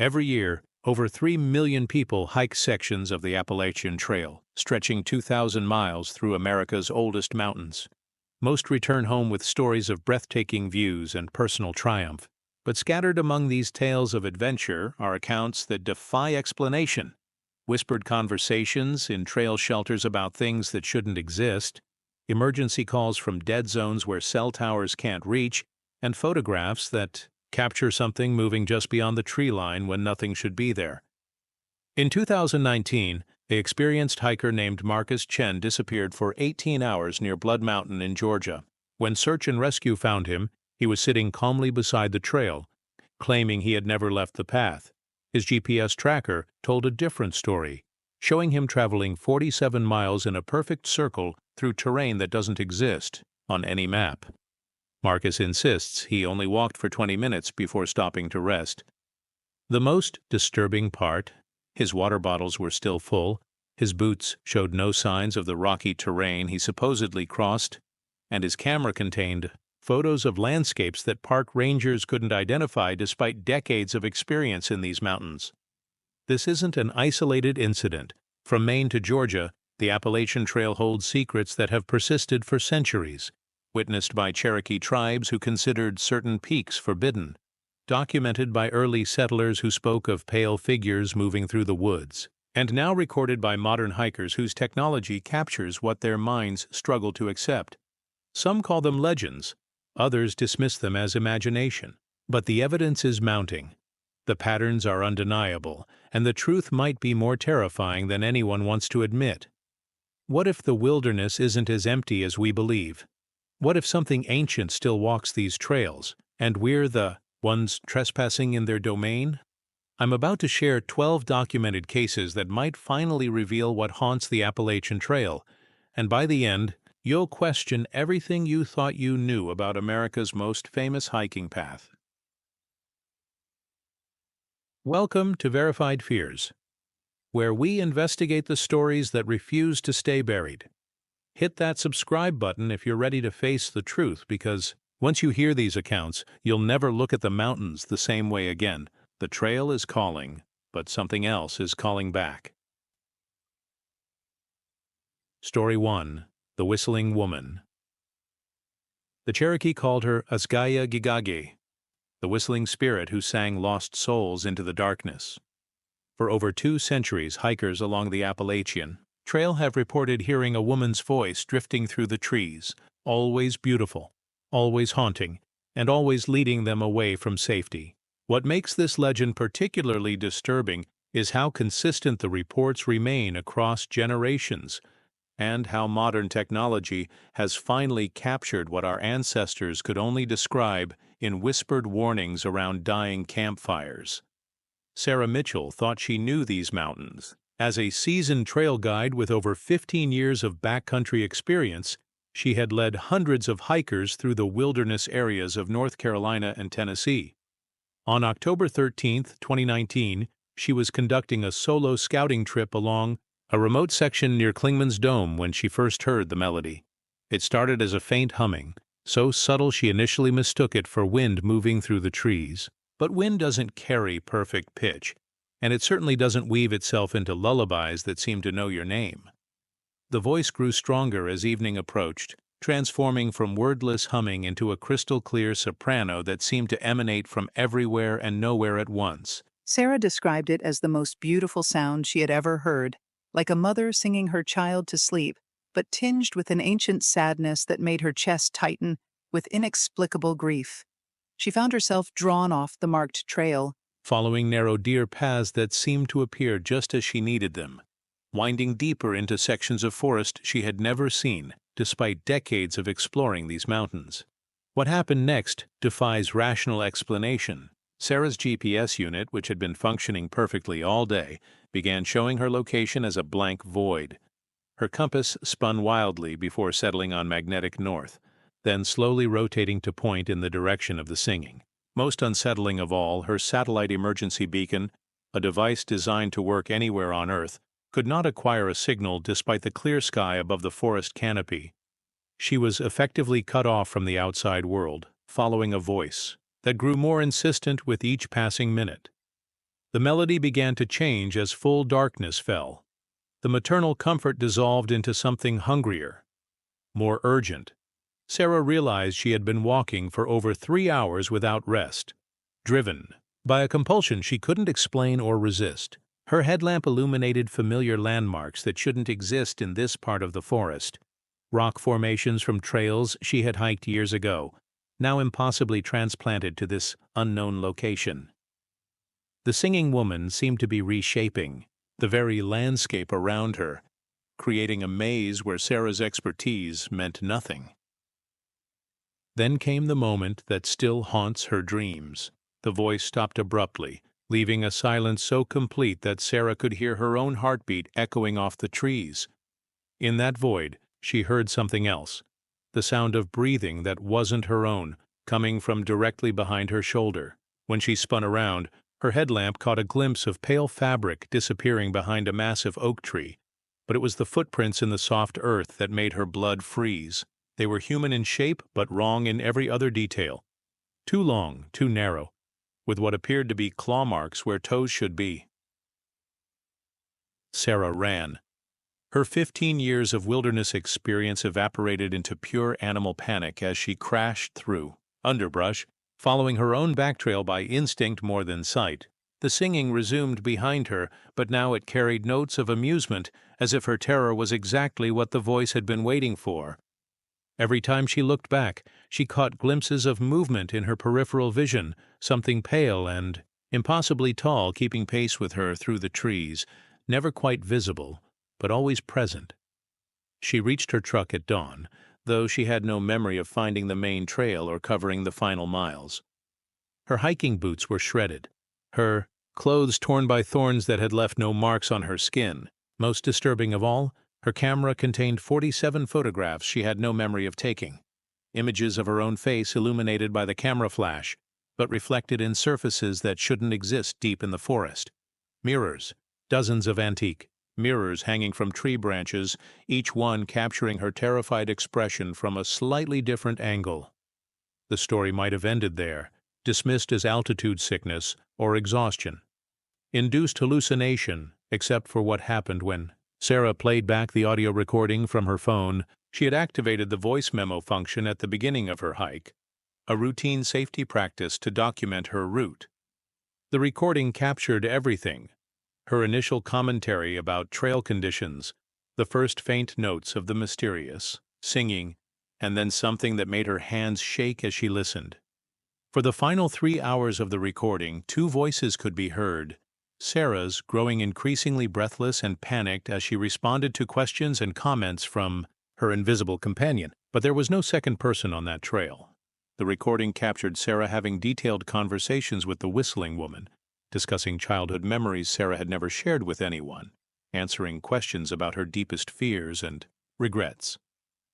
Every year, over 3 million people hike sections of the Appalachian Trail, stretching 2,000 miles through America's oldest mountains. Most return home with stories of breathtaking views and personal triumph. But scattered among these tales of adventure are accounts that defy explanation. Whispered conversations in trail shelters about things that shouldn't exist, emergency calls from dead zones where cell towers can't reach, and photographs that capture something moving just beyond the tree line when nothing should be there. In 2019, an experienced hiker named Marcus Chen disappeared for 18 hours near Blood Mountain in Georgia. When search and rescue found him, he was sitting calmly beside the trail, claiming he had never left the path. His GPS tracker told a different story, showing him traveling 47 miles in a perfect circle through terrain that doesn't exist on any map. Marcus insists he only walked for 20 minutes before stopping to rest. The most disturbing part: his water bottles were still full, his boots showed no signs of the rocky terrain he supposedly crossed, and his camera contained photos of landscapes that park rangers couldn't identify despite decades of experience in these mountains. This isn't an isolated incident. From Maine to Georgia, the Appalachian Trail holds secrets that have persisted for centuries, witnessed by Cherokee tribes who considered certain peaks forbidden, documented by early settlers who spoke of pale figures moving through the woods, and now recorded by modern hikers whose technology captures what their minds struggle to accept. Some call them legends, others dismiss them as imagination. But the evidence is mounting. The patterns are undeniable, and the truth might be more terrifying than anyone wants to admit. What if the wilderness isn't as empty as we believe? What if something ancient still walks these trails, and we're the ones trespassing in their domain? I'm about to share 12 documented cases that might finally reveal what haunts the Appalachian Trail, and by the end, you'll question everything you thought you knew about America's most famous hiking path. Welcome to Verified Fears, where we investigate the stories that refuse to stay buried. Hit that subscribe button if you're ready to face the truth, because once you hear these accounts, you'll never look at the mountains the same way again. The trail is calling, but something else is calling back. Story 1. The Whistling Woman. The Cherokee called her Asgaya Gigage, the whistling spirit who sang lost souls into the darkness. For over 2 centuries, hikers along the Appalachian Trail have reported hearing a woman's voice drifting through the trees, always beautiful, always haunting, and always leading them away from safety. What makes this legend particularly disturbing is how consistent the reports remain across generations, and how modern technology has finally captured what our ancestors could only describe in whispered warnings around dying campfires. Sarah Mitchell thought she knew these mountains. As a seasoned trail guide with over 15 years of backcountry experience, she had led hundreds of hikers through the wilderness areas of North Carolina and Tennessee. On October 13, 2019, she was conducting a solo scouting trip along a remote section near Clingman's Dome when she first heard the melody. It started as a faint humming, so subtle she initially mistook it for wind moving through the trees. But wind doesn't carry perfect pitch, and it certainly doesn't weave itself into lullabies that seem to know your name. The voice grew stronger as evening approached, transforming from wordless humming into a crystal-clear soprano that seemed to emanate from everywhere and nowhere at once. Sarah described it as the most beautiful sound she had ever heard, like a mother singing her child to sleep, but tinged with an ancient sadness that made her chest tighten with inexplicable grief. She found herself drawn off the marked trail, following narrow deer paths that seemed to appear just as she needed them, winding deeper into sections of forest she had never seen, despite decades of exploring these mountains. What happened next defies rational explanation. Sarah's GPS unit, which had been functioning perfectly all day, began showing her location as a blank void. Her compass spun wildly before settling on magnetic north, then slowly rotating to point in the direction of the singing. Most unsettling of all, her satellite emergency beacon, a device designed to work anywhere on Earth, could not acquire a signal despite the clear sky above the forest canopy. She was effectively cut off from the outside world, following a voice that grew more insistent with each passing minute. The melody began to change as full darkness fell. The maternal comfort dissolved into something hungrier, more urgent. Sarah realized she had been walking for over 3 hours without rest, driven by a compulsion she couldn't explain or resist. Her headlamp illuminated familiar landmarks that shouldn't exist in this part of the forest. Rock formations from trails she had hiked years ago, now impossibly transplanted to this unknown location. The singing woman seemed to be reshaping the very landscape around her, creating a maze where Sarah's expertise meant nothing. Then came the moment that still haunts her dreams. The voice stopped abruptly, leaving a silence so complete that Sarah could hear her own heartbeat echoing off the trees. In that void, she heard something else, the sound of breathing that wasn't her own, coming from directly behind her shoulder. When she spun around, her headlamp caught a glimpse of pale fabric disappearing behind a massive oak tree, but it was the footprints in the soft earth that made her blood freeze. They were human in shape, but wrong in every other detail. Too long, too narrow, with what appeared to be claw marks where toes should be. Sarah ran. Her 15 years of wilderness experience evaporated into pure animal panic as she crashed through underbrush, following her own backtrail by instinct more than sight. The singing resumed behind her, but now it carried notes of amusement, as if her terror was exactly what the voice had been waiting for. Every time she looked back, she caught glimpses of movement in her peripheral vision, something pale and impossibly tall keeping pace with her through the trees, never quite visible, but always present. She reached her truck at dawn, though she had no memory of finding the main trail or covering the final miles. Her hiking boots were shredded, her clothes torn by thorns that had left no marks on her skin. Most disturbing of all, her camera contained 47 photographs she had no memory of taking. Images of her own face illuminated by the camera flash, but reflected in surfaces that shouldn't exist deep in the forest. Mirrors, dozens of antique mirrors hanging from tree branches, each one capturing her terrified expression from a slightly different angle. The story might have ended there, dismissed as altitude sickness or exhaustion. Induced hallucination, except for what happened when Sarah played back the audio recording from her phone. She had activated the voice memo function at the beginning of her hike, a routine safety practice to document her route. The recording captured everything: her initial commentary about trail conditions, the first faint notes of the mysterious singing, and then something that made her hands shake as she listened. For the final 3 hours of the recording, two voices could be heard: Sarah's, growing increasingly breathless and panicked as she responded to questions and comments from her invisible companion. But there was no second person on that trail. The recording captured Sarah having detailed conversations with the whistling woman, discussing childhood memories Sarah had never shared with anyone, answering questions about her deepest fears and regrets.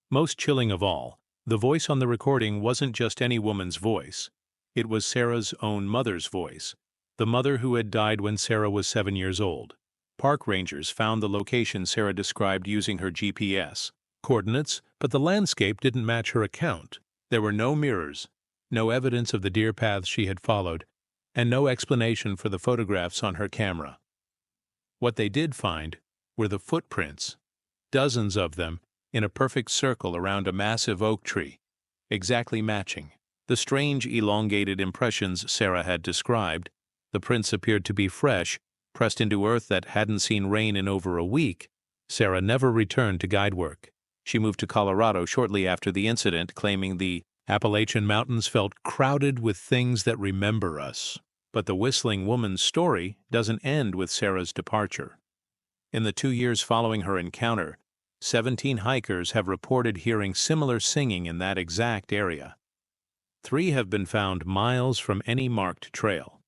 Most chilling of all, the voice on the recording wasn't just any woman's voice. It was Sarah's own mother's voice, the mother who had died when Sarah was 7 years old. Park rangers found the location Sarah described using her GPS coordinates, but the landscape didn't match her account. There were no mirrors, no evidence of the deer paths she had followed, and no explanation for the photographs on her camera. What they did find were the footprints, dozens of them, in a perfect circle around a massive oak tree, exactly matching the strange elongated impressions Sarah had described. The prints appeared to be fresh, pressed into earth that hadn't seen rain in over a week. Sarah never returned to guide work. She moved to Colorado shortly after the incident, claiming the Appalachian Mountains felt crowded with things that remember us. But the whistling woman's story doesn't end with Sarah's departure. In the 2 years following her encounter, 17 hikers have reported hearing similar singing in that exact area. 3 have been found miles from any marked trail,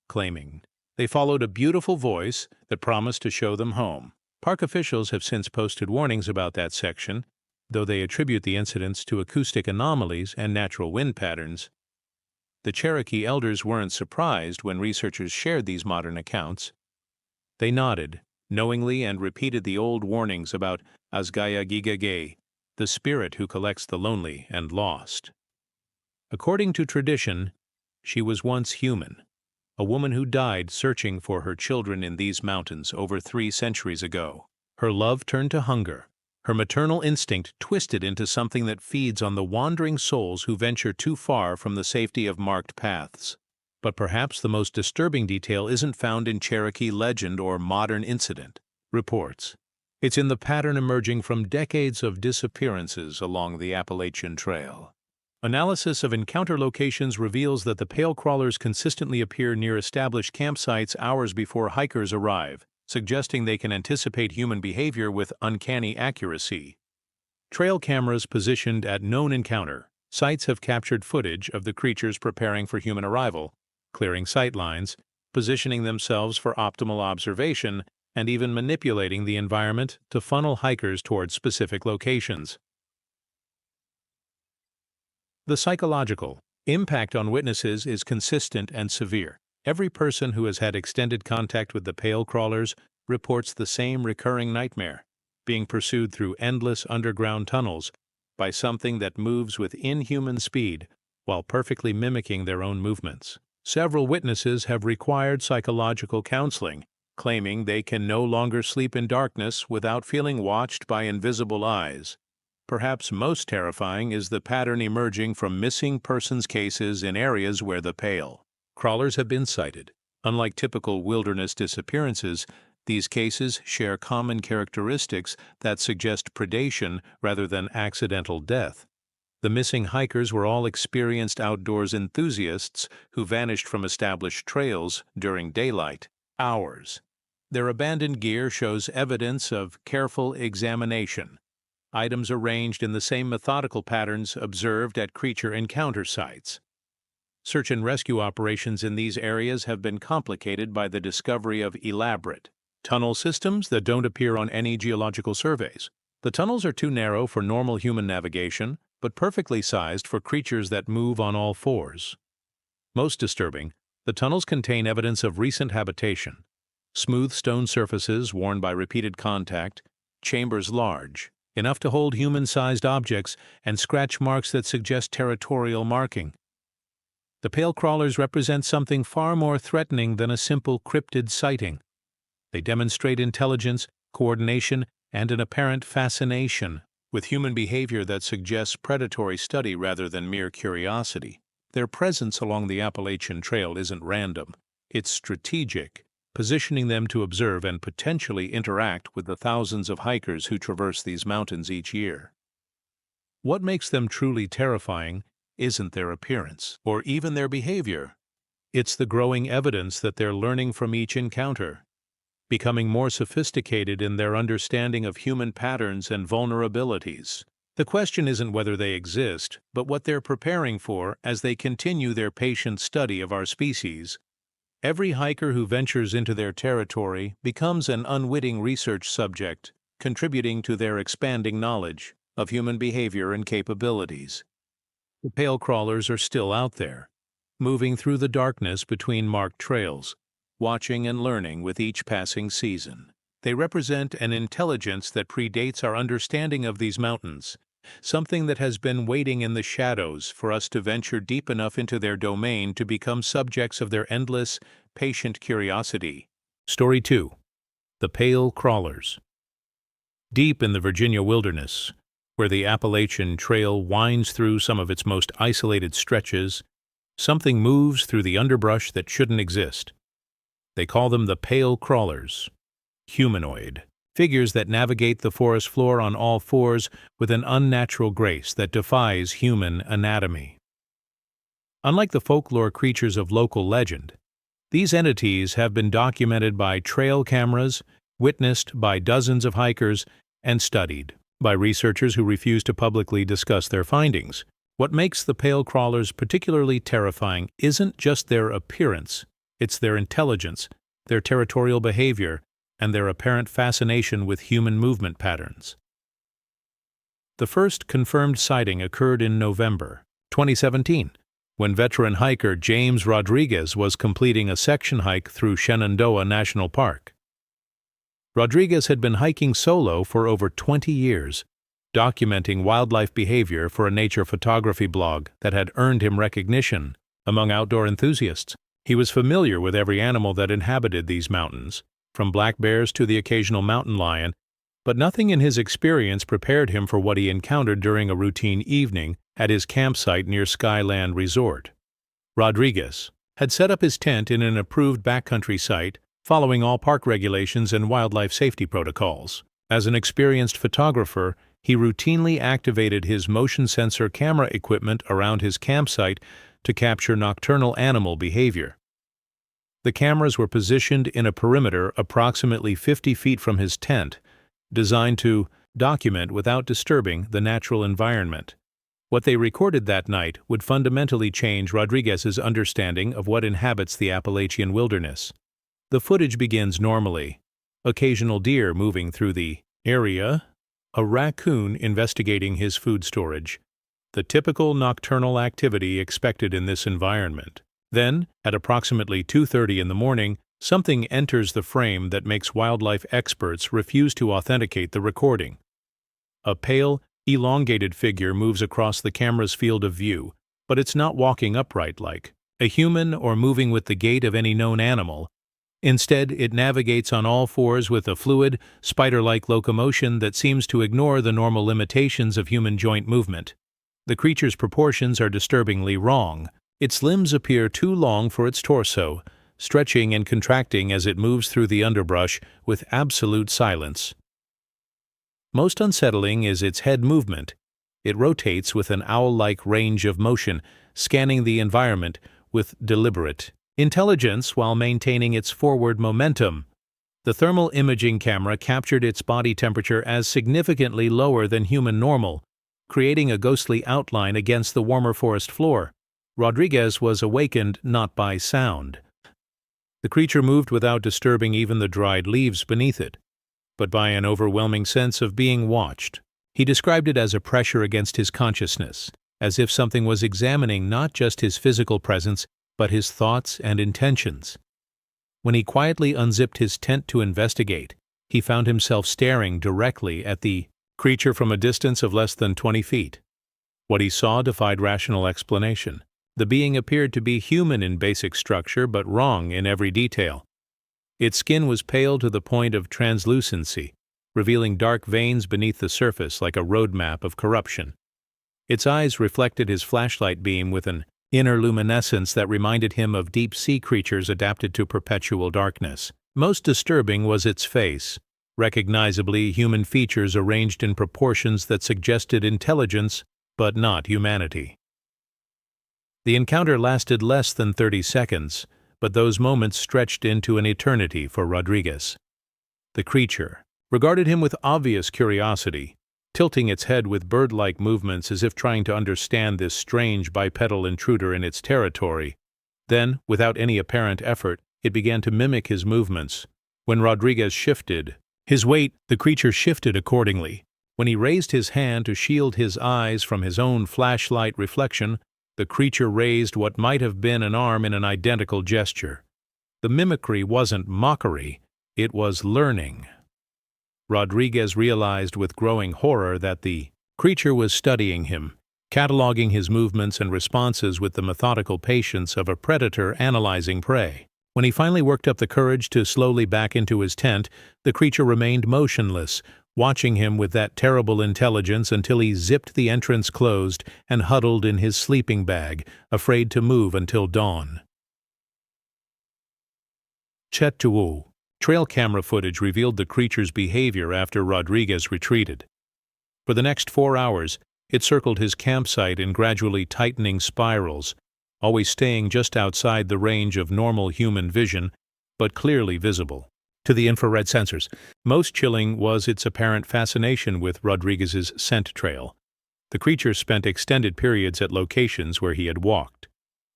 claiming they followed a beautiful voice that promised to show them home. Park officials have since posted warnings about that section, though they attribute the incidents to acoustic anomalies and natural wind patterns. The Cherokee elders weren't surprised when researchers shared these modern accounts. They nodded, knowingly, and repeated the old warnings about Asgaya-Gigagay, the spirit who collects the lonely and lost. According to tradition, she was once human, a woman who died searching for her children in these mountains over 3 centuries ago. Her love turned to hunger, her maternal instinct twisted into something that feeds on the wandering souls who venture too far from the safety of marked paths. But perhaps the most disturbing detail isn't found in Cherokee legend or modern incident reports. It's in the pattern emerging from decades of disappearances along the Appalachian Trail. Analysis of encounter locations reveals that the pale crawlers consistently appear near established campsites hours before hikers arrive, suggesting they can anticipate human behavior with uncanny accuracy. Trail cameras positioned at known encounter sites have captured footage of the creatures preparing for human arrival, clearing sight lines, positioning themselves for optimal observation, and even manipulating the environment to funnel hikers towards specific locations. The psychological impact on witnesses is consistent and severe. Every person who has had extended contact with the pale crawlers reports the same recurring nightmare, being pursued through endless underground tunnels by something that moves with inhuman speed while perfectly mimicking their own movements. Several witnesses have required psychological counseling, claiming they can no longer sleep in darkness without feeling watched by invisible eyes. Perhaps most terrifying is the pattern emerging from missing persons cases in areas where the pale crawlers have been sighted. Unlike typical wilderness disappearances, these cases share common characteristics that suggest predation rather than accidental death. The missing hikers were all experienced outdoors enthusiasts who vanished from established trails during daylight hours. Their abandoned gear shows evidence of careful examination, items arranged in the same methodical patterns observed at creature encounter sites. Search and rescue operations in these areas have been complicated by the discovery of elaborate tunnel systems that don't appear on any geological surveys. The tunnels are too narrow for normal human navigation, but perfectly sized for creatures that move on all fours. Most disturbing, the tunnels contain evidence of recent habitation. Smooth stone surfaces worn by repeated contact, chambers large, enough to hold human-sized objects, and scratch marks that suggest territorial marking. The pale crawlers represent something far more threatening than a simple cryptid sighting. They demonstrate intelligence, coordination, and an apparent fascination with human behavior that suggests predatory study rather than mere curiosity. Their presence along the Appalachian Trail isn't random. It's strategic, positioning them to observe and potentially interact with the thousands of hikers who traverse these mountains each year. What makes them truly terrifying isn't their appearance or even their behavior. It's the growing evidence that they're learning from each encounter, becoming more sophisticated in their understanding of human patterns and vulnerabilities. The question isn't whether they exist, but what they're preparing for as they continue their patient study of our species. Every hiker who ventures into their territory becomes an unwitting research subject, contributing to their expanding knowledge of human behavior and capabilities. The pale crawlers are still out there, moving through the darkness between marked trails, watching and learning with each passing season. They represent an intelligence that predates our understanding of these mountains, something that has been waiting in the shadows for us to venture deep enough into their domain to become subjects of their endless, patient curiosity. Story 2. The Pale Crawlers. Deep in the Virginia wilderness, where the Appalachian Trail winds through some of its most isolated stretches, something moves through the underbrush that shouldn't exist. They call them the Pale Crawlers, humanoid figures that navigate the forest floor on all fours with an unnatural grace that defies human anatomy. Unlike the folklore creatures of local legend, these entities have been documented by trail cameras, witnessed by dozens of hikers, and studied by researchers who refuse to publicly discuss their findings. What makes the pale crawlers particularly terrifying isn't just their appearance, it's their intelligence, their territorial behavior, and their apparent fascination with human movement patterns. The first confirmed sighting occurred in November 2017, when veteran hiker James Rodriguez was completing a section hike through Shenandoah National Park. Rodriguez had been hiking solo for over 20 years, documenting wildlife behavior for a nature photography blog that had earned him recognition among outdoor enthusiasts. He was familiar with every animal that inhabited these mountains, from black bears to the occasional mountain lion, but nothing in his experience prepared him for what he encountered during a routine evening at his campsite near Skyland Resort. Rodriguez had set up his tent in an approved backcountry site, following all park regulations and wildlife safety protocols. As an experienced photographer, he routinely activated his motion sensor camera equipment around his campsite to capture nocturnal animal behavior. The cameras were positioned in a perimeter approximately 50 feet from his tent, designed to document without disturbing the natural environment. What they recorded that night would fundamentally change Rodriguez's understanding of what inhabits the Appalachian wilderness. The footage begins normally. Occasional deer moving through the area, a raccoon investigating his food storage, the typical nocturnal activity expected in this environment. Then, at approximately 2:30 in the morning, something enters the frame that makes wildlife experts refuse to authenticate the recording. A pale, elongated figure moves across the camera's field of view, but it's not walking upright like a human or moving with the gait of any known animal. Instead, it navigates on all fours with a fluid, spider-like locomotion that seems to ignore the normal limitations of human joint movement. The creature's proportions are disturbingly wrong. Its limbs appear too long for its torso, stretching and contracting as it moves through the underbrush with absolute silence. Most unsettling is its head movement. It rotates with an owl-like range of motion, scanning the environment with deliberate intelligence while maintaining its forward momentum. The thermal imaging camera captured its body temperature as significantly lower than human normal, creating a ghostly outline against the warmer forest floor. Rodriguez was awakened not by sound. The creature moved without disturbing even the dried leaves beneath it, but by an overwhelming sense of being watched. He described it as a pressure against his consciousness, as if something was examining not just his physical presence, but his thoughts and intentions. When he quietly unzipped his tent to investigate, he found himself staring directly at the creature from a distance of less than 20 feet. What he saw defied rational explanation. The being appeared to be human in basic structure, but wrong in every detail. Its skin was pale to the point of translucency, revealing dark veins beneath the surface like a roadmap of corruption. Its eyes reflected his flashlight beam with an inner luminescence that reminded him of deep-sea creatures adapted to perpetual darkness. Most disturbing was its face, recognizably human features arranged in proportions that suggested intelligence, but not humanity. The encounter lasted less than 30 seconds, but those moments stretched into an eternity for Rodriguez. The creature regarded him with obvious curiosity, tilting its head with bird-like movements as if trying to understand this strange bipedal intruder in its territory. Then, without any apparent effort, it began to mimic his movements. When Rodriguez shifted his weight, the creature shifted accordingly. When he raised his hand to shield his eyes from his own flashlight reflection, the creature raised what might have been an arm in an identical gesture. The mimicry wasn't mockery, it was learning. Rodriguez realized with growing horror that the creature was studying him, cataloging his movements and responses with the methodical patience of a predator analyzing prey. When he finally worked up the courage to slowly back into his tent, the creature remained motionless, watching him with that terrible intelligence until he zipped the entrance closed and huddled in his sleeping bag, afraid to move until dawn. Chetuo. Trail camera footage revealed the creature's behavior after Rodriguez retreated. For the next 4 hours, it circled his campsite in gradually tightening spirals, always staying just outside the range of normal human vision, but clearly visible to the infrared sensors. Most chilling was its apparent fascination with Rodriguez's scent trail. The creature spent extended periods at locations where he had walked,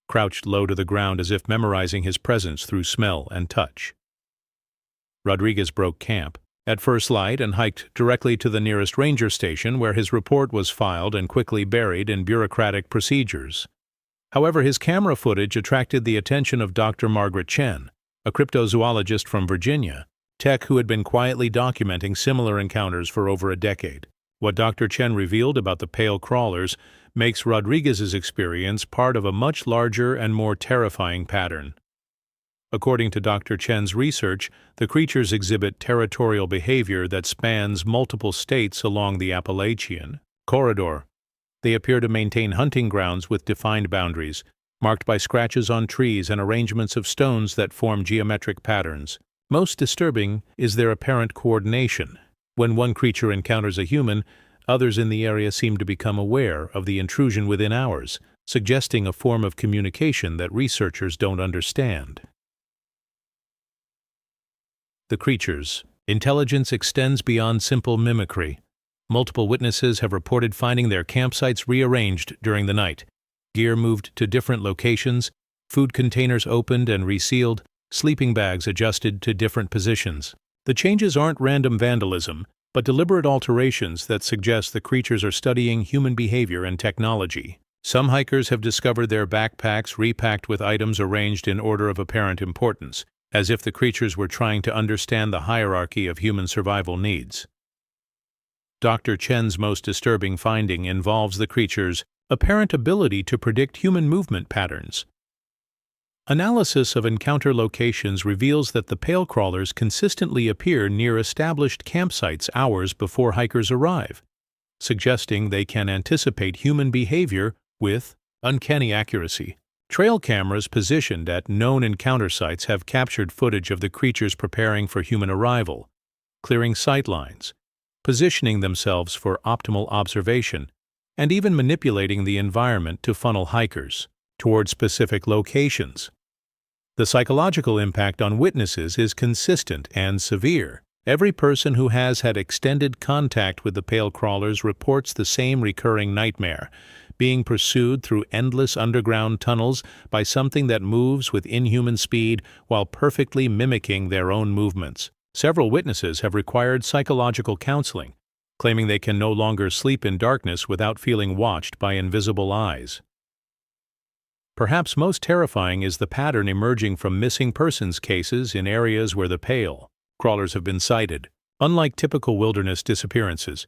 crouched low to the ground as if memorizing his presence through smell and touch. Rodriguez broke camp at first light and hiked directly to the nearest ranger station where his report was filed and quickly buried in bureaucratic procedures. However, his camera footage attracted the attention of Dr. Margaret Chen, a cryptozoologist from Virginia, tech who had been quietly documenting similar encounters for over a decade. What Dr. Chen revealed about the pale crawlers makes Rodriguez's experience part of a much larger and more terrifying pattern. According to Dr. Chen's research, the creatures exhibit territorial behavior that spans multiple states along the Appalachian corridor. They appear to maintain hunting grounds with defined boundaries, marked by scratches on trees and arrangements of stones that form geometric patterns. Most disturbing is their apparent coordination. When one creature encounters a human, others in the area seem to become aware of the intrusion within hours, suggesting a form of communication that researchers don't understand. The creatures. Intelligence extends beyond simple mimicry. Multiple witnesses have reported finding their campsites rearranged during the night, gear moved to different locations, food containers opened and resealed, sleeping bags adjusted to different positions. The changes aren't random vandalism, but deliberate alterations that suggest the creatures are studying human behavior and technology. Some hikers have discovered their backpacks repacked with items arranged in order of apparent importance, as if the creatures were trying to understand the hierarchy of human survival needs. Dr. Chen's most disturbing finding involves the creatures' apparent ability to predict human movement patterns. Analysis of encounter locations reveals that the pale crawlers consistently appear near established campsites hours before hikers arrive, suggesting they can anticipate human behavior with uncanny accuracy. Trail cameras positioned at known encounter sites have captured footage of the creatures preparing for human arrival, clearing sight lines, positioning themselves for optimal observation, and even manipulating the environment to funnel hikers toward specific locations. The psychological impact on witnesses is consistent and severe. Every person who has had extended contact with the pale crawlers reports the same recurring nightmare: being pursued through endless underground tunnels by something that moves with inhuman speed while perfectly mimicking their own movements. Several witnesses have required psychological counseling, claiming they can no longer sleep in darkness without feeling watched by invisible eyes. Perhaps most terrifying is the pattern emerging from missing persons cases in areas where the pale crawlers have been sighted. Unlike typical wilderness disappearances,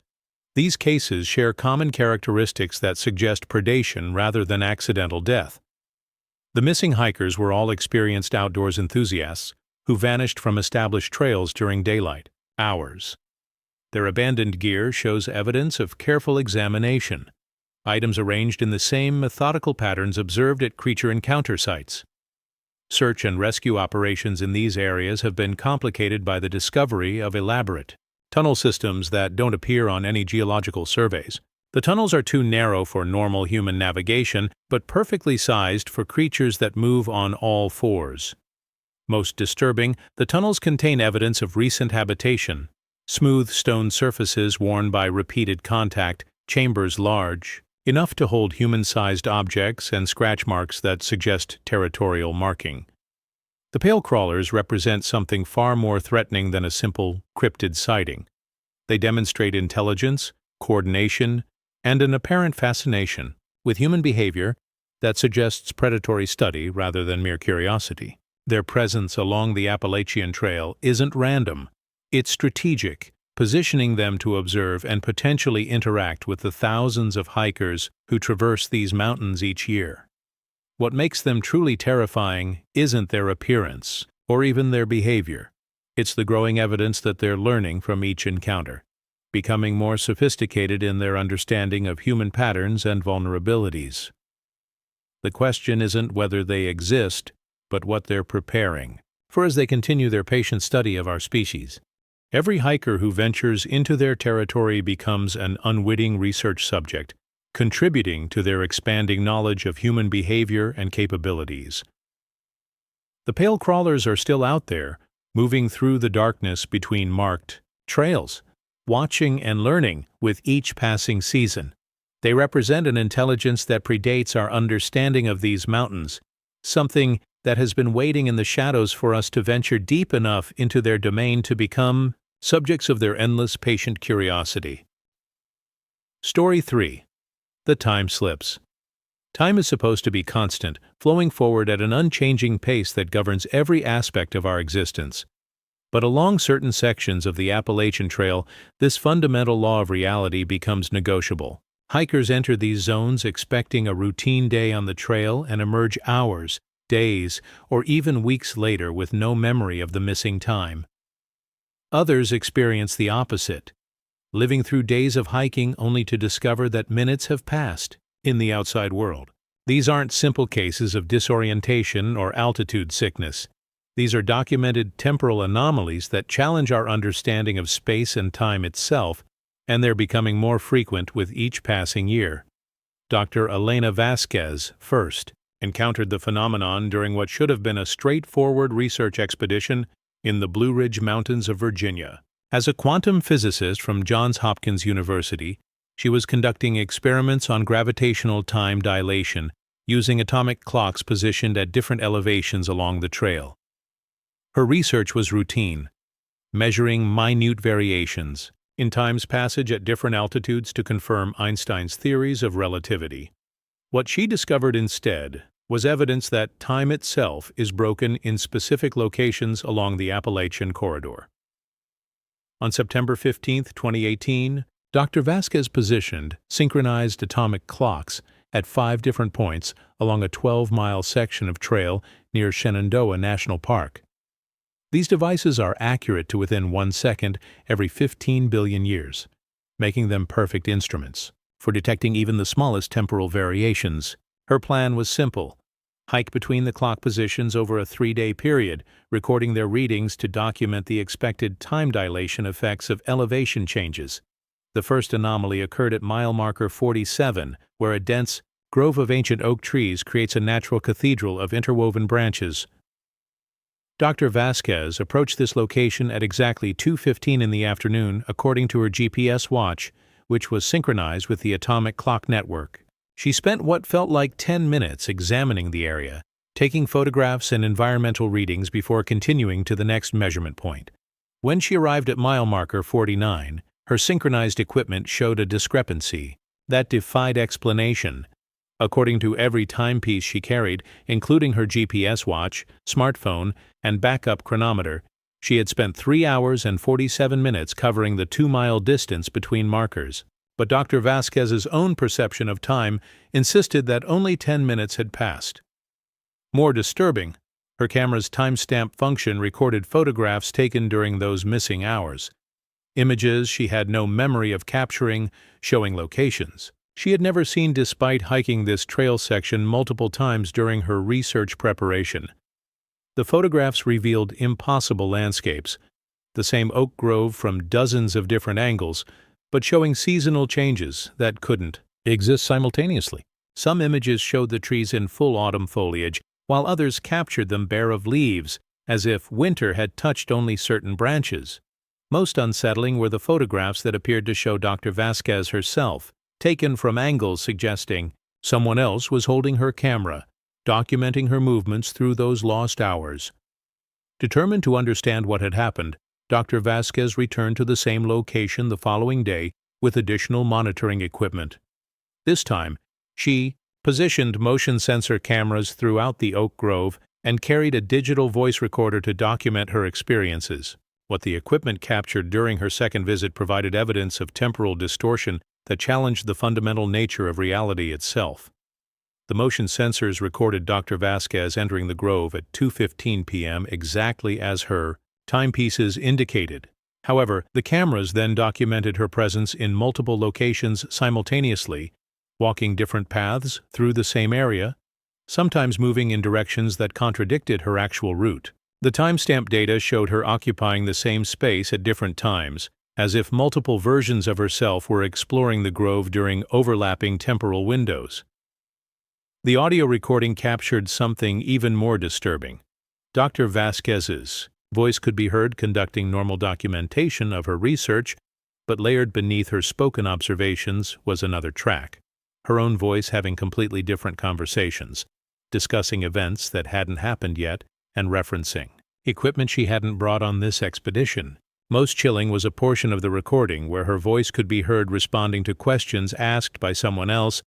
these cases share common characteristics that suggest predation rather than accidental death. The missing hikers were all experienced outdoors enthusiasts who vanished from established trails during daylight hours. Their abandoned gear shows evidence of careful examination, items arranged in the same methodical patterns observed at creature encounter sites. Search and rescue operations in these areas have been complicated by the discovery of elaborate tunnel systems that don't appear on any geological surveys. The tunnels are too narrow for normal human navigation, but perfectly sized for creatures that move on all fours. Most disturbing, the tunnels contain evidence of recent habitation: smooth stone surfaces worn by repeated contact, chambers large enough to hold human-sized objects, and scratch marks that suggest territorial marking. The pale crawlers represent something far more threatening than a simple cryptid sighting. They demonstrate intelligence, coordination, and an apparent fascination with human behavior that suggests predatory study rather than mere curiosity. Their presence along the Appalachian Trail isn't random, it's strategic, positioning them to observe and potentially interact with the thousands of hikers who traverse these mountains each year. What makes them truly terrifying isn't their appearance or even their behavior. It's the growing evidence that they're learning from each encounter, becoming more sophisticated in their understanding of human patterns and vulnerabilities. The question isn't whether they exist, but what they're preparing for as they continue their patient study of our species. Every hiker who ventures into their territory becomes an unwitting research subject, contributing to their expanding knowledge of human behavior and capabilities. The pale crawlers are still out there, moving through the darkness between marked trails, watching and learning with each passing season. They represent an intelligence that predates our understanding of these mountains, something that has been waiting in the shadows for us to venture deep enough into their domain to become subjects of their endless patient curiosity. Story 3. The Time Slips. Time is supposed to be constant, flowing forward at an unchanging pace that governs every aspect of our existence. But along certain sections of the Appalachian Trail, this fundamental law of reality becomes negotiable. Hikers enter these zones expecting a routine day on the trail and emerge hours, days, or even weeks later with no memory of the missing time. Others experience the opposite, living through days of hiking only to discover that minutes have passed in the outside world. These aren't simple cases of disorientation or altitude sickness. These are documented temporal anomalies that challenge our understanding of space and time itself, and they're becoming more frequent with each passing year. Dr. Elena Vasquez, first, encountered the phenomenon during what should have been a straightforward research expedition in the Blue Ridge Mountains of Virginia. As a quantum physicist from Johns Hopkins University, she was conducting experiments on gravitational time dilation using atomic clocks positioned at different elevations along the trail. Her research was routine, measuring minute variations in time's passage at different altitudes to confirm Einstein's theories of relativity. What she discovered instead was evidence that time itself is broken in specific locations along the Appalachian corridor. On September 15, 2018, Dr. Vasquez positioned synchronized atomic clocks at 5 different points along a 12-mile section of trail near Shenandoah National Park. These devices are accurate to within 1 second every 15 billion years, making them perfect instruments for detecting even the smallest temporal variations. Her plan was simple: hike between the clock positions over a 3-day period, recording their readings to document the expected time dilation effects of elevation changes. The first anomaly occurred at mile marker 47, where a dense grove of ancient oak trees creates a natural cathedral of interwoven branches. Dr. Vasquez approached this location at exactly 2:15 in the afternoon, according to her GPS watch, which was synchronized with the atomic clock network. She spent what felt like 10 minutes examining the area, taking photographs and environmental readings before continuing to the next measurement point. When she arrived at mile marker 49, her synchronized equipment showed a discrepancy that defied explanation. According to every timepiece she carried, including her GPS watch, smartphone, and backup chronometer, she had spent 3 hours and 47 minutes covering the 2-mile distance between markers. But Dr. Vasquez's own perception of time insisted that only 10 minutes had passed. More disturbing, her camera's timestamp function recorded photographs taken during those missing hours. Images she had no memory of capturing, showing locations she had never seen despite hiking this trail section multiple times during her research preparation. The photographs revealed impossible landscapes, the same oak grove from dozens of different angles, but showing seasonal changes that couldn't exist simultaneously. Some images showed the trees in full autumn foliage, while others captured them bare of leaves, as if winter had touched only certain branches. Most unsettling were the photographs that appeared to show Dr. Vasquez herself, taken from angles suggesting someone else was holding her camera, documenting her movements through those lost hours. Determined to understand what had happened, Dr. Vasquez returned to the same location the following day with additional monitoring equipment. This time, she positioned motion sensor cameras throughout the oak grove and carried a digital voice recorder to document her experiences. What the equipment captured during her second visit provided evidence of temporal distortion that challenged the fundamental nature of reality itself. The motion sensors recorded Dr. Vasquez entering the grove at 2:15 p.m. exactly as her timepieces indicated. However, the cameras then documented her presence in multiple locations simultaneously, walking different paths through the same area, sometimes moving in directions that contradicted her actual route. The timestamp data showed her occupying the same space at different times, as if multiple versions of herself were exploring the grove during overlapping temporal windows. The audio recording captured something even more disturbing. Dr. Vasquez's voice could be heard conducting normal documentation of her research, but layered beneath her spoken observations was another track, her own voice having completely different conversations, discussing events that hadn't happened yet and referencing equipment she hadn't brought on this expedition. Most chilling was a portion of the recording where her voice could be heard responding to questions asked by someone else,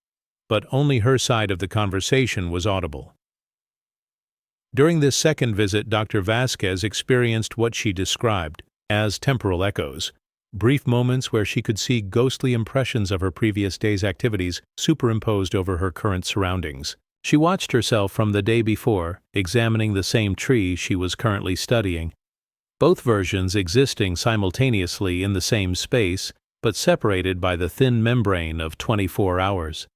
but only her side of the conversation was audible. During this second visit, Dr. Vasquez experienced what she described as temporal echoes, brief moments where she could see ghostly impressions of her previous day's activities superimposed over her current surroundings. She watched herself from the day before, examining the same tree she was currently studying, both versions existing simultaneously in the same space, but separated by the thin membrane of 24 hours.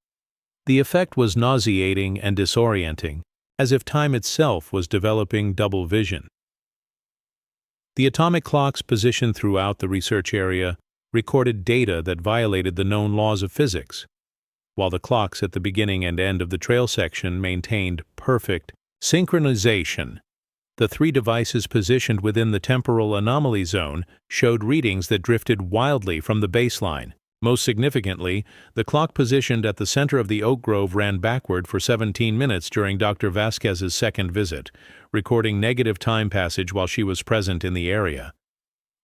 The effect was nauseating and disorienting, as if time itself was developing double vision. The atomic clocks positioned throughout the research area recorded data that violated the known laws of physics, while the clocks at the beginning and end of the trail section maintained perfect synchronization. The three devices positioned within the temporal anomaly zone showed readings that drifted wildly from the baseline. Most significantly, the clock positioned at the center of the oak grove ran backward for 17 minutes during Dr. Vasquez's second visit, recording negative time passage while she was present in the area.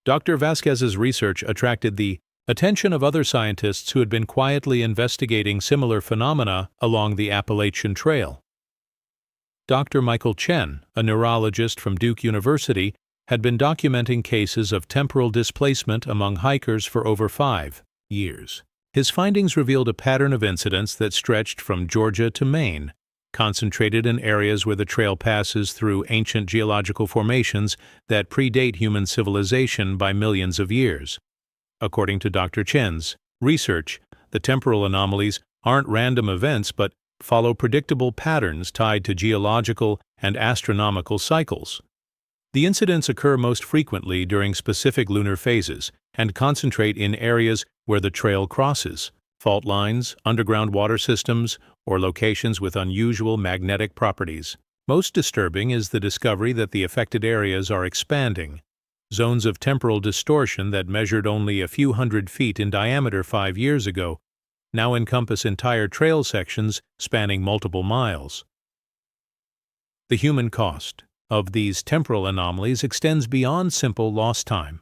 Dr. Vasquez's research attracted the attention of other scientists who had been quietly investigating similar phenomena along the Appalachian Trail. Dr. Michael Chen, a neurologist from Duke University, had been documenting cases of temporal displacement among hikers for over 5 years. His findings revealed a pattern of incidents that stretched from Georgia to Maine, concentrated in areas where the trail passes through ancient geological formations that predate human civilization by millions of years. According to Dr. Chen's research, the temporal anomalies aren't random events but follow predictable patterns tied to geological and astronomical cycles. The incidents occur most frequently during specific lunar phases and concentrate in areas where the trail crosses fault lines, underground water systems, or locations with unusual magnetic properties. Most disturbing is the discovery that the affected areas are expanding. Zones of temporal distortion that measured only a few hundred feet in diameter 5 years ago now encompass entire trail sections spanning multiple miles. The human cost of these temporal anomalies extends beyond simple lost time.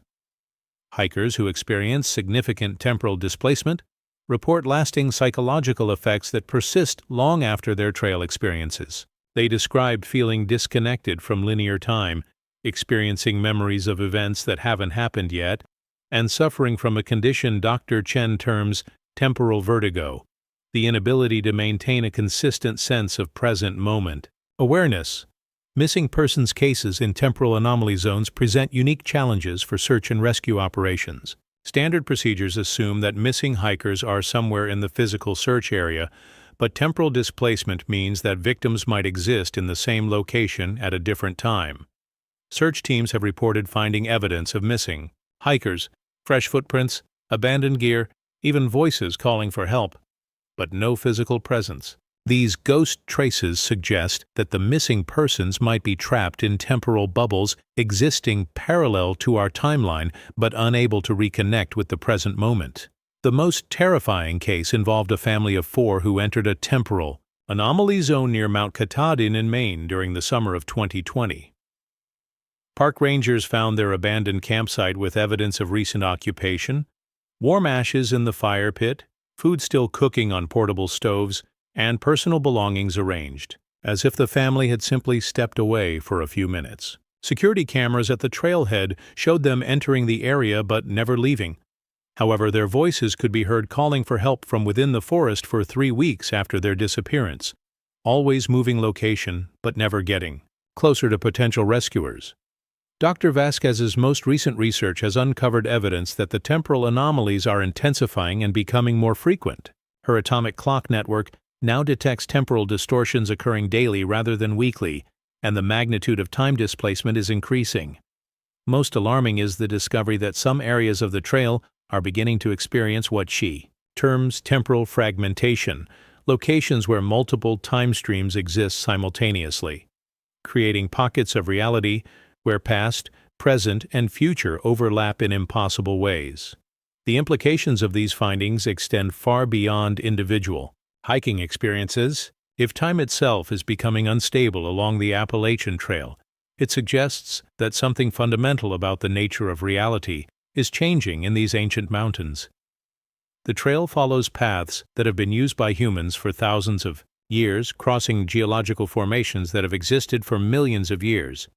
Hikers who experience significant temporal displacement report lasting psychological effects that persist long after their trail experiences. They described feeling disconnected from linear time, experiencing memories of events that haven't happened yet, and suffering from a condition Dr. Chen terms temporal vertigo, the inability to maintain a consistent sense of present moment awareness. Missing persons cases in temporal anomaly zones present unique challenges for search and rescue operations. Standard procedures assume that missing hikers are somewhere in the physical search area, but temporal displacement means that victims might exist in the same location at a different time. Search teams have reported finding evidence of missing hikers, fresh footprints, abandoned gear, even voices calling for help, but no physical presence. These ghost traces suggest that the missing persons might be trapped in temporal bubbles existing parallel to our timeline but unable to reconnect with the present moment. The most terrifying case involved a family of 4 who entered a temporal anomaly zone near Mount Katahdin in Maine during the summer of 2020. Park rangers found their abandoned campsite with evidence of recent occupation, warm ashes in the fire pit, food still cooking on portable stoves, and personal belongings arranged, as if the family had simply stepped away for a few minutes. Security cameras at the trailhead showed them entering the area but never leaving. However, their voices could be heard calling for help from within the forest for 3 weeks after their disappearance, always moving location but never getting closer to potential rescuers. Dr. Vasquez's most recent research has uncovered evidence that the temporal anomalies are intensifying and becoming more frequent. Her atomic clock network now detects temporal distortions occurring daily rather than weekly, and the magnitude of time displacement is increasing. Most alarming is the discovery that some areas of the trail are beginning to experience what she terms temporal fragmentation, locations where multiple time streams exist simultaneously, creating pockets of reality where past, present, and future overlap in impossible ways. The implications of these findings extend far beyond individual hiking experiences. If time itself is becoming unstable along the Appalachian Trail, it suggests that something fundamental about the nature of reality is changing in these ancient mountains. The trail follows paths that have been used by humans for thousands of years, crossing geological formations that have existed for millions of years.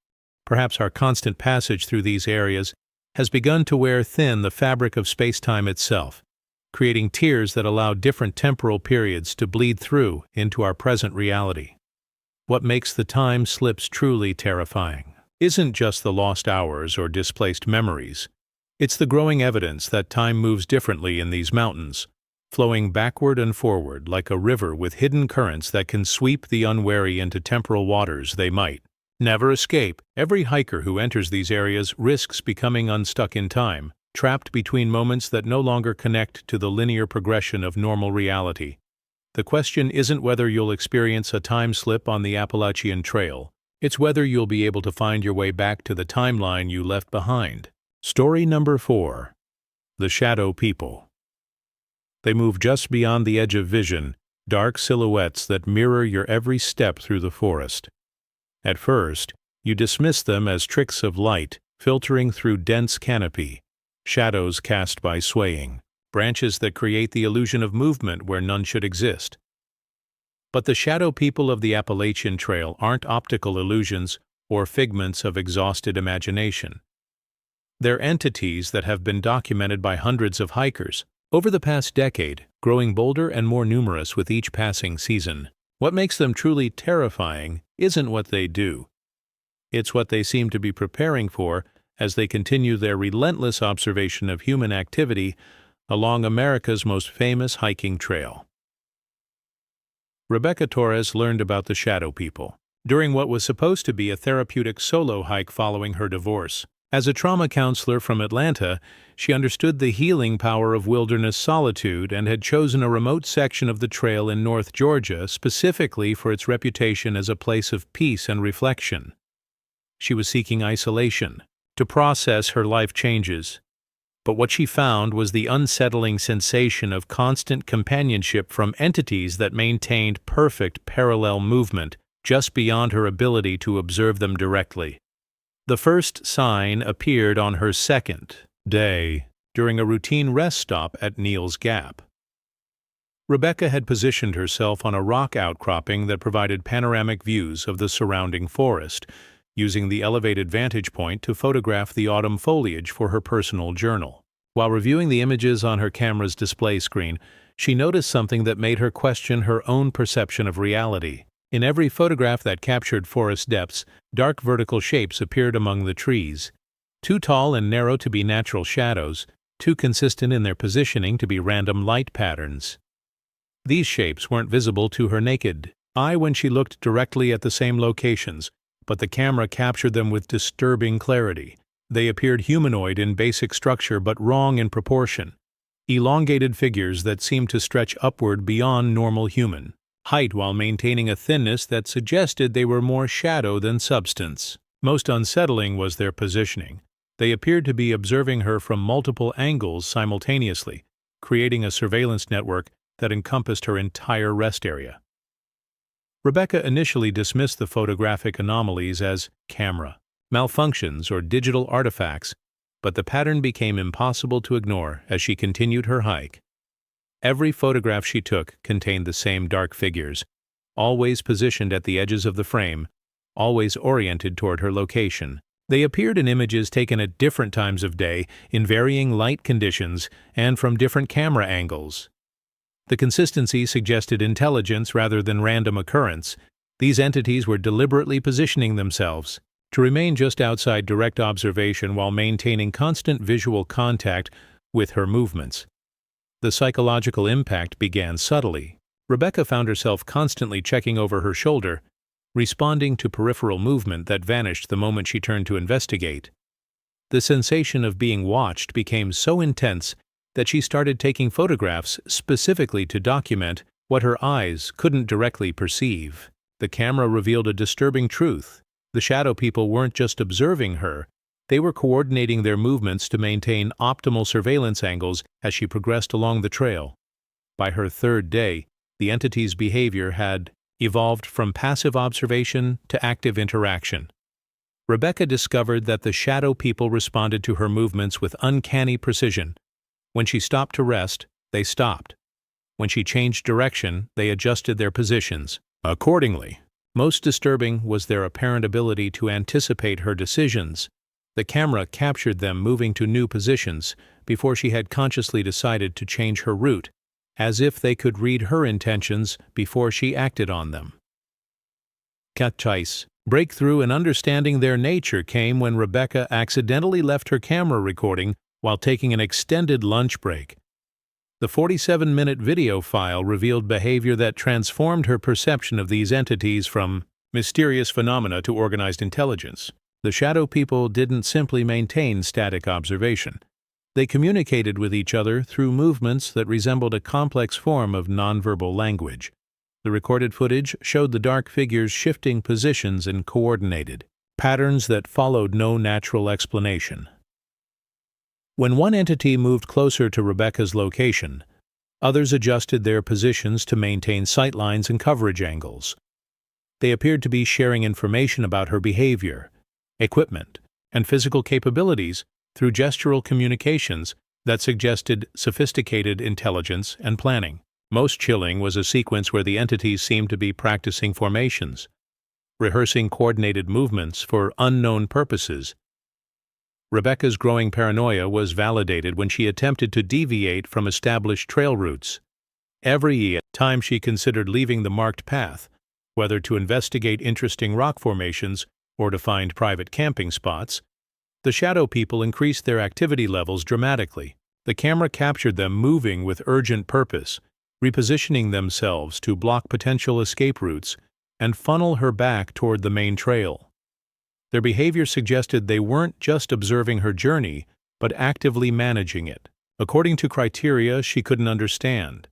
Perhaps our constant passage through these areas has begun to wear thin the fabric of space-time itself, creating tiers that allow different temporal periods to bleed through into our present reality. What makes the time slips truly terrifying isn't just the lost hours or displaced memories. It's the growing evidence that time moves differently in these mountains, flowing backward and forward like a river with hidden currents that can sweep the unwary into temporal waters they might never escape. Every hiker who enters these areas risks becoming unstuck in time, trapped between moments that no longer connect to the linear progression of normal reality. The question isn't whether you'll experience a time slip on the Appalachian Trail. It's whether you'll be able to find your way back to the timeline you left behind. Story number 4. The Shadow People. They move just beyond the edge of vision, dark silhouettes that mirror your every step through the forest. At first, you dismiss them as tricks of light filtering through dense canopy, shadows cast by swaying branches that create the illusion of movement where none should exist. But the shadow people of the Appalachian Trail aren't optical illusions or figments of exhausted imagination. They're entities that have been documented by hundreds of hikers over the past decade, growing bolder and more numerous with each passing season. What makes them truly terrifying isn't what they do. It's what they seem to be preparing for as they continue their relentless observation of human activity along America's most famous hiking trail. Rebecca Torres learned about the shadow people during what was supposed to be a therapeutic solo hike following her divorce. As a trauma counselor from Atlanta, she understood the healing power of wilderness solitude and had chosen a remote section of the trail in North Georgia specifically for its reputation as a place of peace and reflection. She was seeking isolation to process her life changes, but what she found was the unsettling sensation of constant companionship from entities that maintained perfect parallel movement just beyond her ability to observe them directly. The first sign appeared on her second day during a routine rest stop at Neal's Gap. Rebecca had positioned herself on a rock outcropping that provided panoramic views of the surrounding forest, using the elevated vantage point to photograph the autumn foliage for her personal journal. While reviewing the images on her camera's display screen, she noticed something that made her question her own perception of reality. In every photograph that captured forest depths, dark vertical shapes appeared among the trees, too tall and narrow to be natural shadows, too consistent in their positioning to be random light patterns. These shapes weren't visible to her naked eye when she looked directly at the same locations, but the camera captured them with disturbing clarity. They appeared humanoid in basic structure but wrong in proportion, elongated figures that seemed to stretch upward beyond normal human height while maintaining a thinness that suggested they were more shadow than substance. Most unsettling was their positioning. They appeared to be observing her from multiple angles simultaneously, creating a surveillance network that encompassed her entire rest area. Rebecca initially dismissed the photographic anomalies as camera malfunctions or digital artifacts, but the pattern became impossible to ignore as she continued her hike. Every photograph she took contained the same dark figures, always positioned at the edges of the frame, always oriented toward her location. They appeared in images taken at different times of day, in varying light conditions, and from different camera angles. The consistency suggested intelligence rather than random occurrence. These entities were deliberately positioning themselves to remain just outside direct observation while maintaining constant visual contact with her movements. The psychological impact began subtly. Rebecca found herself constantly checking over her shoulder, responding to peripheral movement that vanished the moment she turned to investigate. The sensation of being watched became so intense that she started taking photographs specifically to document what her eyes couldn't directly perceive. The camera revealed a disturbing truth. The shadow people weren't just observing her, they were coordinating their movements to maintain optimal surveillance angles as she progressed along the trail. By her third day, the entity's behavior had evolved from passive observation to active interaction. Rebecca discovered that the shadow people responded to her movements with uncanny precision. When she stopped to rest, they stopped. When she changed direction, they adjusted their positions accordingly. Most disturbing was their apparent ability to anticipate her decisions. The camera captured them moving to new positions before she had consciously decided to change her route, as if they could read her intentions before she acted on them. Breakthrough in understanding their nature came when Rebecca accidentally left her camera recording while taking an extended lunch break. The 47-minute video file revealed behavior that transformed her perception of these entities from mysterious phenomena to organized intelligence. The shadow people didn't simply maintain static observation. They communicated with each other through movements that resembled a complex form of nonverbal language. The recorded footage showed the dark figures shifting positions in coordinated patterns that followed no natural explanation. When one entity moved closer to Rebecca's location, others adjusted their positions to maintain sightlines and coverage angles. They appeared to be sharing information about her behavior, equipment, and physical capabilities through gestural communications that suggested sophisticated intelligence and planning. Most chilling was a sequence where the entities seemed to be practicing formations, rehearsing coordinated movements for unknown purposes. Rebecca's growing paranoia was validated when she attempted to deviate from established trail routes. Every time she considered leaving the marked path, whether to investigate interesting rock formations or to find private camping spots, the shadow people increased their activity levels dramatically. The camera captured them moving with urgent purpose, repositioning themselves to block potential escape routes and funnel her back toward the main trail. Their behavior suggested they weren't just observing her journey, but actively managing it, according to criteria she couldn't understand.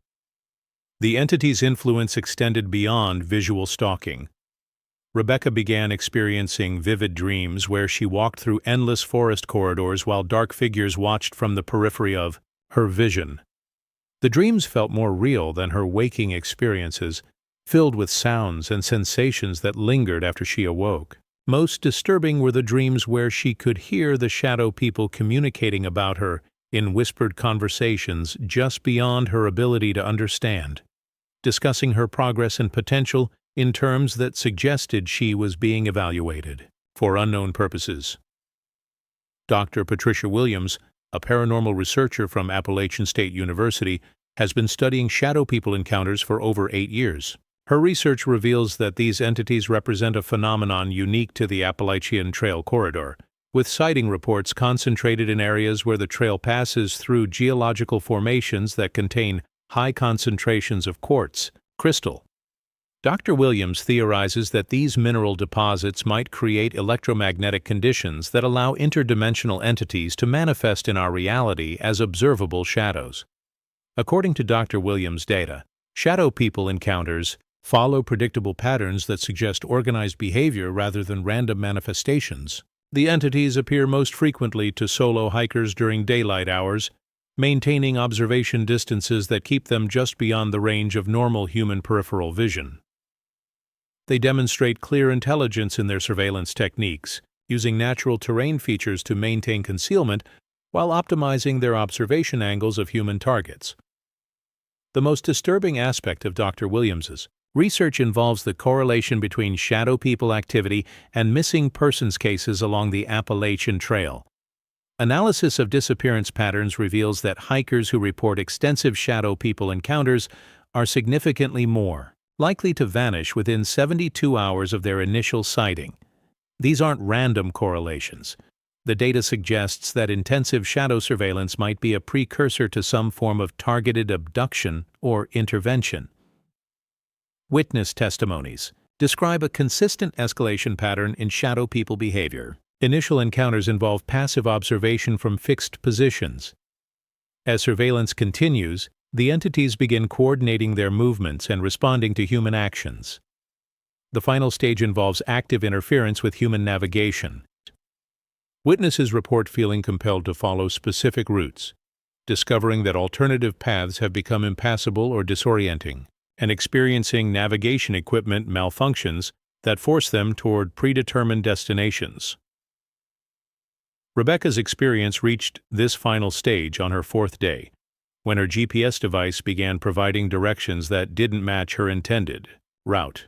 The entity's influence extended beyond visual stalking. Rebecca began experiencing vivid dreams where she walked through endless forest corridors while dark figures watched from the periphery of her vision. The dreams felt more real than her waking experiences, filled with sounds and sensations that lingered after she awoke. Most disturbing were the dreams where she could hear the shadow people communicating about her in whispered conversations just beyond her ability to understand, discussing her progress and potential in terms that suggested she was being evaluated for unknown purposes. Dr. Patricia Williams, a paranormal researcher from Appalachian State University, has been studying shadow people encounters for over 8 years. Her research reveals that these entities represent a phenomenon unique to the Appalachian Trail corridor, with sighting reports concentrated in areas where the trail passes through geological formations that contain high concentrations of quartz, crystal. Dr. Williams theorizes that these mineral deposits might create electromagnetic conditions that allow interdimensional entities to manifest in our reality as observable shadows. According to Dr. Williams' data, shadow people encounters follow predictable patterns that suggest organized behavior rather than random manifestations. The entities appear most frequently to solo hikers during daylight hours, maintaining observation distances that keep them just beyond the range of normal human peripheral vision. They demonstrate clear intelligence in their surveillance techniques, using natural terrain features to maintain concealment while optimizing their observation angles of human targets. The most disturbing aspect of Dr. Williams's research involves the correlation between shadow people activity and missing persons cases along the Appalachian Trail. Analysis of disappearance patterns reveals that hikers who report extensive shadow people encounters are significantly more likely to vanish within 72 hours of their initial sighting. These aren't random correlations. The data suggests that intensive shadow surveillance might be a precursor to some form of targeted abduction or intervention. Witness testimonies describe a consistent escalation pattern in shadow people behavior. Initial encounters involve passive observation from fixed positions. As surveillance continues, the entities begin coordinating their movements and responding to human actions. The final stage involves active interference with human navigation. Witnesses report feeling compelled to follow specific routes, discovering that alternative paths have become impassable or disorienting, and experiencing navigation equipment malfunctions that force them toward predetermined destinations. Rebecca's experience reached this final stage on her 4th day, when her GPS device began providing directions that didn't match her intended route.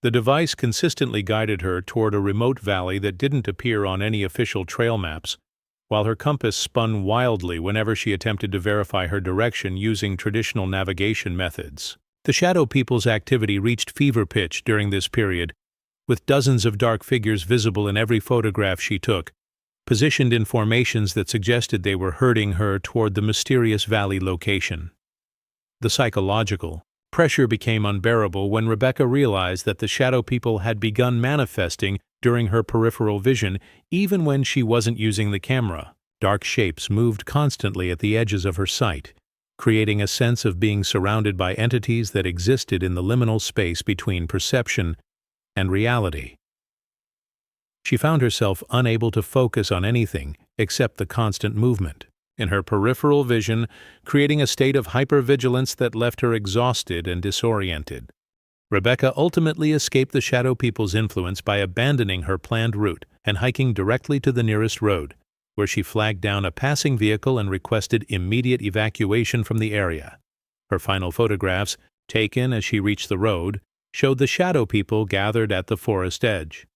The device consistently guided her toward a remote valley that didn't appear on any official trail maps, while her compass spun wildly whenever she attempted to verify her direction using traditional navigation methods. The shadow people's activity reached fever pitch during this period, with dozens of dark figures visible in every photograph she took, positioned in formations that suggested they were herding her toward the mysterious valley location. The psychological pressure became unbearable when Rebecca realized that the shadow people had begun manifesting during her peripheral vision even when she wasn't using the camera. Dark shapes moved constantly at the edges of her sight, creating a sense of being surrounded by entities that existed in the liminal space between perception and reality. She found herself unable to focus on anything except the constant movement in her peripheral vision, creating a state of hypervigilance that left her exhausted and disoriented. Rebecca ultimately escaped the shadow people's influence by abandoning her planned route and hiking directly to the nearest road, where she flagged down a passing vehicle and requested immediate evacuation from the area. Her final photographs, taken as she reached the road, showed the shadow people gathered at the forest edge.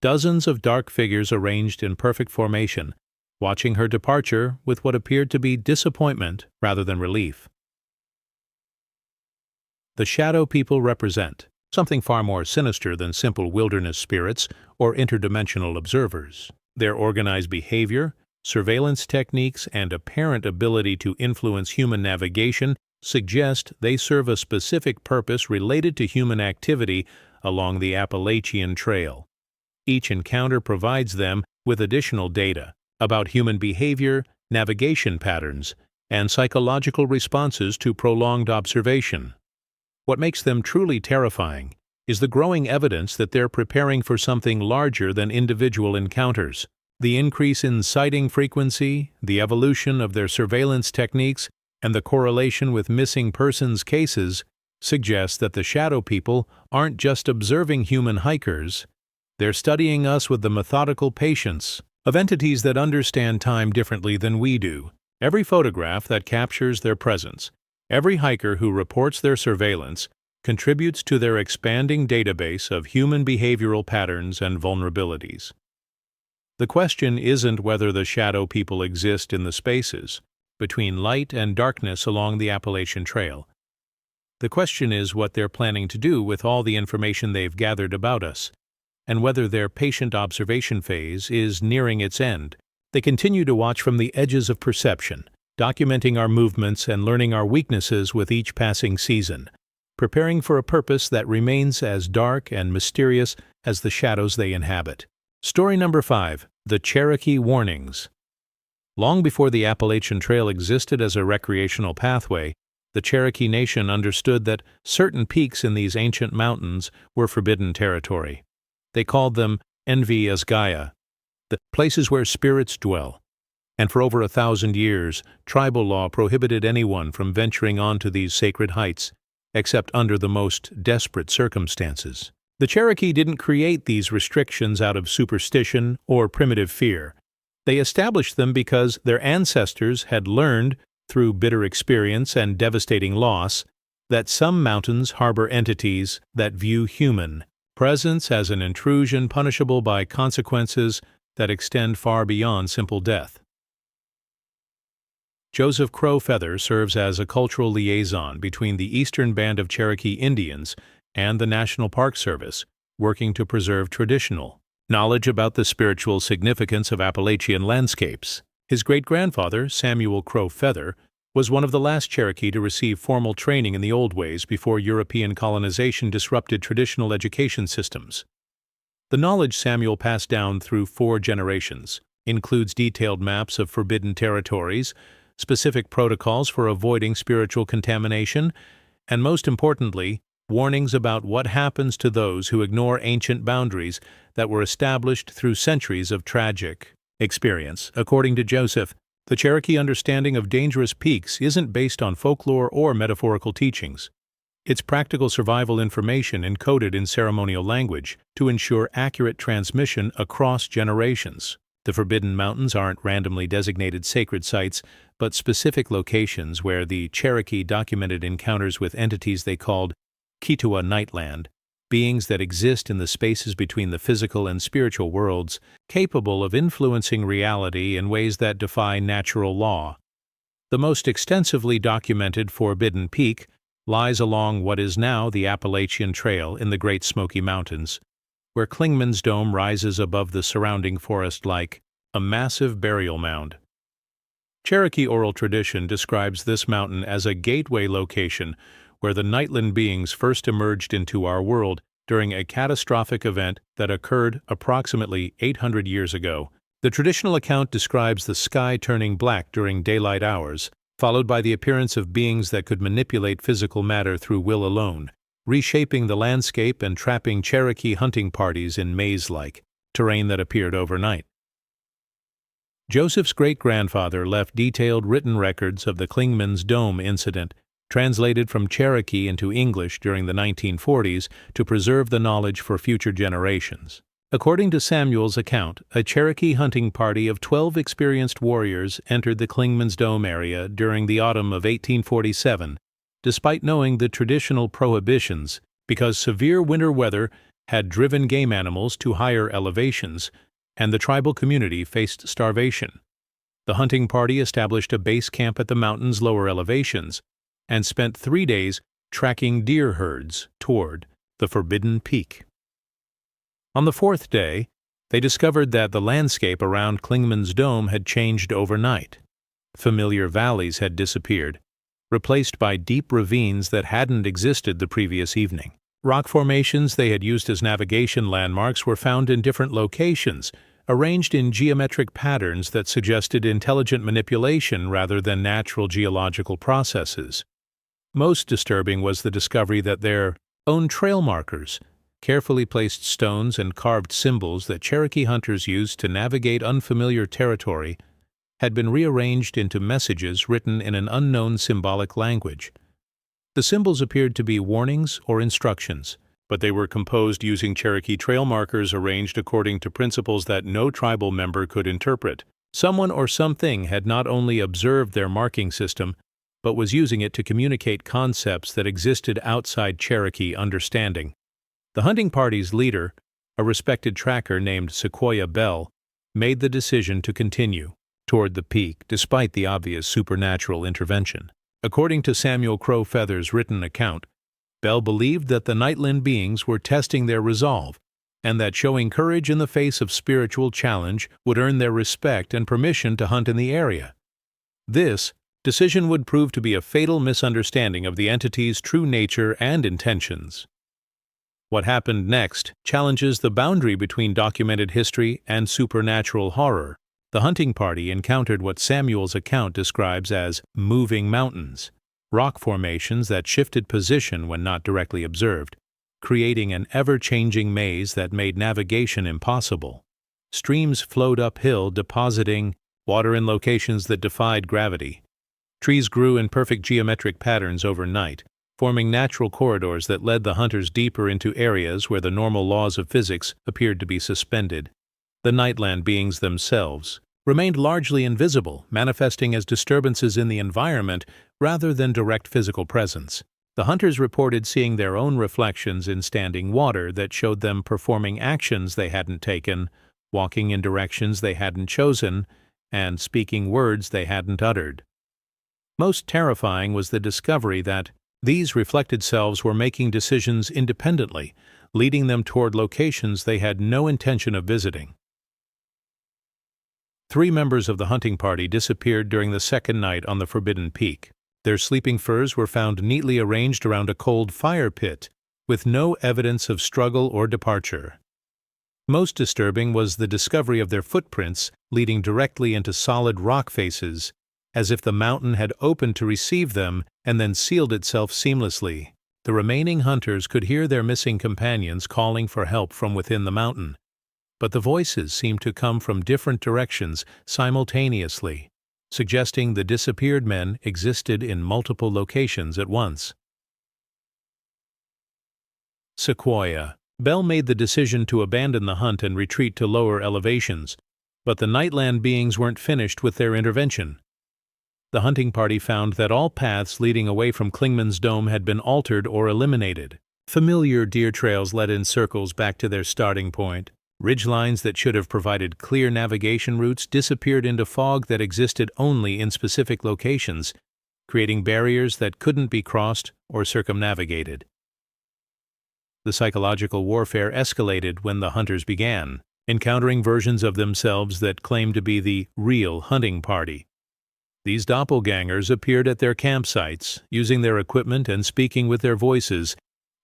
Dozens of dark figures arranged in perfect formation, watching her departure with what appeared to be disappointment rather than relief. The shadow people represent something far more sinister than simple wilderness spirits or interdimensional observers. Their organized behavior, surveillance techniques, and apparent ability to influence human navigation suggest they serve a specific purpose related to human activity along the Appalachian Trail. Each encounter provides them with additional data about human behavior, navigation patterns, and psychological responses to prolonged observation. What makes them truly terrifying is the growing evidence that they're preparing for something larger than individual encounters. The increase in sighting frequency, the evolution of their surveillance techniques, and the correlation with missing persons cases suggest that the shadow people aren't just observing human hikers, they're studying us with the methodical patience of entities that understand time differently than we do. Every photograph that captures their presence, every hiker who reports their surveillance, contributes to their expanding database of human behavioral patterns and vulnerabilities. The question isn't whether the shadow people exist in the spaces between light and darkness along the Appalachian Trail. The question is what they're planning to do with all the information they've gathered about us, and whether their patient observation phase is nearing its end. They continue to watch from the edges of perception, documenting our movements and learning our weaknesses with each passing season, preparing for a purpose that remains as dark and mysterious as the shadows they inhabit. Story number 5. The Cherokee Warnings. Long before the Appalachian Trail existed as a recreational pathway, the Cherokee Nation understood that certain peaks in these ancient mountains were forbidden territory. They called them Envi Asgaya, the places where spirits dwell. And for over 1,000 years, tribal law prohibited anyone from venturing onto these sacred heights, except under the most desperate circumstances. The Cherokee didn't create these restrictions out of superstition or primitive fear. They established them because their ancestors had learned, through bitter experience and devastating loss, that some mountains harbor entities that view human presence as an intrusion punishable by consequences that extend far beyond simple death. Joseph Crow Feather serves as a cultural liaison between the Eastern Band of Cherokee Indians and the National Park Service, working to preserve traditional knowledge about the spiritual significance of Appalachian landscapes. His great-grandfather, Samuel Crow Feather, was one of the last Cherokee to receive formal training in the old ways before European colonization disrupted traditional education systems. The knowledge Samuel passed down through 4 generations includes detailed maps of forbidden territories, specific protocols for avoiding spiritual contamination, and most importantly, warnings about what happens to those who ignore ancient boundaries that were established through centuries of tragic experience. According to Joseph, the Cherokee understanding of dangerous peaks isn't based on folklore or metaphorical teachings. It's practical survival information encoded in ceremonial language to ensure accurate transmission across generations. The Forbidden Mountains aren't randomly designated sacred sites, but specific locations where the Cherokee documented encounters with entities they called Kituwa Nightland, beings that exist in the spaces between the physical and spiritual worlds, capable of influencing reality in ways that defy natural law. The most extensively documented Forbidden Peak lies along what is now the Appalachian Trail in the Great Smoky Mountains, where Clingman's Dome rises above the surrounding forest like a massive burial mound. Cherokee oral tradition describes this mountain as a gateway location where the Nightland beings first emerged into our world during a catastrophic event that occurred approximately 800 years ago. The traditional account describes the sky turning black during daylight hours, followed by the appearance of beings that could manipulate physical matter through will alone, reshaping the landscape and trapping Cherokee hunting parties in maze-like terrain that appeared overnight. Joseph's great-grandfather left detailed written records of the Clingman's Dome incident, translated from Cherokee into English during the 1940s to preserve the knowledge for future generations. According to Samuel's account, a Cherokee hunting party of 12 experienced warriors entered the Clingman's Dome area during the autumn of 1847, despite knowing the traditional prohibitions, because severe winter weather had driven game animals to higher elevations, and the tribal community faced starvation. The hunting party established a base camp at the mountain's lower elevations and spent 3 days tracking deer herds toward the Forbidden Peak. On the 4th day, they discovered that the landscape around Clingman's Dome had changed overnight. Familiar valleys had disappeared, replaced by deep ravines that hadn't existed the previous evening. Rock formations they had used as navigation landmarks were found in different locations, arranged in geometric patterns that suggested intelligent manipulation rather than natural geological processes. Most disturbing was the discovery that their own trail markers, carefully placed stones and carved symbols that Cherokee hunters used to navigate unfamiliar territory, had been rearranged into messages written in an unknown symbolic language. The symbols appeared to be warnings or instructions, but they were composed using Cherokee trail markers arranged according to principles that no tribal member could interpret. Someone or something had not only observed their marking system, but was using it to communicate concepts that existed outside Cherokee understanding. The hunting party's leader, a respected tracker named Sequoia Bell, made the decision to continue toward the peak despite the obvious supernatural intervention. According to Samuel Crow Feather's written account, Bell believed that the Nightland beings were testing their resolve, and that showing courage in the face of spiritual challenge would earn their respect and permission to hunt in the area. This decision would prove to be a fatal misunderstanding of the entity's true nature and intentions. What happened next challenges the boundary between documented history and supernatural horror. The hunting party encountered what Samuel's account describes as moving mountains, rock formations that shifted position when not directly observed, creating an ever-changing maze that made navigation impossible. Streams flowed uphill, depositing water in locations that defied gravity. Trees grew in perfect geometric patterns overnight, forming natural corridors that led the hunters deeper into areas where the normal laws of physics appeared to be suspended. The Nightland beings themselves remained largely invisible, manifesting as disturbances in the environment rather than direct physical presence. The hunters reported seeing their own reflections in standing water that showed them performing actions they hadn't taken, walking in directions they hadn't chosen, and speaking words they hadn't uttered. Most terrifying was the discovery that these reflected selves were making decisions independently, leading them toward locations they had no intention of visiting. 3 members of the hunting party disappeared during the second night on the Forbidden Peak. Their sleeping furs were found neatly arranged around a cold fire pit, with no evidence of struggle or departure. Most disturbing was the discovery of their footprints leading directly into solid rock faces, as if the mountain had opened to receive them and then sealed itself seamlessly. The remaining hunters could hear their missing companions calling for help from within the mountain, but the voices seemed to come from different directions simultaneously, suggesting the disappeared men existed in multiple locations at once. Sequoia. Bell made the decision to abandon the hunt and retreat to lower elevations, but the Nightland beings weren't finished with their intervention. The hunting party found that all paths leading away from Clingman's Dome had been altered or eliminated. Familiar deer trails led in circles back to their starting point. Ridgelines that should have provided clear navigation routes disappeared into fog that existed only in specific locations, creating barriers that couldn't be crossed or circumnavigated. The psychological warfare escalated when the hunters began encountering versions of themselves that claimed to be the real hunting party. These doppelgangers appeared at their campsites, using their equipment and speaking with their voices,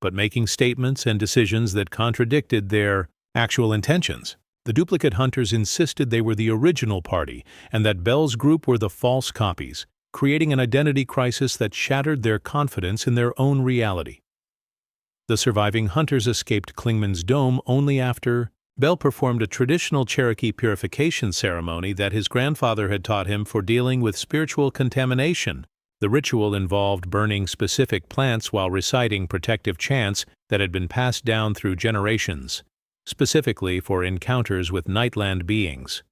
but making statements and decisions that contradicted their actual intentions. The duplicate hunters insisted they were the original party and that Bell's group were the false copies, creating an identity crisis that shattered their confidence in their own reality. The surviving hunters escaped Clingman's Dome only after Bell performed a traditional Cherokee purification ceremony that his grandfather had taught him for dealing with spiritual contamination. The ritual involved burning specific plants while reciting protective chants that had been passed down through generations, specifically for encounters with nightland beings.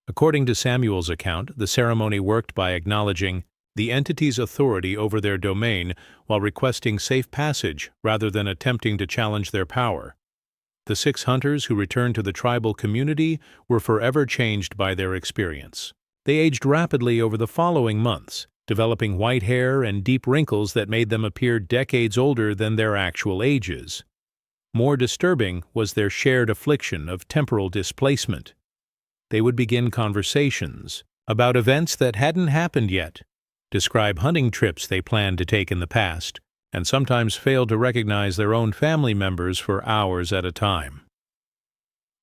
According to Samuel's account, the ceremony worked by acknowledging the entity's authority over their domain while requesting safe passage rather than attempting to challenge their power. The 6 hunters who returned to the tribal community were forever changed by their experience. They aged rapidly over the following months, developing white hair and deep wrinkles that made them appear decades older than their actual ages. More disturbing was their shared affliction of temporal displacement. They would begin conversations about events that hadn't happened yet, describe hunting trips they planned to take in the past, and sometimes failed to recognize their own family members for hours at a time.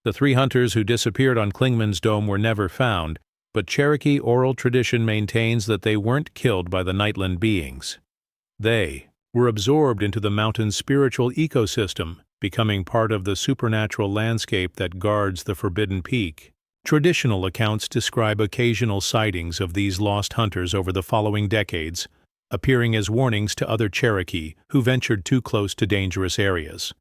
The 3 hunters who disappeared on Clingman's Dome were never found, but Cherokee oral tradition maintains that they weren't killed by the nightland beings. They were absorbed into the mountain's spiritual ecosystem, becoming part of the supernatural landscape that guards the Forbidden Peak. Traditional accounts describe occasional sightings of these lost hunters over the following decades, appearing as warnings to other Cherokee who ventured too close to dangerous areas.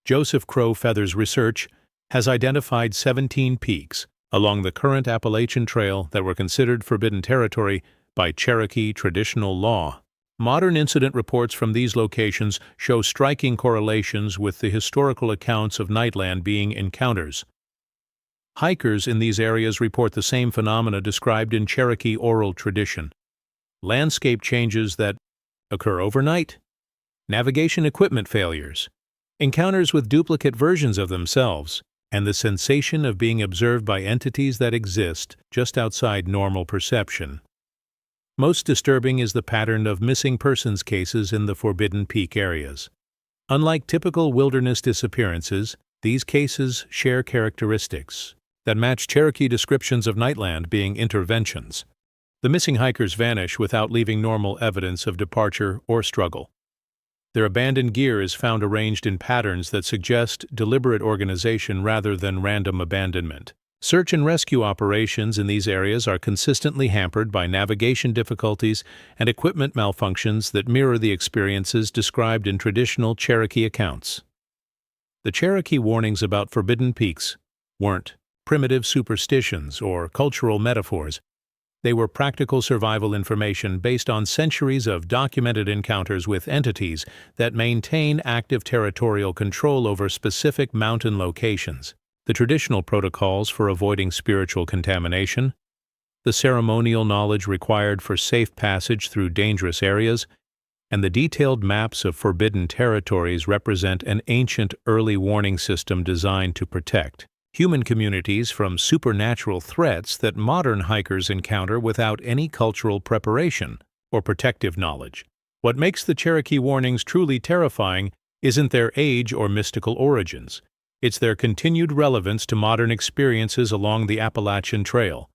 Joseph Crow Feather's research has identified 17 peaks along the current Appalachian Trail that were considered forbidden territory by Cherokee traditional law. Modern incident reports from these locations show striking correlations with the historical accounts of nightland being encounters. Hikers in these areas report the same phenomena described in Cherokee oral tradition. Landscape changes that occur overnight, navigation equipment failures, encounters with duplicate versions of themselves, and the sensation of being observed by entities that exist just outside normal perception. Most disturbing is the pattern of missing persons cases in the Forbidden Peak areas. Unlike typical wilderness disappearances, these cases share characteristics that match Cherokee descriptions of nightland being interventions. The missing hikers vanish without leaving normal evidence of departure or struggle. Their abandoned gear is found arranged in patterns that suggest deliberate organization rather than random abandonment. Search and rescue operations in these areas are consistently hampered by navigation difficulties and equipment malfunctions that mirror the experiences described in traditional Cherokee accounts. The Cherokee warnings about forbidden peaks weren't primitive superstitions or cultural metaphors. They were practical survival information based on centuries of documented encounters with entities that maintain active territorial control over specific mountain locations. The traditional protocols for avoiding spiritual contamination, the ceremonial knowledge required for safe passage through dangerous areas, and the detailed maps of forbidden territories represent an ancient early warning system designed to protect human communities from supernatural threats that modern hikers encounter without any cultural preparation or protective knowledge. What makes the Cherokee warnings truly terrifying isn't their age or mystical origins. It's their continued relevance to modern experiences along the Appalachian Trail.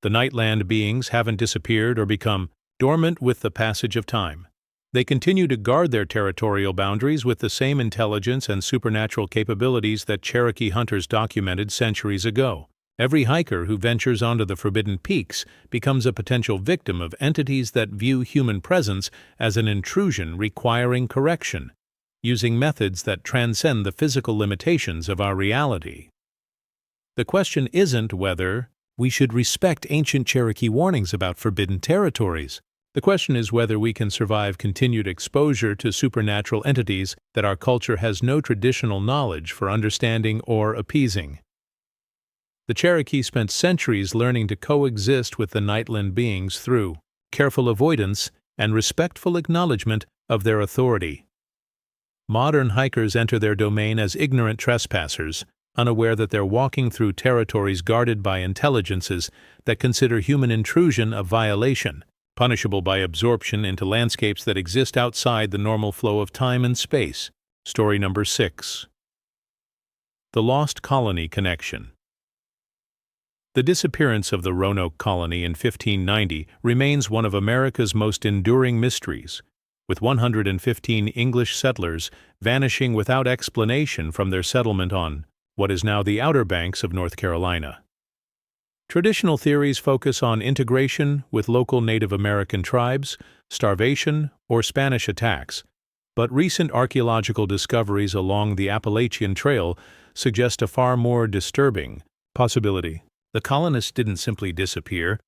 The nightland beings haven't disappeared or become dormant with the passage of time. They continue to guard their territorial boundaries with the same intelligence and supernatural capabilities that Cherokee hunters documented centuries ago. Every hiker who ventures onto the Forbidden Peaks becomes a potential victim of entities that view human presence as an intrusion requiring correction, using methods that transcend the physical limitations of our reality. The question isn't whether we should respect ancient Cherokee warnings about forbidden territories. The question is whether we can survive continued exposure to supernatural entities that our culture has no traditional knowledge for understanding or appeasing. The Cherokee spent centuries learning to coexist with the nightland beings through careful avoidance and respectful acknowledgement of their authority. Modern hikers enter their domain as ignorant trespassers, unaware that they're walking through territories guarded by intelligences that consider human intrusion a violation, punishable by absorption into landscapes that exist outside the normal flow of time and space. Story number 6. The Lost Colony Connection. The disappearance of the Roanoke colony in 1590 remains one of America's most enduring mysteries, with 115 English settlers vanishing without explanation from their settlement on what is now the Outer Banks of North Carolina. Traditional theories focus on integration with local Native American tribes, starvation, or Spanish attacks, but recent archaeological discoveries along the Appalachian Trail suggest a far more disturbing possibility. The colonists didn't simply disappear.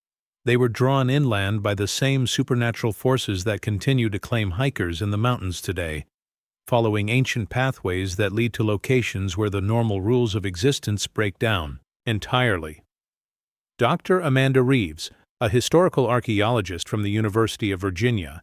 They were drawn inland by the same supernatural forces that continue to claim hikers in the mountains today, following ancient pathways that lead to locations where the normal rules of existence break down entirely. Dr. Amanda Reeves, a historical archaeologist from the University of Virginia,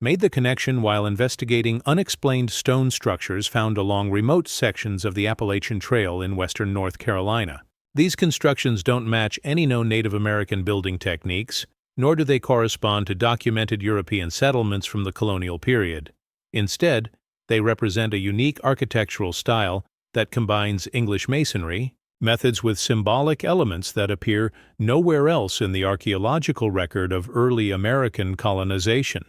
made the connection while investigating unexplained stone structures found along remote sections of the Appalachian Trail in western North Carolina. These constructions don't match any known Native American building techniques, nor do they correspond to documented European settlements from the colonial period. Instead, they represent a unique architectural style that combines English masonry methods with symbolic elements that appear nowhere else in the archaeological record of early American colonization.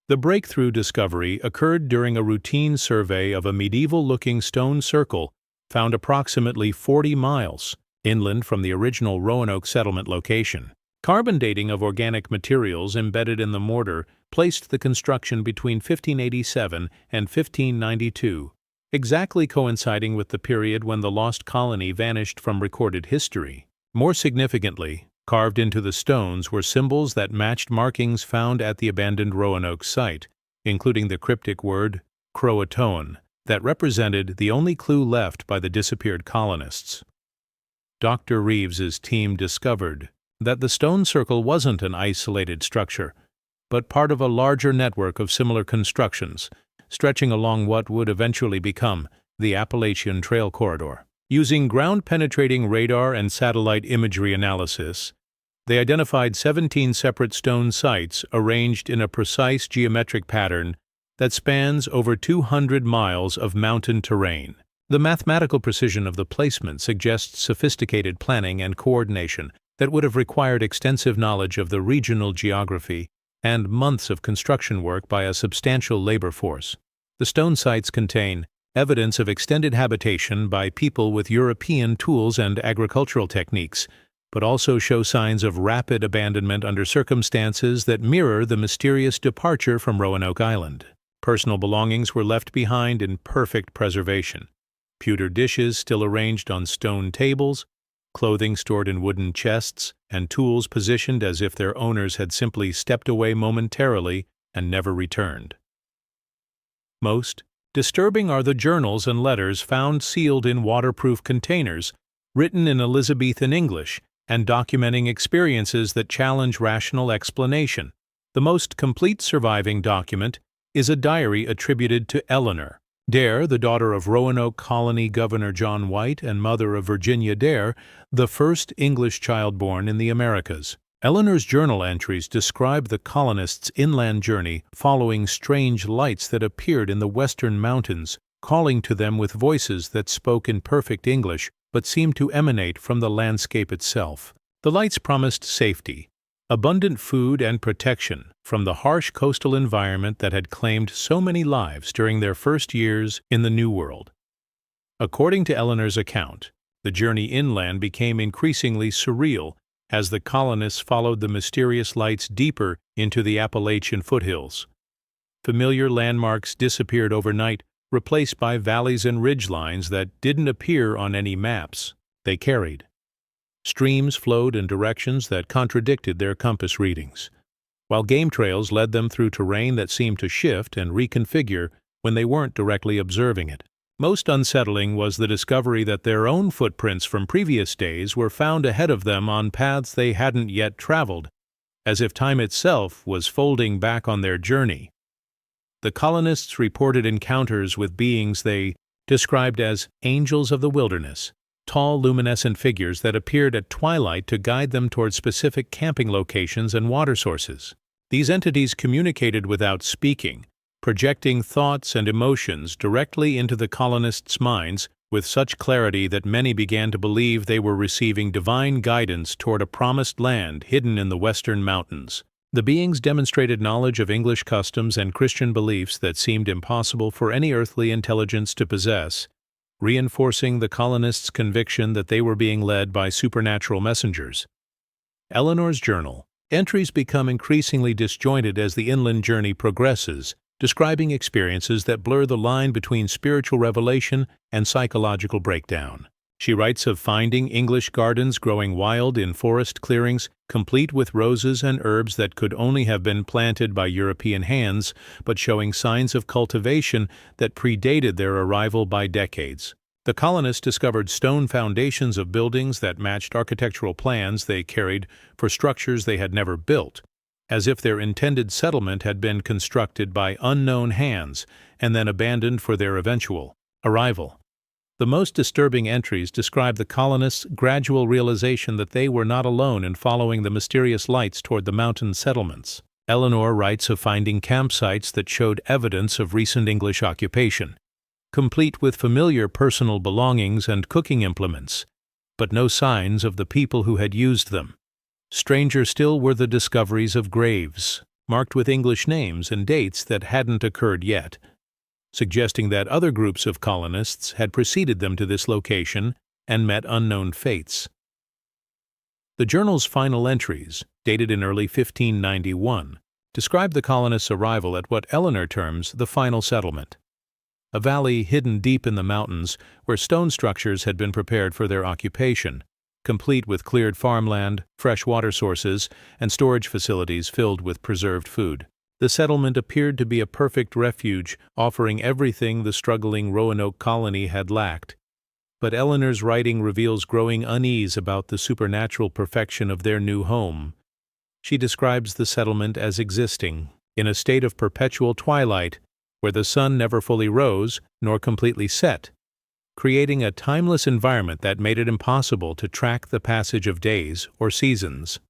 The breakthrough discovery occurred during a routine survey of a medieval-looking stone circle found approximately 40 miles inland from the original Roanoke settlement location. Carbon dating of organic materials embedded in the mortar placed the construction between 1587 and 1592, exactly coinciding with the period when the lost colony vanished from recorded history. More significantly, carved into the stones were symbols that matched markings found at the abandoned Roanoke site, including the cryptic word Croatoan that represented the only clue left by the disappeared colonists. Dr. Reeves's team discovered that the stone circle wasn't an isolated structure, but part of a larger network of similar constructions, stretching along what would eventually become the Appalachian Trail corridor. Using ground-penetrating radar and satellite imagery analysis, they identified 17 separate stone sites arranged in a precise geometric pattern that spans over 200 miles of mountain terrain. The mathematical precision of the placement suggests sophisticated planning and coordination that would have required extensive knowledge of the regional geography and months of construction work by a substantial labor force. The stone sites contain evidence of extended habitation by people with European tools and agricultural techniques, but also show signs of rapid abandonment under circumstances that mirror the mysterious departure from Roanoke Island. Personal belongings were left behind in perfect preservation. Pewter dishes still arranged on stone tables, clothing stored in wooden chests, and tools positioned as if their owners had simply stepped away momentarily and never returned. Most disturbing are the journals and letters found sealed in waterproof containers, written in Elizabethan English and documenting experiences that challenge rational explanation. The most complete surviving document is a diary attributed to Eleanor Dare, the daughter of Roanoke Colony Governor John White and mother of Virginia Dare, the first English child born in the Americas. Eleanor's journal entries describe the colonists' inland journey following strange lights that appeared in the western mountains, calling to them with voices that spoke in perfect English but seemed to emanate from the landscape itself. The lights promised safety, abundant food, and protection from the harsh coastal environment that had claimed so many lives during their first years in the New World. According to Eleanor's account, the journey inland became increasingly surreal as the colonists followed the mysterious lights deeper into the Appalachian foothills. Familiar landmarks disappeared overnight, replaced by valleys and ridgelines that didn't appear on any maps they carried. Streams flowed in directions that contradicted their compass readings, while game trails led them through terrain that seemed to shift and reconfigure when they weren't directly observing it. Most unsettling was the discovery that their own footprints from previous days were found ahead of them on paths they hadn't yet traveled, as if time itself was folding back on their journey. The colonists reported encounters with beings they described as angels of the wilderness, tall luminescent figures that appeared at twilight to guide them toward specific camping locations and water sources. These entities communicated without speaking, projecting thoughts and emotions directly into the colonists' minds with such clarity that many began to believe they were receiving divine guidance toward a promised land hidden in the western mountains. The beings demonstrated knowledge of English customs and Christian beliefs that seemed impossible for any earthly intelligence to possess, reinforcing the colonists' conviction that they were being led by supernatural messengers. Eleanor's journal. Entries become increasingly disjointed as the inland journey progresses, describing experiences that blur the line between spiritual revelation and psychological breakdown. She writes of finding English gardens growing wild in forest clearings, complete with roses and herbs that could only have been planted by European hands, but showing signs of cultivation that predated their arrival by decades. The colonists discovered stone foundations of buildings that matched architectural plans they carried for structures they had never built, as if their intended settlement had been constructed by unknown hands and then abandoned for their eventual arrival. The most disturbing entries describe the colonists' gradual realization that they were not alone in following the mysterious lights toward the mountain settlements. Eleanor writes of finding campsites that showed evidence of recent English occupation, complete with familiar personal belongings and cooking implements, but no signs of the people who had used them. Stranger still were the discoveries of graves, marked with English names and dates that hadn't occurred yet, suggesting that other groups of colonists had preceded them to this location and met unknown fates. The journal's final entries, dated in early 1591, describe the colonists' arrival at what Eleanor terms the final settlement, a valley hidden deep in the mountains where stone structures had been prepared for their occupation, complete with cleared farmland, fresh water sources, and storage facilities filled with preserved food. The settlement appeared to be a perfect refuge, offering everything the struggling Roanoke colony had lacked. But Eleanor's writing reveals growing unease about the supernatural perfection of their new home. She describes the settlement as existing in a state of perpetual twilight, where the sun never fully rose nor completely set, creating a timeless environment that made it impossible to track the passage of days or seasons.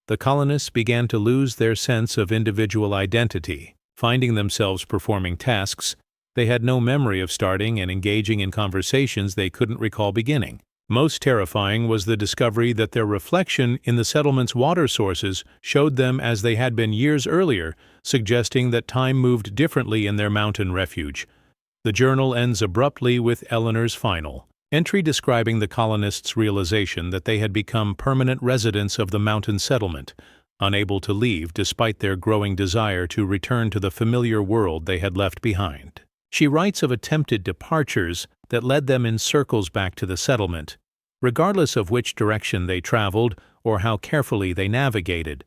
The colonists began to lose their sense of individual identity, finding themselves performing tasks they had no memory of starting and engaging in conversations they couldn't recall beginning. Most terrifying was the discovery that their reflection in the settlement's water sources showed them as they had been years earlier, suggesting that time moved differently in their mountain refuge. The journal ends abruptly with Eleanor's final entry describing the colonists' realization that they had become permanent residents of the mountain settlement, unable to leave despite their growing desire to return to the familiar world they had left behind. She writes of attempted departures that led them in circles back to the settlement, regardless of which direction they traveled or how carefully they navigated.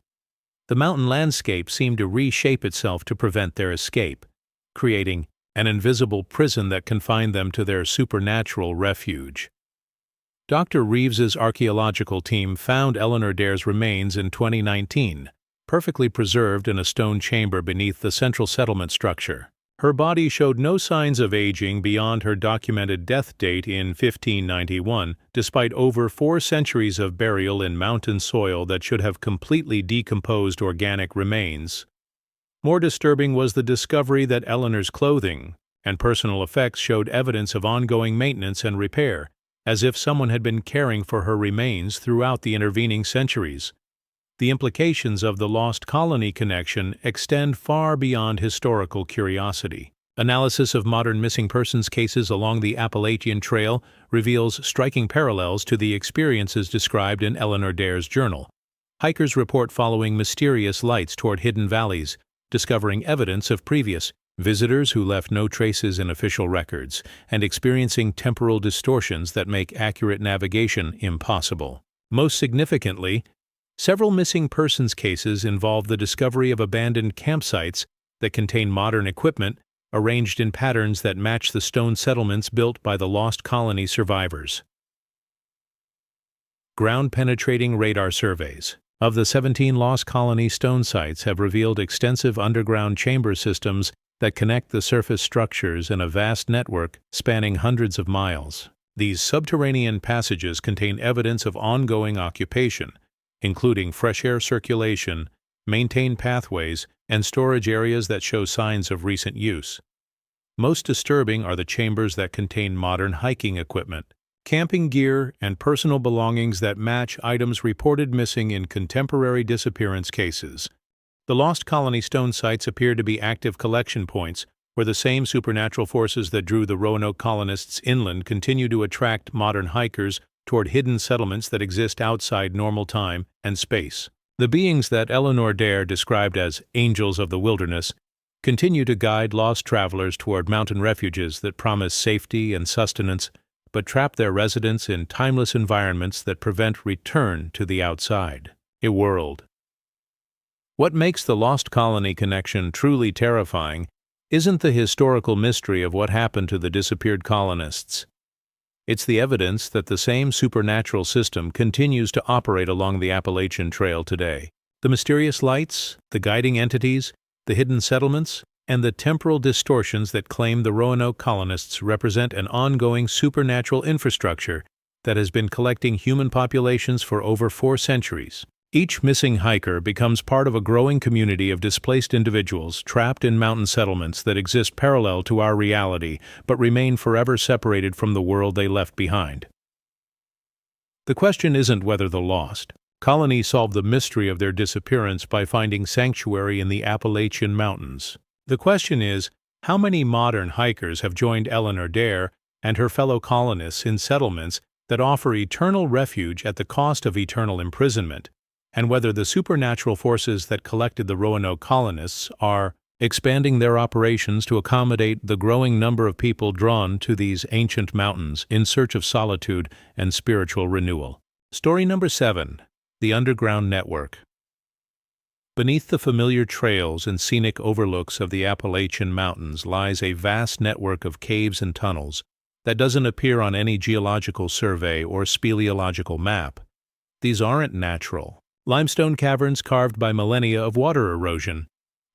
The mountain landscape seemed to reshape itself to prevent their escape, creating an invisible prison that confined them to their supernatural refuge. Dr. Reeves's archaeological team found Eleanor Dare's remains in 2019, perfectly preserved in a stone chamber beneath the central settlement structure. Her body showed no signs of aging beyond her documented death date in 1591, despite over 4 centuries of burial in mountain soil that should have completely decomposed organic remains. More disturbing was the discovery that Eleanor's clothing and personal effects showed evidence of ongoing maintenance and repair, as if someone had been caring for her remains throughout the intervening centuries. The implications of the lost colony connection extend far beyond historical curiosity. Analysis of modern missing persons cases along the Appalachian Trail reveals striking parallels to the experiences described in Eleanor Dare's journal. Hikers report following mysterious lights toward hidden valleys, discovering evidence of previous visitors who left no traces in official records, and experiencing temporal distortions that make accurate navigation impossible. Most significantly, several missing persons cases involve the discovery of abandoned campsites that contain modern equipment arranged in patterns that match the stone settlements built by the lost colony survivors. Ground-penetrating radar surveys of the 17 lost colony stone sites have revealed extensive underground chamber systems that connect the surface structures in a vast network spanning hundreds of miles. These subterranean passages contain evidence of ongoing occupation, including fresh air circulation, maintained pathways, and storage areas that show signs of recent use. Most disturbing are the chambers that contain modern hiking equipment, camping gear, and personal belongings that match items reported missing in contemporary disappearance cases. The Lost Colony stone sites appear to be active collection points where the same supernatural forces that drew the Roanoke colonists inland continue to attract modern hikers toward hidden settlements that exist outside normal time and space. The beings that Eleanor Dare described as angels of the wilderness continue to guide lost travelers toward mountain refuges that promise safety and sustenance, but trap their residents in timeless environments that prevent return to the outside world. What makes the Lost Colony connection truly terrifying isn't the historical mystery of what happened to the disappeared colonists. It's the evidence that the same supernatural system continues to operate along the Appalachian Trail today. The mysterious lights, the guiding entities, the hidden settlements, and the temporal distortions that claim the Roanoke colonists represent an ongoing supernatural infrastructure that has been collecting human populations for over 4 centuries. Each missing hiker becomes part of a growing community of displaced individuals trapped in mountain settlements that exist parallel to our reality but remain forever separated from the world they left behind. The question isn't whether the Lost Colony solved the mystery of their disappearance by finding sanctuary in the Appalachian Mountains. The question is, how many modern hikers have joined Eleanor Dare and her fellow colonists in settlements that offer eternal refuge at the cost of eternal imprisonment, and whether the supernatural forces that collected the Roanoke colonists are expanding their operations to accommodate the growing number of people drawn to these ancient mountains in search of solitude and spiritual renewal. Story number 7. The Underground Network. Beneath the familiar trails and scenic overlooks of the Appalachian Mountains lies a vast network of caves and tunnels that doesn't appear on any geological survey or speleological map. These aren't natural limestone caverns carved by millennia of water erosion,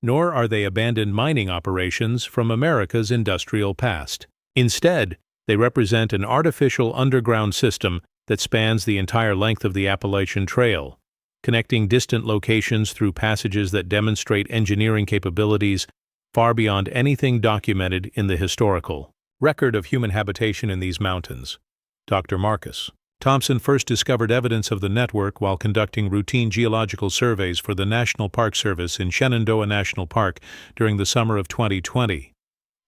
nor are they abandoned mining operations from America's industrial past. Instead, they represent an artificial underground system that spans the entire length of the Appalachian Trail, connecting distant locations through passages that demonstrate engineering capabilities far beyond anything documented in the historical record of human habitation in these mountains. Dr. Marcus Thompson first discovered evidence of the network while conducting routine geological surveys for the National Park Service in Shenandoah National Park during the summer of 2020.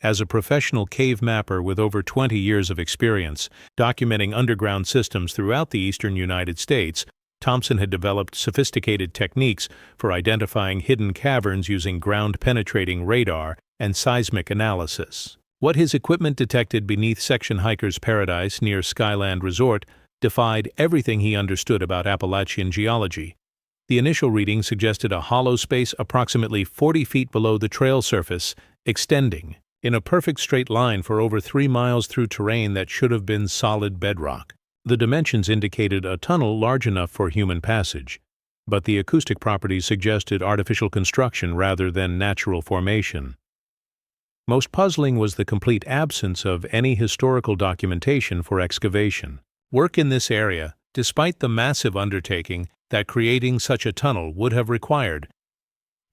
As a professional cave mapper with over 20 years of experience documenting underground systems throughout the eastern United States, Thompson had developed sophisticated techniques for identifying hidden caverns using ground-penetrating radar and seismic analysis. What his equipment detected beneath Section Hiker's Paradise near Skyland Resort defied everything he understood about Appalachian geology. The initial reading suggested a hollow space approximately 40 feet below the trail surface, extending in a perfect straight line for over 3 miles through terrain that should have been solid bedrock. The dimensions indicated a tunnel large enough for human passage, but the acoustic properties suggested artificial construction rather than natural formation. Most puzzling was the complete absence of any historical documentation for excavation. Work in this area, despite the massive undertaking that creating such a tunnel would have required.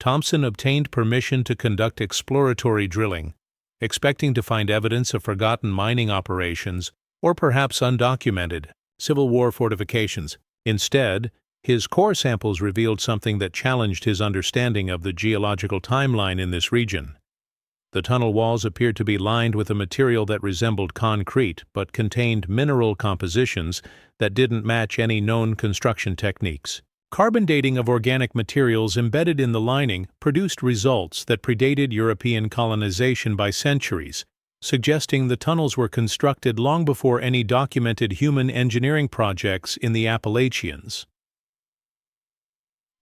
Thompson obtained permission to conduct exploratory drilling, expecting to find evidence of forgotten mining operations or perhaps undocumented Civil War fortifications. Instead, his core samples revealed something that challenged his understanding of the geological timeline in this region. The tunnel walls appeared to be lined with a material that resembled concrete but contained mineral compositions that didn't match any known construction techniques. Carbon dating of organic materials embedded in the lining produced results that predated European colonization by centuries, suggesting the tunnels were constructed long before any documented human engineering projects in the Appalachians.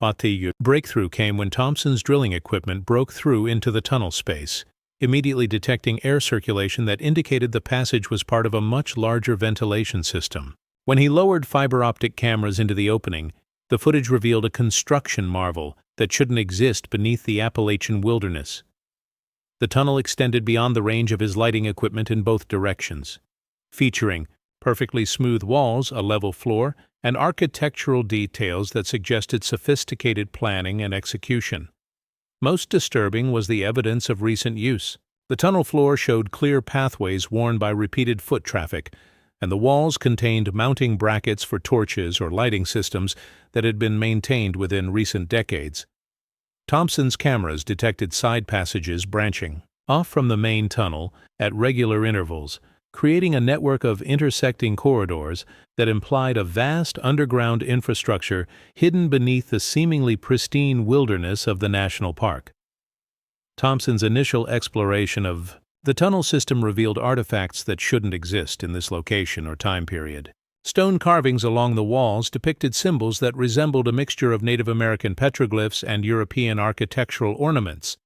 But the breakthrough came when Thompson's drilling equipment broke through into the tunnel space, immediately detecting air circulation that indicated the passage was part of a much larger ventilation system. When he lowered fiber optic cameras into the opening, the footage revealed a construction marvel that shouldn't exist beneath the Appalachian wilderness. The tunnel extended beyond the range of his lighting equipment in both directions, featuring perfectly smooth walls, a level floor, and architectural details that suggested sophisticated planning and execution. Most disturbing was the evidence of recent use. The tunnel floor showed clear pathways worn by repeated foot traffic, and the walls contained mounting brackets for torches or lighting systems that had been maintained within recent decades. Thompson's cameras detected side passages branching off from the main tunnel at regular intervals, creating a network of intersecting corridors that implied a vast underground infrastructure hidden beneath the seemingly pristine wilderness of the national park. Thompson's initial exploration of the tunnel system revealed artifacts that shouldn't exist in this location or time period. Stone carvings along the walls depicted symbols that resembled a mixture of Native American petroglyphs and European architectural ornaments,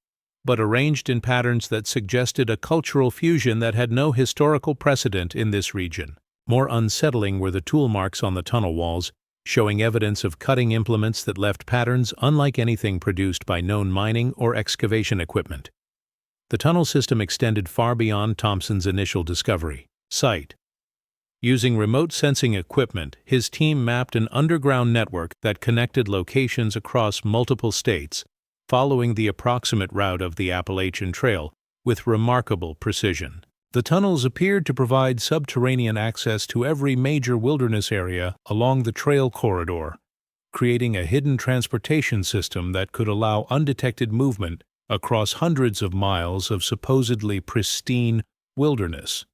but arranged in patterns that suggested a cultural fusion that had no historical precedent in this region. More unsettling were the tool marks on the tunnel walls, showing evidence of cutting implements that left patterns unlike anything produced by known mining or excavation equipment. The tunnel system extended far beyond Thompson's initial discovery. Sight. Using remote sensing equipment, his team mapped an underground network that connected locations across multiple states, following the approximate route of the Appalachian Trail with remarkable precision. The tunnels appeared to provide subterranean access to every major wilderness area along the trail corridor, creating a hidden transportation system that could allow undetected movement across hundreds of miles of supposedly pristine wilderness.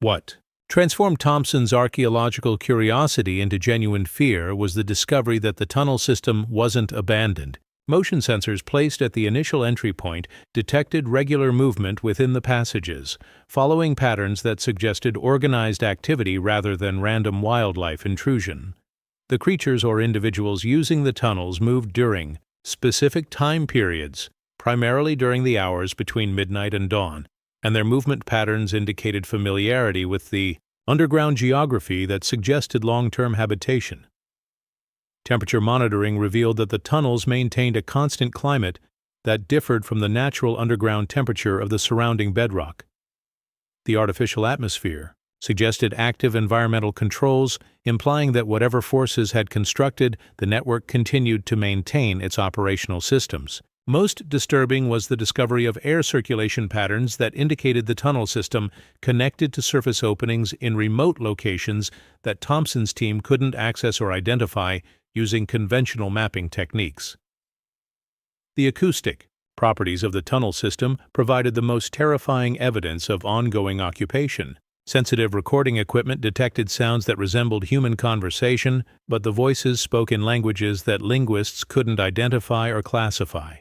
What transformed Thompson's archaeological curiosity into genuine fear was the discovery that the tunnel system wasn't abandoned. Motion sensors placed at the initial entry point detected regular movement within the passages, following patterns that suggested organized activity rather than random wildlife intrusion. The creatures or individuals using the tunnels moved during specific time periods, primarily during the hours between midnight and dawn, and their movement patterns indicated familiarity with the underground geography that suggested long-term habitation. Temperature monitoring revealed that the tunnels maintained a constant climate that differed from the natural underground temperature of the surrounding bedrock. The artificial atmosphere suggested active environmental controls, implying that whatever forces had constructed, the network continued to maintain its operational systems. Most disturbing was the discovery of air circulation patterns that indicated the tunnel system connected to surface openings in remote locations that Thompson's team couldn't access or identify using conventional mapping techniques. The acoustic properties of the tunnel system provided the most terrifying evidence of ongoing occupation. Sensitive recording equipment detected sounds that resembled human conversation, but the voices spoke in languages that linguists couldn't identify or classify.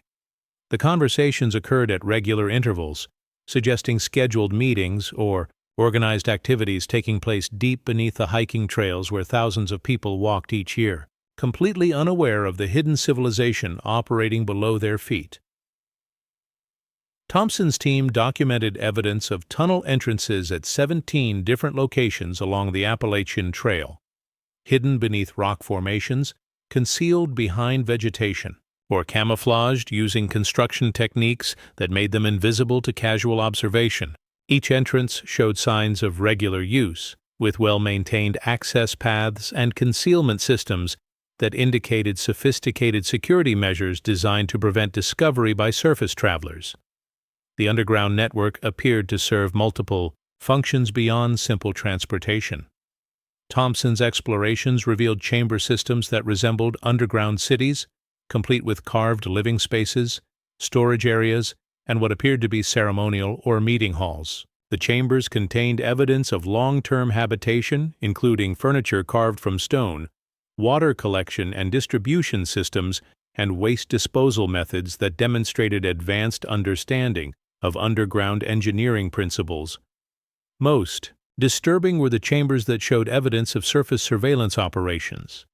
The conversations occurred at regular intervals, suggesting scheduled meetings or organized activities taking place deep beneath the hiking trails where thousands of people walked each year, completely unaware of the hidden civilization operating below their feet. Thompson's team documented evidence of tunnel entrances at 17 different locations along the Appalachian Trail, hidden beneath rock formations, concealed behind vegetation, or camouflaged using construction techniques that made them invisible to casual observation. Each entrance showed signs of regular use, with well-maintained access paths and concealment systems that indicated sophisticated security measures designed to prevent discovery by surface travelers. The underground network appeared to serve multiple functions beyond simple transportation. Thompson's explorations revealed chamber systems that resembled underground cities, complete with carved living spaces, storage areas, and what appeared to be ceremonial or meeting halls. The chambers contained evidence of long-term habitation, including furniture carved from stone, water collection and distribution systems, and waste disposal methods that demonstrated advanced understanding of underground engineering principles. Most disturbing were the chambers that showed evidence of surface surveillance operations.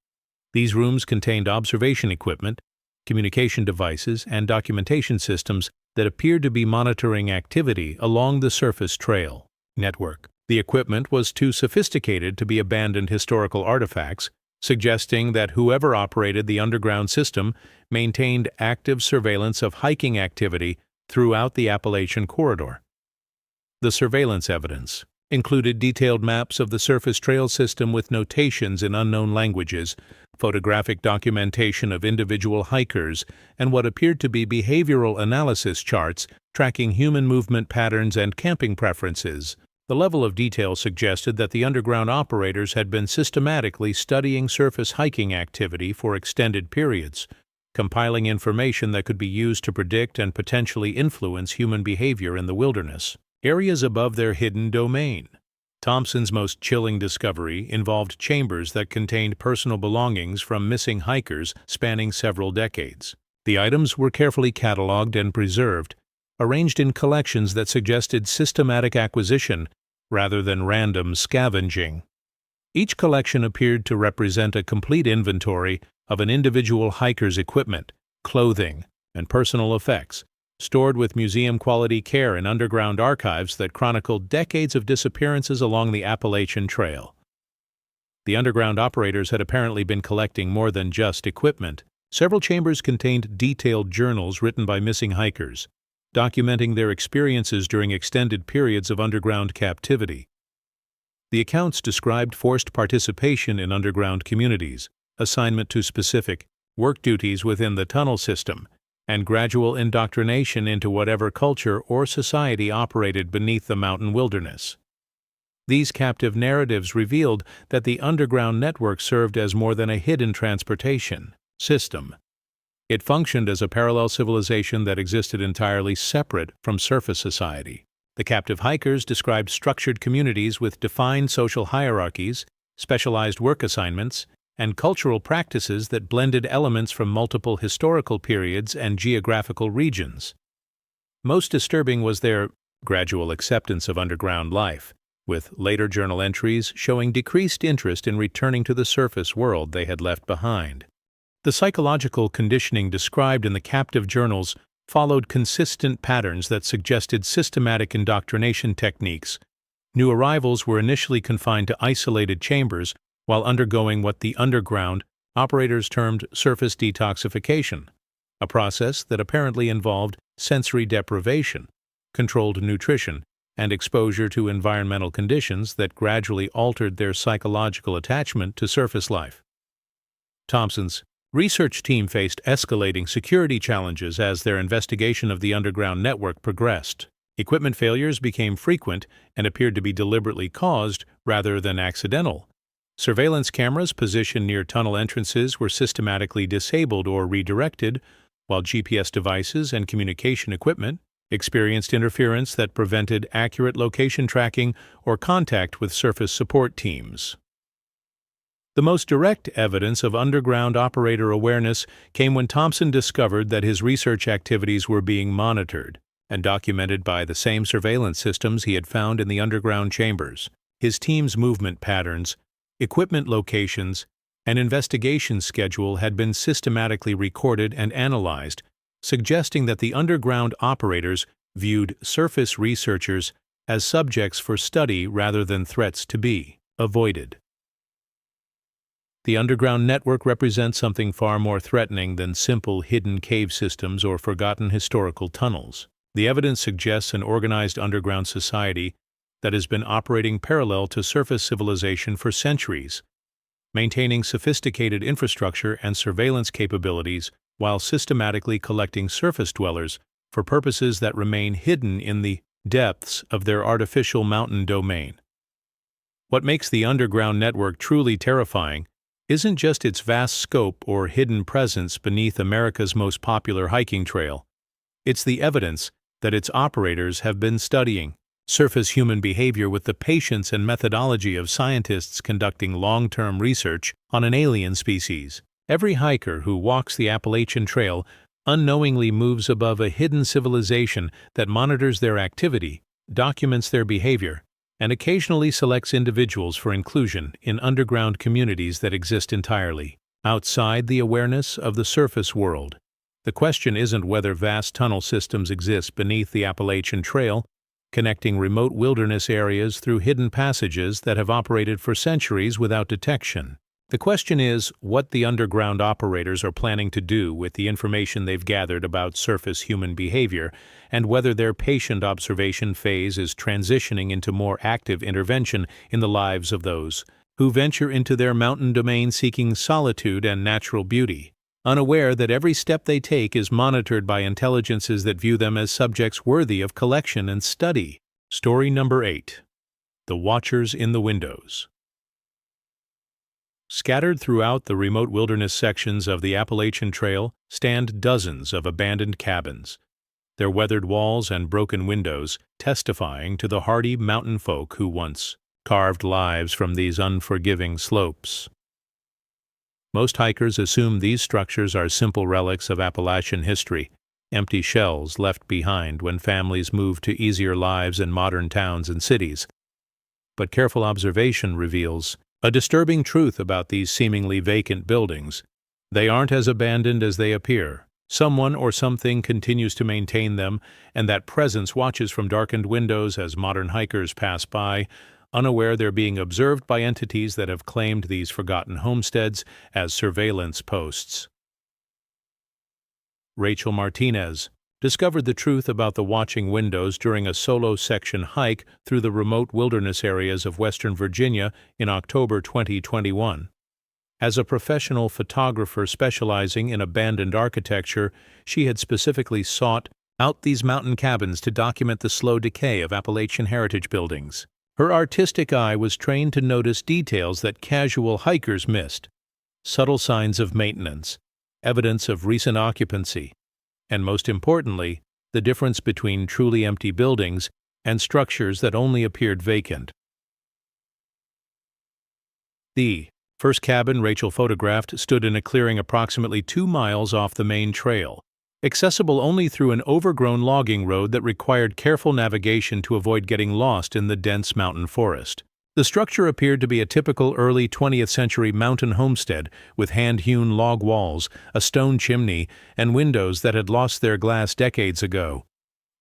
These rooms contained observation equipment, communication devices, and documentation systems that appeared to be monitoring activity along the surface trail network. The equipment was too sophisticated to be abandoned historical artifacts, suggesting that whoever operated the underground system maintained active surveillance of hiking activity throughout the Appalachian corridor. The surveillance evidence included detailed maps of the surface trail system with notations in unknown languages, photographic documentation of individual hikers, and what appeared to be behavioral analysis charts tracking human movement patterns and camping preferences. The level of detail suggested that the underground operators had been systematically studying surface hiking activity for extended periods, compiling information that could be used to predict and potentially influence human behavior in the wilderness. Areas above their hidden domain. Thompson's most chilling discovery involved chambers that contained personal belongings from missing hikers spanning several decades. The items were carefully cataloged and preserved, arranged in collections that suggested systematic acquisition rather than random scavenging. Each collection appeared to represent a complete inventory of an individual hiker's equipment, clothing, and personal effects, stored with museum-quality care in underground archives that chronicled decades of disappearances along the Appalachian Trail. The underground operators had apparently been collecting more than just equipment. Several chambers contained detailed journals written by missing hikers, documenting their experiences during extended periods of underground captivity. The accounts described forced participation in underground communities, assignment to specific work duties within the tunnel system, and gradual indoctrination into whatever culture or society operated beneath the mountain wilderness. These captive narratives revealed that the underground network served as more than a hidden transportation system. It functioned as a parallel civilization that existed entirely separate from surface society. The captive hikers described structured communities with defined social hierarchies, specialized work assignments, and cultural practices that blended elements from multiple historical periods and geographical regions. Most disturbing was their gradual acceptance of underground life, with later journal entries showing decreased interest in returning to the surface world they had left behind. The psychological conditioning described in the captive journals followed consistent patterns that suggested systematic indoctrination techniques. New arrivals were initially confined to isolated chambers while undergoing what the underground operators termed surface detoxification, a process that apparently involved sensory deprivation, controlled nutrition, and exposure to environmental conditions that gradually altered their psychological attachment to surface life. Thompson's research team faced escalating security challenges as their investigation of the underground network progressed. Equipment failures became frequent and appeared to be deliberately caused rather than accidental. Surveillance cameras positioned near tunnel entrances were systematically disabled or redirected, while GPS devices and communication equipment experienced interference that prevented accurate location tracking or contact with surface support teams. The most direct evidence of underground operator awareness came when Thompson discovered that his research activities were being monitored and documented by the same surveillance systems he had found in the underground chambers. His team's movement patterns, equipment locations, and investigation schedule had been systematically recorded and analyzed, suggesting that the underground operators viewed surface researchers as subjects for study rather than threats to be avoided. The underground network represents something far more threatening than simple hidden cave systems or forgotten historical tunnels. The evidence suggests an organized underground society that has been operating parallel to surface civilization for centuries, maintaining sophisticated infrastructure and surveillance capabilities while systematically collecting surface dwellers for purposes that remain hidden in the depths of their artificial mountain domain. What makes the underground network truly terrifying isn't just its vast scope or hidden presence beneath America's most popular hiking trail. It's the evidence that its operators have been studying surface human behavior with the patience and methodology of scientists conducting long-term research on an alien species. Every hiker who walks the Appalachian Trail unknowingly moves above a hidden civilization that monitors their activity, documents their behavior, and occasionally selects individuals for inclusion in underground communities that exist entirely outside the awareness of the surface world. The question isn't whether vast tunnel systems exist beneath the Appalachian Trail, connecting remote wilderness areas through hidden passages that have operated for centuries without detection. The question is what the underground operators are planning to do with the information they've gathered about surface human behavior, and whether their patient observation phase is transitioning into more active intervention in the lives of those who venture into their mountain domain seeking solitude and natural beauty, unaware that every step they take is monitored by intelligences that view them as subjects worthy of collection and study. Story number 8. The Watchers in the Windows. Scattered throughout the remote wilderness sections of the Appalachian Trail stand dozens of abandoned cabins, their weathered walls and broken windows testifying to the hardy mountain folk who once carved lives from these unforgiving slopes. Most hikers assume these structures are simple relics of Appalachian history, empty shells left behind when families moved to easier lives in modern towns and cities. But careful observation reveals a disturbing truth about these seemingly vacant buildings. They aren't as abandoned as they appear. Someone or something continues to maintain them, and that presence watches from darkened windows as modern hikers pass by, unaware they're being observed by entities that have claimed these forgotten homesteads as surveillance posts. Rachel Martinez discovered the truth about the watching windows during a solo section hike through the remote wilderness areas of Western Virginia in October 2021. As a professional photographer specializing in abandoned architecture, she had specifically sought out these mountain cabins to document the slow decay of Appalachian heritage buildings. Her artistic eye was trained to notice details that casual hikers missed: subtle signs of maintenance, evidence of recent occupancy, and most importantly, the difference between truly empty buildings and structures that only appeared vacant. The first cabin Rachel photographed stood in a clearing approximately 2 miles off the main trail, accessible only through an overgrown logging road that required careful navigation to avoid getting lost in the dense mountain forest. The structure appeared to be a typical early 20th century mountain homestead with hand-hewn log walls, a stone chimney, and windows that had lost their glass decades ago.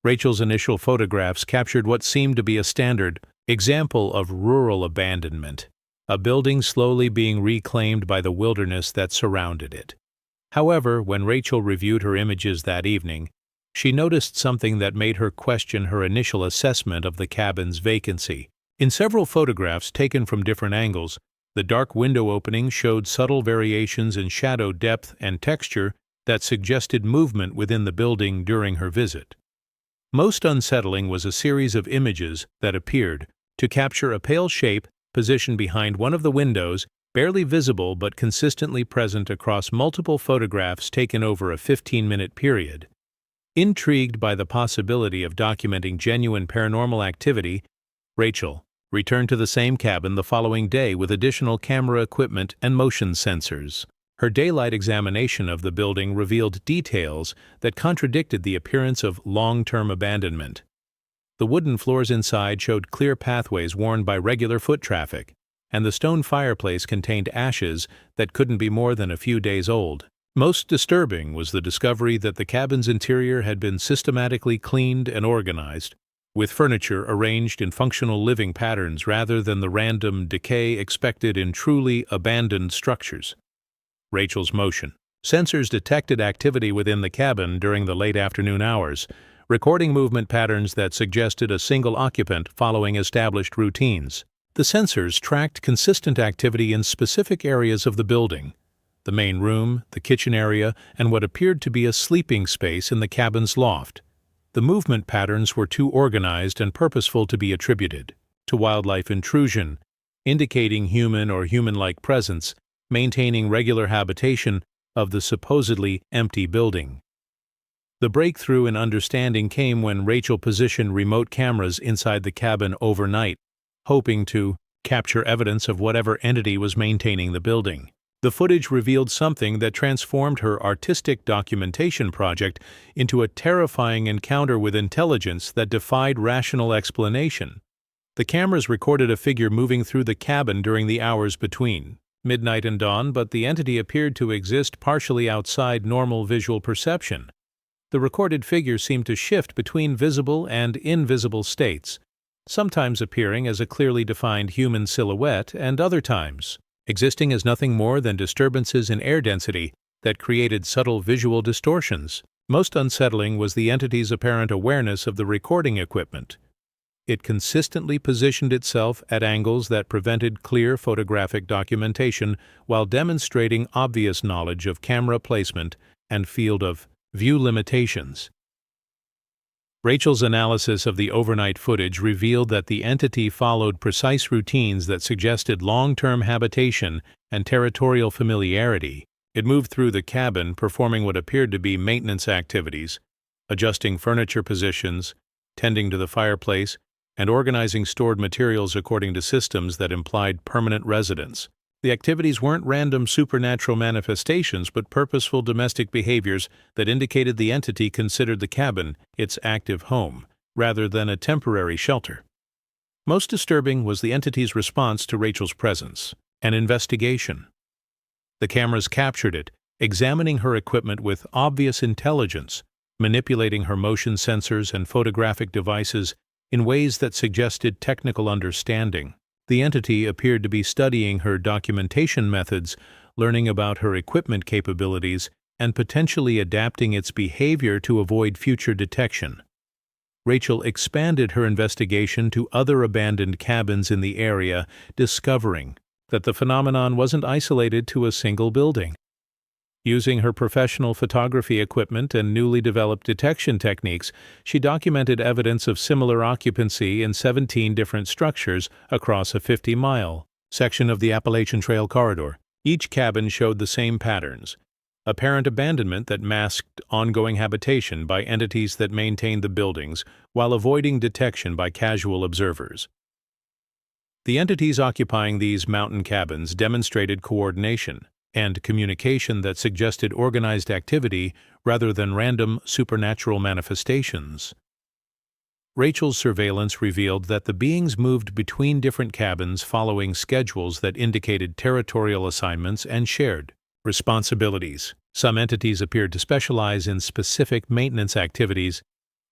Rachel's initial photographs captured what seemed to be a standard example of rural abandonment, a building slowly being reclaimed by the wilderness that surrounded it. However, when Rachel reviewed her images that evening, she noticed something that made her question her initial assessment of the cabin's vacancy. In several photographs taken from different angles, the dark window opening showed subtle variations in shadow depth and texture that suggested movement within the building during her visit. Most unsettling was a series of images that appeared to capture a pale shape positioned behind one of the windows, barely visible but consistently present across multiple photographs taken over a 15-minute period. Intrigued by the possibility of documenting genuine paranormal activity, Rachel returned to the same cabin the following day with additional camera equipment and motion sensors. Her daylight examination of the building revealed details that contradicted the appearance of long-term abandonment. The wooden floors inside showed clear pathways worn by regular foot traffic, and the stone fireplace contained ashes that couldn't be more than a few days old. Most disturbing was the discovery that the cabin's interior had been systematically cleaned and organized, with furniture arranged in functional living patterns rather than the random decay expected in truly abandoned structures. Rachel's motion sensors detected activity within the cabin during the late afternoon hours, recording movement patterns that suggested a single occupant following established routines. The sensors tracked consistent activity in specific areas of the building: the main room, the kitchen area, and what appeared to be a sleeping space in the cabin's loft. The movement patterns were too organized and purposeful to be attributed to wildlife intrusion, indicating human or human-like presence, maintaining regular habitation of the supposedly empty building. The breakthrough in understanding came when Rachel positioned remote cameras inside the cabin overnight, hoping to capture evidence of whatever entity was maintaining the building. The footage revealed something that transformed her artistic documentation project into a terrifying encounter with intelligence that defied rational explanation. The cameras recorded a figure moving through the cabin during the hours between midnight and dawn, but the entity appeared to exist partially outside normal visual perception. The recorded figure seemed to shift between visible and invisible states, sometimes appearing as a clearly defined human silhouette and other times existing as nothing more than disturbances in air density that created subtle visual distortions. Most unsettling was the entity's apparent awareness of the recording equipment. It consistently positioned itself at angles that prevented clear photographic documentation while demonstrating obvious knowledge of camera placement and field of view limitations. Rachel's analysis of the overnight footage revealed that the entity followed precise routines that suggested long-term habitation and territorial familiarity. It moved through the cabin, performing what appeared to be maintenance activities, adjusting furniture positions, tending to the fireplace, and organizing stored materials according to systems that implied permanent residence. The activities weren't random supernatural manifestations but purposeful domestic behaviors that indicated the entity considered the cabin its active home, rather than a temporary shelter. Most disturbing was the entity's response to Rachel's presence, an investigation. The cameras captured it, examining her equipment with obvious intelligence, manipulating her motion sensors and photographic devices in ways that suggested technical understanding. The entity appeared to be studying her documentation methods, learning about her equipment capabilities, and potentially adapting its behavior to avoid future detection. Rachel expanded her investigation to other abandoned cabins in the area, discovering that the phenomenon wasn't isolated to a single building. Using her professional photography equipment and newly developed detection techniques, she documented evidence of similar occupancy in 17 different structures across a 50-mile section of the Appalachian Trail corridor. Each cabin showed the same patterns: apparent abandonment that masked ongoing habitation by entities that maintained the buildings while avoiding detection by casual observers. The entities occupying these mountain cabins demonstrated coordination and communication that suggested organized activity rather than random supernatural manifestations. Rachel's surveillance revealed that the beings moved between different cabins following schedules that indicated territorial assignments and shared responsibilities. Some entities appeared to specialize in specific maintenance activities,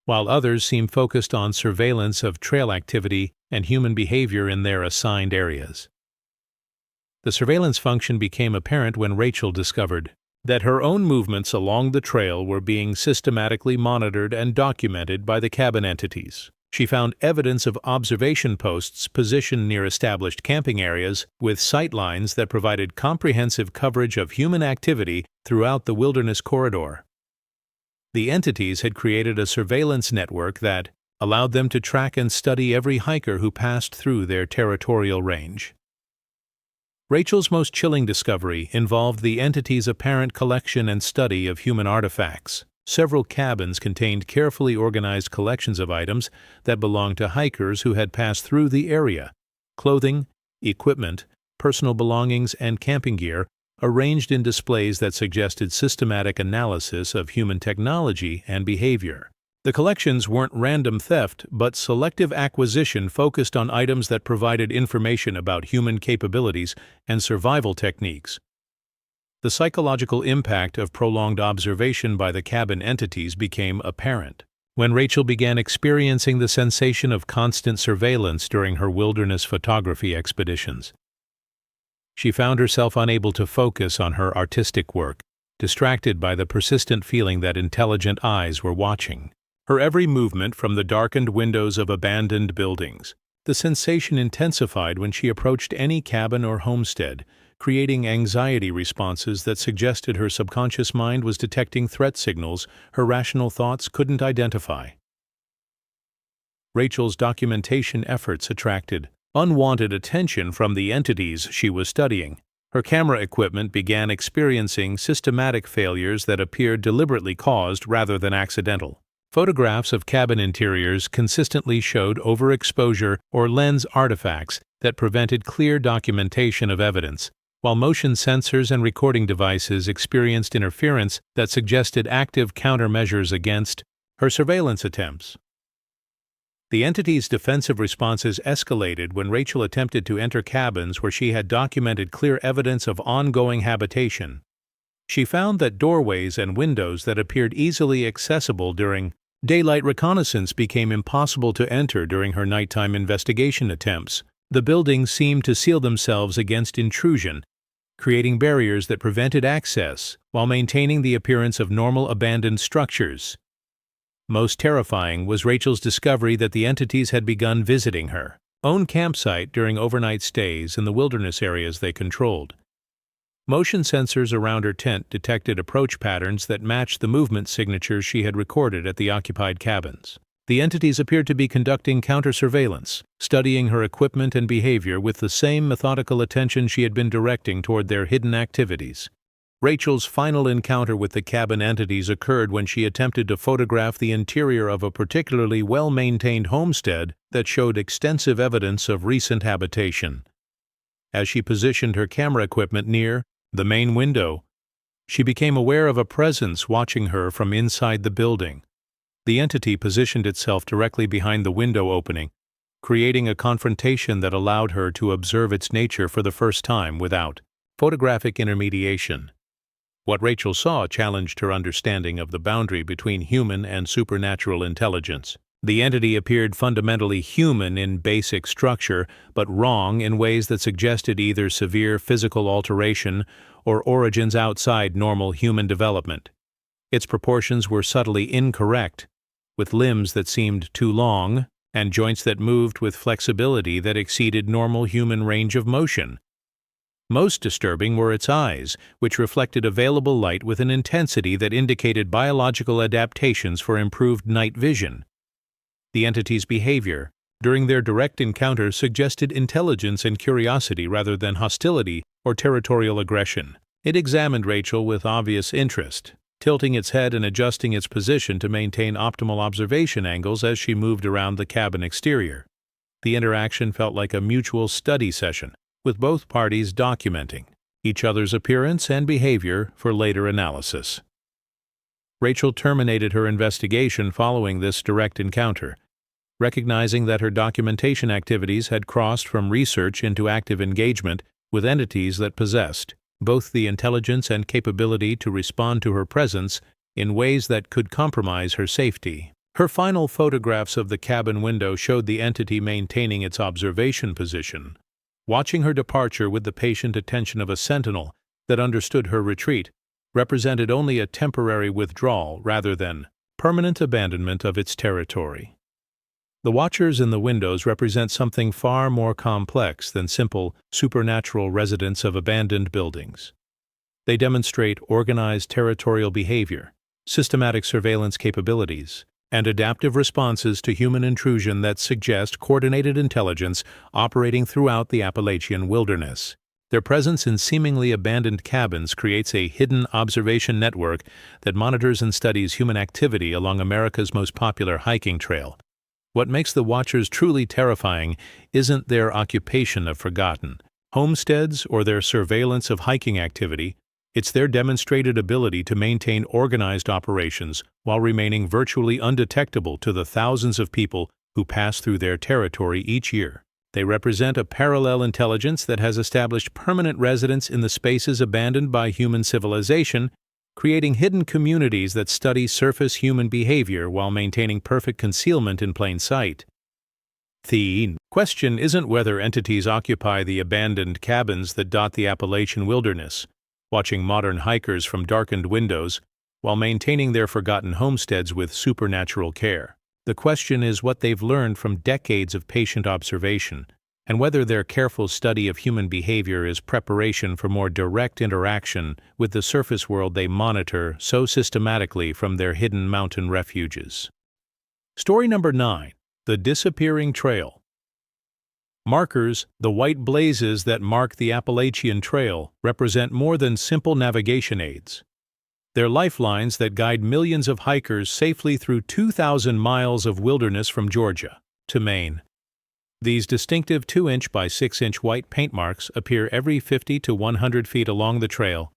while others seemed focused on surveillance of trail activity and human behavior in their assigned areas. The surveillance function became apparent when Rachel discovered that her own movements along the trail were being systematically monitored and documented by the cabin entities. She found evidence of observation posts positioned near established camping areas with sight lines that provided comprehensive coverage of human activity throughout the wilderness corridor. The entities had created a surveillance network that allowed them to track and study every hiker who passed through their territorial range. Rachel's most chilling discovery involved the entity's apparent collection and study of human artifacts. Several cabins contained carefully organized collections of items that belonged to hikers who had passed through the area: clothing, equipment, personal belongings, and camping gear, arranged in displays that suggested systematic analysis of human technology and behavior. The collections weren't random theft, but selective acquisition focused on items that provided information about human capabilities and survival techniques. The psychological impact of prolonged observation by the cabin entities became apparent when Rachel began experiencing the sensation of constant surveillance during her wilderness photography expeditions. She found herself unable to focus on her artistic work, distracted by the persistent feeling that intelligent eyes were watching her every movement from the darkened windows of abandoned buildings. The sensation intensified when she approached any cabin or homestead, creating anxiety responses that suggested her subconscious mind was detecting threat signals her rational thoughts couldn't identify. Rachel's documentation efforts attracted unwanted attention from the entities she was studying. Her camera equipment began experiencing systematic failures that appeared deliberately caused rather than accidental. Photographs of cabin interiors consistently showed overexposure or lens artifacts that prevented clear documentation of evidence, while motion sensors and recording devices experienced interference that suggested active countermeasures against her surveillance attempts. The entity's defensive responses escalated when Rachel attempted to enter cabins where she had documented clear evidence of ongoing habitation. She found that doorways and windows that appeared easily accessible during daylight reconnaissance became impossible to enter during her nighttime investigation attempts. The buildings seemed to seal themselves against intrusion, creating barriers that prevented access while maintaining the appearance of normal abandoned structures. Most terrifying was Rachel's discovery that the entities had begun visiting her own campsite during overnight stays in the wilderness areas they controlled. Motion sensors around her tent detected approach patterns that matched the movement signatures she had recorded at the occupied cabins. The entities appeared to be conducting counter-surveillance, studying her equipment and behavior with the same methodical attention she had been directing toward their hidden activities. Rachel's final encounter with the cabin entities occurred when she attempted to photograph the interior of a particularly well-maintained homestead that showed extensive evidence of recent habitation. As she positioned her camera equipment near the main window, she became aware of a presence watching her from inside the building. The entity positioned itself directly behind the window opening, creating a confrontation that allowed her to observe its nature for the first time without photographic intermediation. What Rachel saw challenged her understanding of the boundary between human and supernatural intelligence. The entity appeared fundamentally human in basic structure, but wrong in ways that suggested either severe physical alteration or origins outside normal human development. Its proportions were subtly incorrect, with limbs that seemed too long and joints that moved with flexibility that exceeded normal human range of motion. Most disturbing were its eyes, which reflected available light with an intensity that indicated biological adaptations for improved night vision. The entity's behavior during their direct encounter suggested intelligence and curiosity rather than hostility or territorial aggression. It examined Rachel with obvious interest, tilting its head and adjusting its position to maintain optimal observation angles as she moved around the cabin exterior. The interaction felt like a mutual study session, with both parties documenting each other's appearance and behavior for later analysis. Rachel terminated her investigation following this direct encounter, recognizing that her documentation activities had crossed from research into active engagement with entities that possessed both the intelligence and capability to respond to her presence in ways that could compromise her safety. Her final photographs of the cabin window showed the entity maintaining its observation position, watching her departure with the patient attention of a sentinel that understood her retreat represented only a temporary withdrawal rather than permanent abandonment of its territory. The watchers in the windows represent something far more complex than simple supernatural residents of abandoned buildings. They demonstrate organized territorial behavior, systematic surveillance capabilities, and adaptive responses to human intrusion that suggest coordinated intelligence operating throughout the Appalachian wilderness. Their presence in seemingly abandoned cabins creates a hidden observation network that monitors and studies human activity along America's most popular hiking trail. What makes the watchers truly terrifying isn't their occupation of forgotten homesteads or their surveillance of hiking activity. It's their demonstrated ability to maintain organized operations while remaining virtually undetectable to the thousands of people who pass through their territory each year. They represent a parallel intelligence that has established permanent residence in the spaces abandoned by human civilization, creating hidden communities that study surface human behavior while maintaining perfect concealment in plain sight. The question isn't whether entities occupy the abandoned cabins that dot the Appalachian wilderness, watching modern hikers from darkened windows while maintaining their forgotten homesteads with supernatural care. The question is what they've learned from decades of patient observation, and whether their careful study of human behavior is preparation for more direct interaction with the surface world they monitor so systematically from their hidden mountain refuges. Story number 9. The Disappearing Trail. Markers, the white blazes that mark the Appalachian Trail, represent more than simple navigation aids. They're lifelines that guide millions of hikers safely through 2,000 miles of wilderness from Georgia to Maine. These distinctive 2-inch by 6-inch white paint marks appear every 50 to 100 feet along the trail,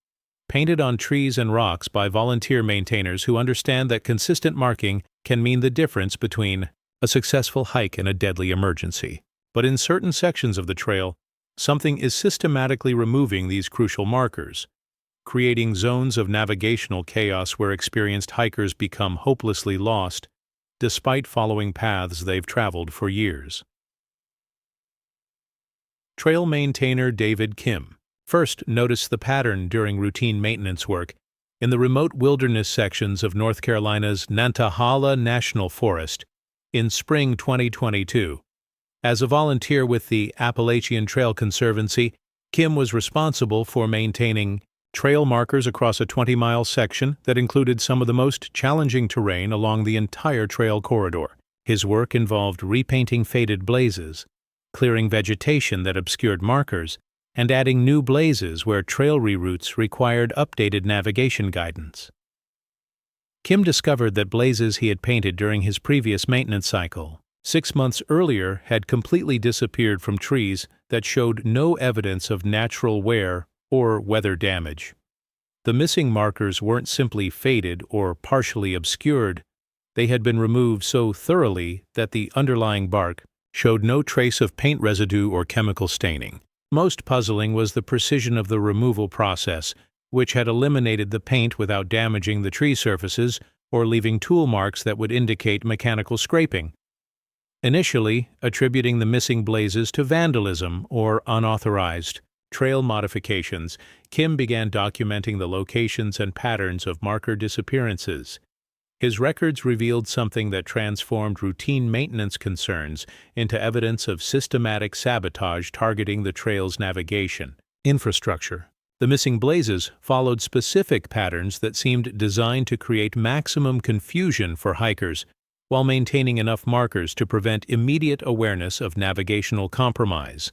painted on trees and rocks by volunteer maintainers who understand that consistent marking can mean the difference between a successful hike and a deadly emergency. But in certain sections of the trail, something is systematically removing these crucial markers, creating zones of navigational chaos where experienced hikers become hopelessly lost, despite following paths they've traveled for years. Trail maintainer David Kim first noticed the pattern during routine maintenance work in the remote wilderness sections of North Carolina's Nantahala National Forest in spring 2022. As a volunteer with the Appalachian Trail Conservancy, Kim was responsible for maintaining trail markers across a 20-mile section that included some of the most challenging terrain along the entire trail corridor. His work involved repainting faded blazes, clearing vegetation that obscured markers, and adding new blazes where trail reroutes required updated navigation guidance. Kim discovered that blazes he had painted during his previous maintenance cycle 6 months earlier had completely disappeared from trees that showed no evidence of natural wear or weather damage. The missing markers weren't simply faded or partially obscured, they had been removed so thoroughly that the underlying bark showed no trace of paint residue or chemical staining. Most puzzling was the precision of the removal process, which had eliminated the paint without damaging the tree surfaces or leaving tool marks that would indicate mechanical scraping. Initially, attributing the missing blazes to vandalism or unauthorized trail modifications, Kim began documenting the locations and patterns of marker disappearances. His records revealed something that transformed routine maintenance concerns into evidence of systematic sabotage targeting the trail's navigation infrastructure. The missing blazes followed specific patterns that seemed designed to create maximum confusion for hikers while maintaining enough markers to prevent immediate awareness of navigational compromise.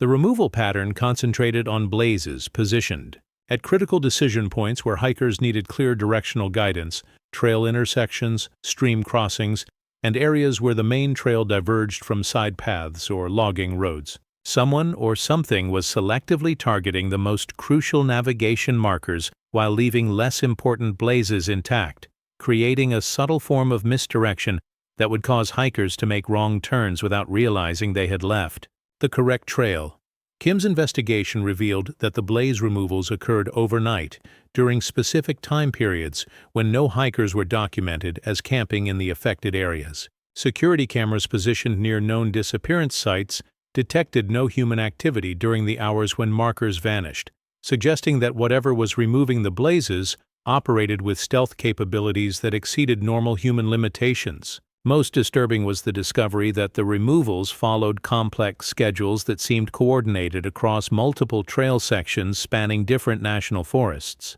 The removal pattern concentrated on blazes positioned at critical decision points where hikers needed clear directional guidance, trail intersections, stream crossings, and areas where the main trail diverged from side paths or logging roads. Someone or something was selectively targeting the most crucial navigation markers while leaving less important blazes intact, creating a subtle form of misdirection that would cause hikers to make wrong turns without realizing they had left the correct trail. Kim's investigation revealed that the blaze removals occurred overnight during specific time periods when no hikers were documented as camping in the affected areas. Security cameras positioned near known disappearance sites detected no human activity during the hours when markers vanished, suggesting that whatever was removing the blazes operated with stealth capabilities that exceeded normal human limitations. Most disturbing was the discovery that the removals followed complex schedules that seemed coordinated across multiple trail sections spanning different national forests.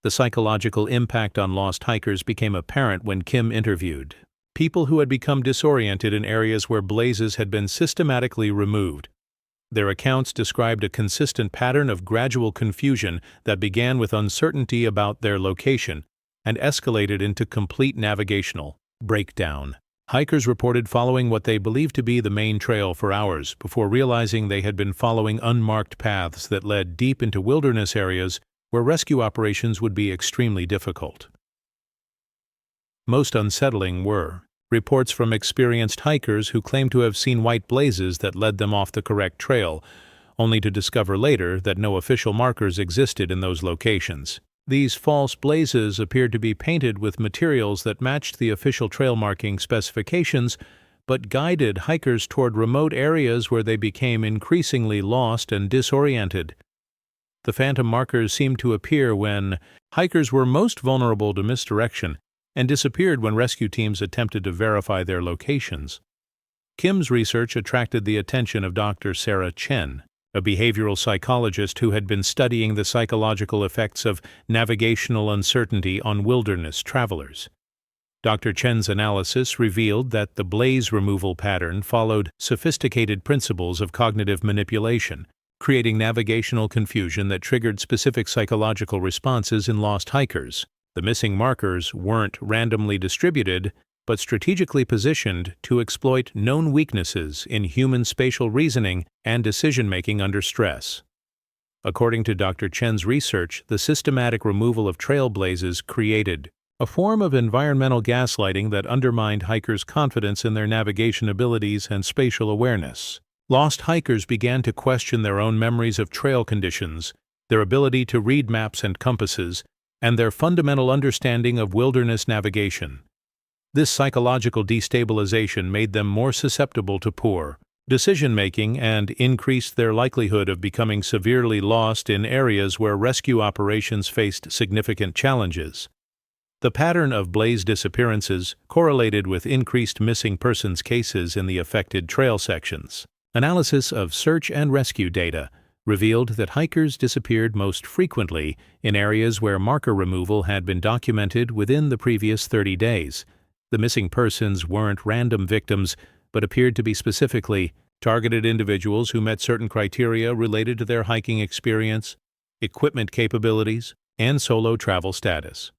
The psychological impact on lost hikers became apparent when Kim interviewed people who had become disoriented in areas where blazes had been systematically removed. Their accounts described a consistent pattern of gradual confusion that began with uncertainty about their location and escalated into complete navigational breakdown. Hikers reported following what they believed to be the main trail for hours before realizing they had been following unmarked paths that led deep into wilderness areas where rescue operations would be extremely difficult. Most unsettling were reports from experienced hikers who claimed to have seen white blazes that led them off the correct trail, only to discover later that no official markers existed in those locations. These false blazes appeared to be painted with materials that matched the official trail marking specifications, but guided hikers toward remote areas where they became increasingly lost and disoriented. The phantom markers seemed to appear when hikers were most vulnerable to misdirection and disappeared when rescue teams attempted to verify their locations. Kim's research attracted the attention of Dr. Sarah Chen, a behavioral psychologist who had been studying the psychological effects of navigational uncertainty on wilderness travelers. Dr. Chen's analysis revealed that the blaze removal pattern followed sophisticated principles of cognitive manipulation, creating navigational confusion that triggered specific psychological responses in lost hikers. The missing markers weren't randomly distributed, but strategically positioned to exploit known weaknesses in human spatial reasoning and decision-making under stress. According to Dr. Chen's research, the systematic removal of trail blazes created a form of environmental gaslighting that undermined hikers' confidence in their navigation abilities and spatial awareness. Lost hikers began to question their own memories of trail conditions, their ability to read maps and compasses, and their fundamental understanding of wilderness navigation. This psychological destabilization made them more susceptible to poor, decision-making and increased their likelihood of becoming severely lost in areas where rescue operations faced significant challenges. The pattern of blaze disappearances correlated with increased missing persons cases in the affected trail sections. Analysis of search and rescue data revealed that hikers disappeared most frequently in areas where marker removal had been documented within the previous 30 days. The missing persons weren't random victims, but appeared to be specifically targeted individuals who met certain criteria related to their hiking experience, equipment capabilities, and solo travel status.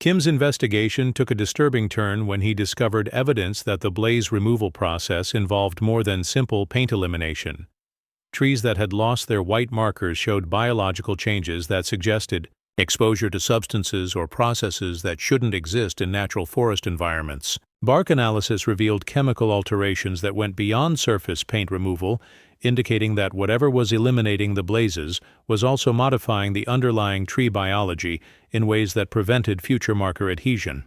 Kim's investigation took a disturbing turn when he discovered evidence that the blaze removal process involved more than simple paint elimination. Trees that had lost their white markers showed biological changes that suggested exposure to substances or processes that shouldn't exist in natural forest environments. Bark analysis revealed chemical alterations that went beyond surface paint removal, indicating that whatever was eliminating the blazes was also modifying the underlying tree biology in ways that prevented future marker adhesion.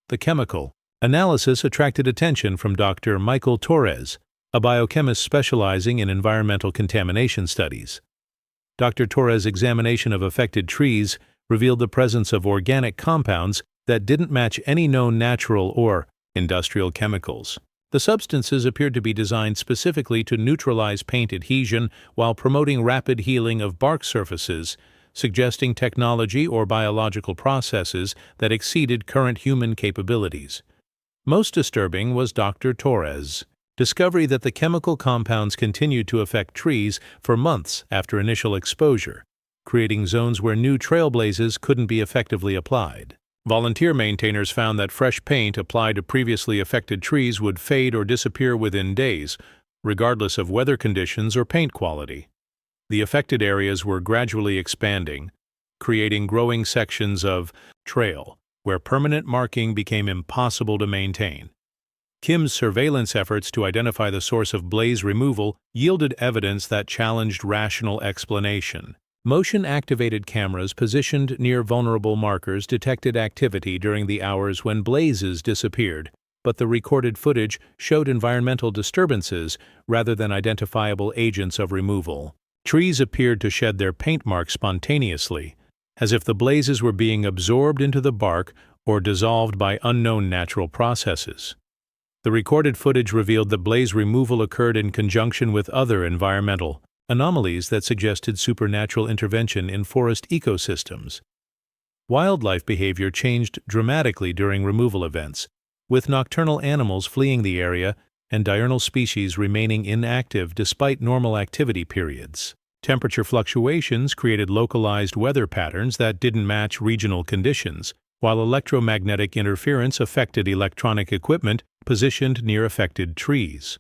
The chemical analysis attracted attention from Dr. Michael Torres, a biochemist specializing in environmental contamination studies. Dr. Torres' examination of affected trees revealed the presence of organic compounds that didn't match any known natural or industrial chemicals. The substances appeared to be designed specifically to neutralize paint adhesion while promoting rapid healing of bark surfaces, suggesting technology or biological processes that exceeded current human capabilities. Most disturbing was Dr. Torres' discovery that the chemical compounds continued to affect trees for months after initial exposure, creating zones where new trailblazes couldn't be effectively applied. Volunteer maintainers found that fresh paint applied to previously affected trees would fade or disappear within days, regardless of weather conditions or paint quality. The affected areas were gradually expanding, creating growing sections of trail where permanent marking became impossible to maintain. Kim's surveillance efforts to identify the source of blaze removal yielded evidence that challenged rational explanation. Motion-activated cameras positioned near vulnerable markers detected activity during the hours when blazes disappeared, but the recorded footage showed environmental disturbances rather than identifiable agents of removal. Trees appeared to shed their paint marks spontaneously, as if the blazes were being absorbed into the bark or dissolved by unknown natural processes. The recorded footage revealed that blaze removal occurred in conjunction with other environmental anomalies that suggested supernatural intervention in forest ecosystems. Wildlife behavior changed dramatically during removal events, with nocturnal animals fleeing the area and diurnal species remaining inactive despite normal activity periods. Temperature fluctuations created localized weather patterns that didn't match regional conditions, while electromagnetic interference affected electronic equipment positioned near affected trees.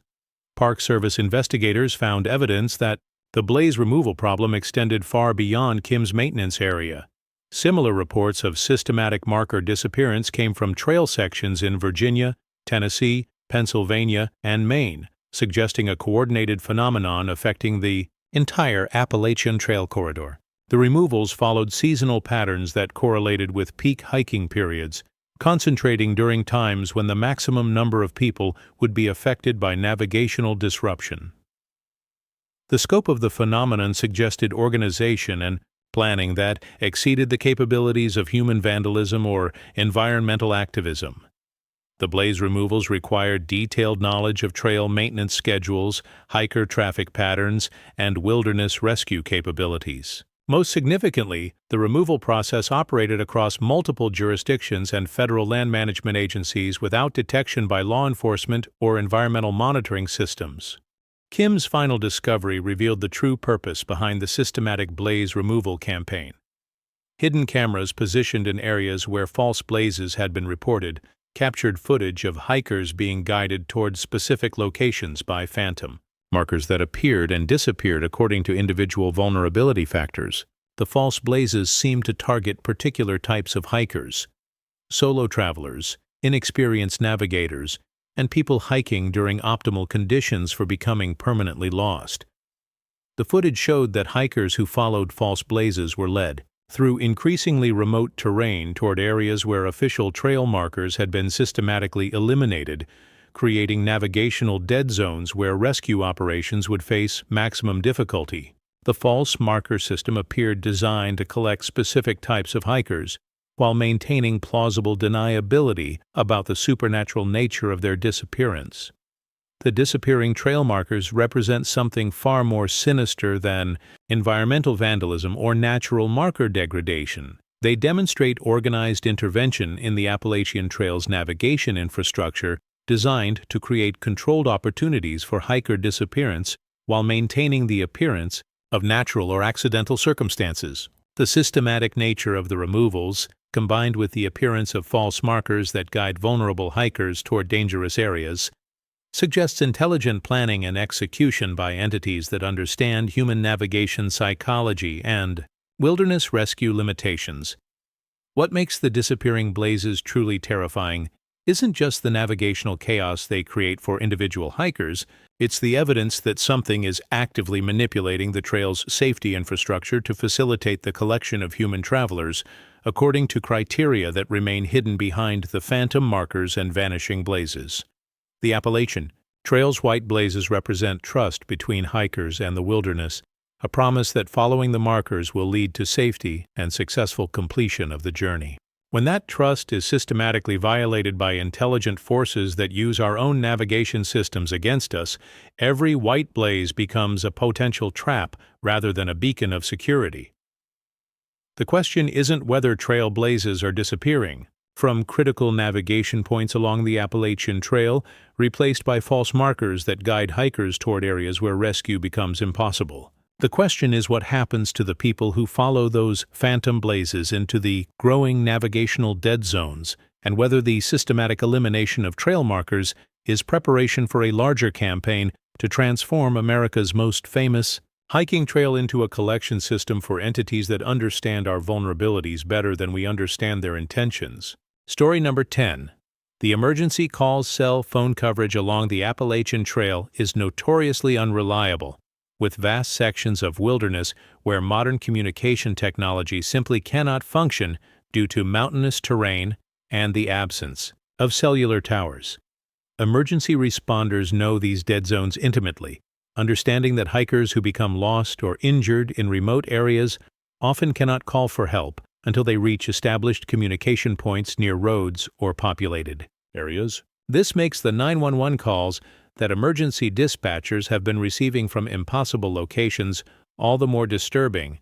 Park Service investigators found evidence that the blaze removal problem extended far beyond Kim's maintenance area. Similar reports of systematic marker disappearance came from trail sections in Virginia, Tennessee, Pennsylvania, and Maine, suggesting a coordinated phenomenon affecting the entire Appalachian Trail corridor. The removals followed seasonal patterns that correlated with peak hiking periods, concentrating during times when the maximum number of people would be affected by navigational disruption. The scope of the phenomenon suggested organization and planning that exceeded the capabilities of human vandalism or environmental activism. The blaze removals required detailed knowledge of trail maintenance schedules, hiker traffic patterns, and wilderness rescue capabilities. Most significantly, the removal process operated across multiple jurisdictions and federal land management agencies without detection by law enforcement or environmental monitoring systems. Kim's final discovery revealed the true purpose behind the systematic blaze removal campaign. Hidden cameras positioned in areas where false blazes had been reported captured footage of hikers being guided towards specific locations by phantom markers that appeared and disappeared according to individual vulnerability factors. The false blazes seemed to target particular types of hikers: solo travelers, inexperienced navigators, and people hiking during optimal conditions for becoming permanently lost. The footage showed that hikers who followed false blazes were led through increasingly remote terrain toward areas where official trail markers had been systematically eliminated, creating navigational dead zones where rescue operations would face maximum difficulty. The false marker system appeared designed to collect specific types of hikers, while maintaining plausible deniability about the supernatural nature of their disappearance. The disappearing trail markers represent something far more sinister than environmental vandalism or natural marker degradation. They demonstrate organized intervention in the Appalachian Trail's navigation infrastructure designed to create controlled opportunities for hiker disappearance while maintaining the appearance of natural or accidental circumstances. The systematic nature of the removals, combined with the appearance of false markers that guide vulnerable hikers toward dangerous areas, suggests intelligent planning and execution by entities that understand human navigation psychology and wilderness rescue limitations. What makes the disappearing blazes truly terrifying isn't just the navigational chaos they create for individual hikers, it's the evidence that something is actively manipulating the trail's safety infrastructure to facilitate the collection of human travelers, according to criteria that remain hidden behind the phantom markers and vanishing blazes. The Appalachian Trail's white blazes represent trust between hikers and the wilderness, a promise that following the markers will lead to safety and successful completion of the journey. When that trust is systematically violated by intelligent forces that use our own navigation systems against us, every white blaze becomes a potential trap rather than a beacon of security. The question isn't whether trail blazes are disappearing from critical navigation points along the Appalachian Trail, replaced by false markers that guide hikers toward areas where rescue becomes impossible. The question is what happens to the people who follow those phantom blazes into the growing navigational dead zones, and whether the systematic elimination of trail markers is preparation for a larger campaign to transform America's most famous hiking trail into a collection system for entities that understand our vulnerabilities better than we understand their intentions. Story number 10. The emergency call cell phone coverage along the Appalachian Trail is notoriously unreliable, with vast sections of wilderness where modern communication technology simply cannot function due to mountainous terrain and the absence of cellular towers. Emergency responders know these dead zones intimately, understanding that hikers who become lost or injured in remote areas often cannot call for help until they reach established communication points near roads or populated areas. This makes the 911 calls that emergency dispatchers have been receiving from impossible locations all the more disturbing.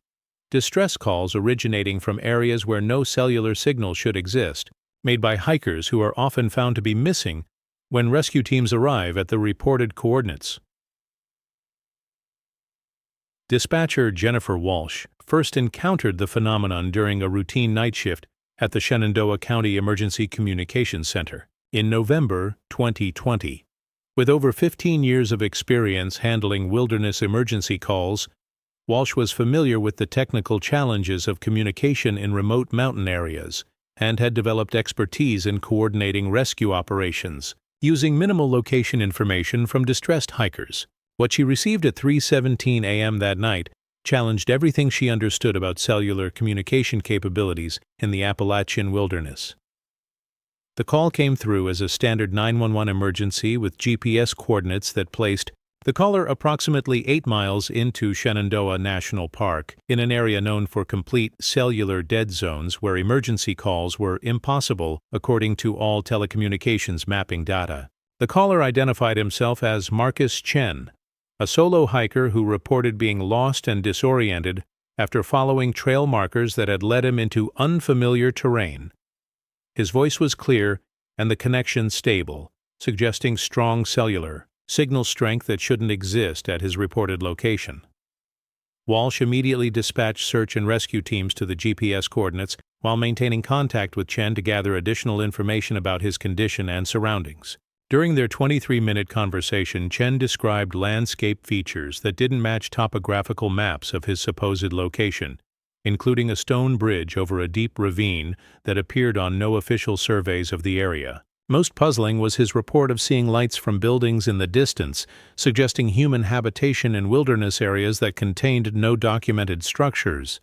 Distress calls originating from areas where no cellular signal should exist, made by hikers who are often found to be missing when rescue teams arrive at the reported coordinates. Dispatcher Jennifer Walsh first encountered the phenomenon during a routine night shift at the Shenandoah County Emergency Communications Center in November 2020. With over 15 years of experience handling wilderness emergency calls, Walsh was familiar with the technical challenges of communication in remote mountain areas and had developed expertise in coordinating rescue operations using minimal location information from distressed hikers. What she received at 3:17 a.m. that night challenged everything she understood about cellular communication capabilities in the Appalachian wilderness. The call came through as a standard 911 emergency with GPS coordinates that placed the caller approximately 8 miles into Shenandoah National Park, in an area known for complete cellular dead zones where emergency calls were impossible according to all telecommunications mapping data. The caller identified himself as Marcus Chen, a solo hiker who reported being lost and disoriented after following trail markers that had led him into unfamiliar terrain. His voice was clear and the connection stable, suggesting strong cellular signal strength that shouldn't exist at his reported location. Walsh immediately dispatched search and rescue teams to the GPS coordinates while maintaining contact with Chen to gather additional information about his condition and surroundings. During their 23-minute conversation, Chen described landscape features that didn't match topographical maps of his supposed location, including a stone bridge over a deep ravine that appeared on no official surveys of the area. Most puzzling was his report of seeing lights from buildings in the distance, suggesting human habitation in wilderness areas that contained no documented structures.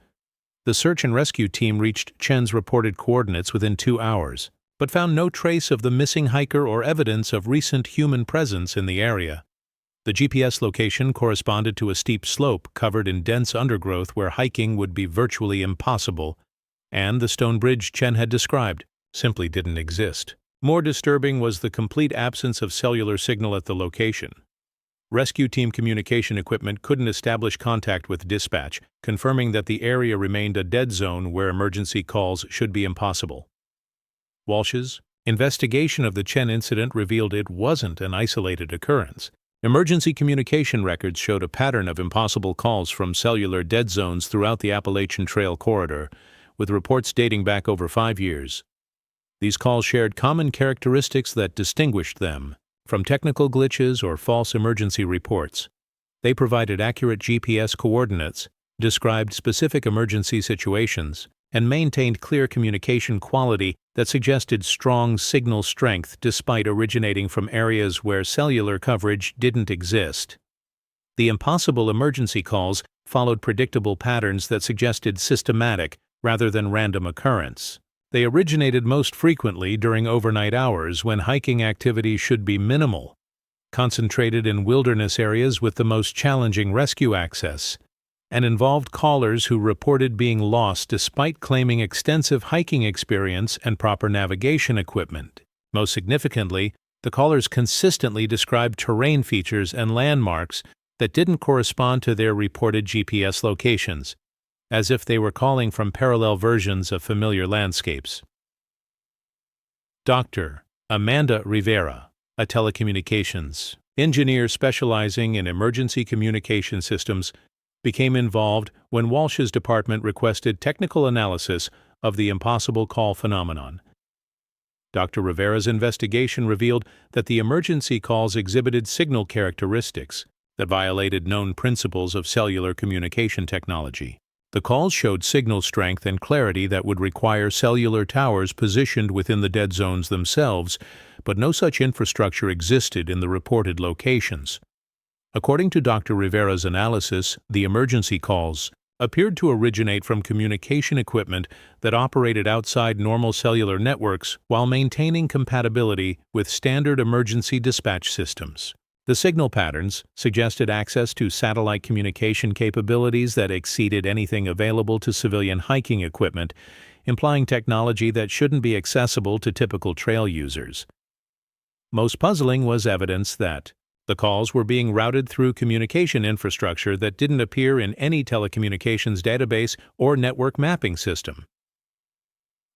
The search and rescue team reached Chen's reported coordinates within 2 hours, but found no trace of the missing hiker or evidence of recent human presence in the area. The GPS location corresponded to a steep slope covered in dense undergrowth where hiking would be virtually impossible, and the stone bridge Chen had described simply didn't exist. More disturbing was the complete absence of cellular signal at the location. Rescue team communication equipment couldn't establish contact with dispatch, confirming that the area remained a dead zone where emergency calls should be impossible. Walsh's investigation of the Chen incident revealed it wasn't an isolated occurrence. Emergency communication records showed a pattern of impossible calls from cellular dead zones throughout the Appalachian Trail corridor, with reports dating back over 5 years. These calls shared common characteristics that distinguished them from technical glitches or false emergency reports. They provided accurate GPS coordinates, described specific emergency situations, and maintained clear communication quality that suggested strong signal strength despite originating from areas where cellular coverage didn't exist. The impossible emergency calls followed predictable patterns that suggested systematic rather than random occurrence. They originated most frequently during overnight hours when hiking activity should be minimal, concentrated in wilderness areas with the most challenging rescue access, and involved callers who reported being lost despite claiming extensive hiking experience and proper navigation equipment. Most significantly, the callers consistently described terrain features and landmarks that didn't correspond to their reported GPS locations, as if they were calling from parallel versions of familiar landscapes. Dr. Amanda Rivera, a telecommunications engineer specializing in emergency communication systems, became involved when Walsh's department requested technical analysis of the impossible call phenomenon. Dr. Rivera's investigation revealed that the emergency calls exhibited signal characteristics that violated known principles of cellular communication technology. The calls showed signal strength and clarity that would require cellular towers positioned within the dead zones themselves, but no such infrastructure existed in the reported locations. According to Dr. Rivera's analysis, the emergency calls appeared to originate from communication equipment that operated outside normal cellular networks while maintaining compatibility with standard emergency dispatch systems. The signal patterns suggested access to satellite communication capabilities that exceeded anything available to civilian hiking equipment, implying technology that shouldn't be accessible to typical trail users. Most puzzling was evidence that the calls were being routed through communication infrastructure that didn't appear in any telecommunications database or network mapping system.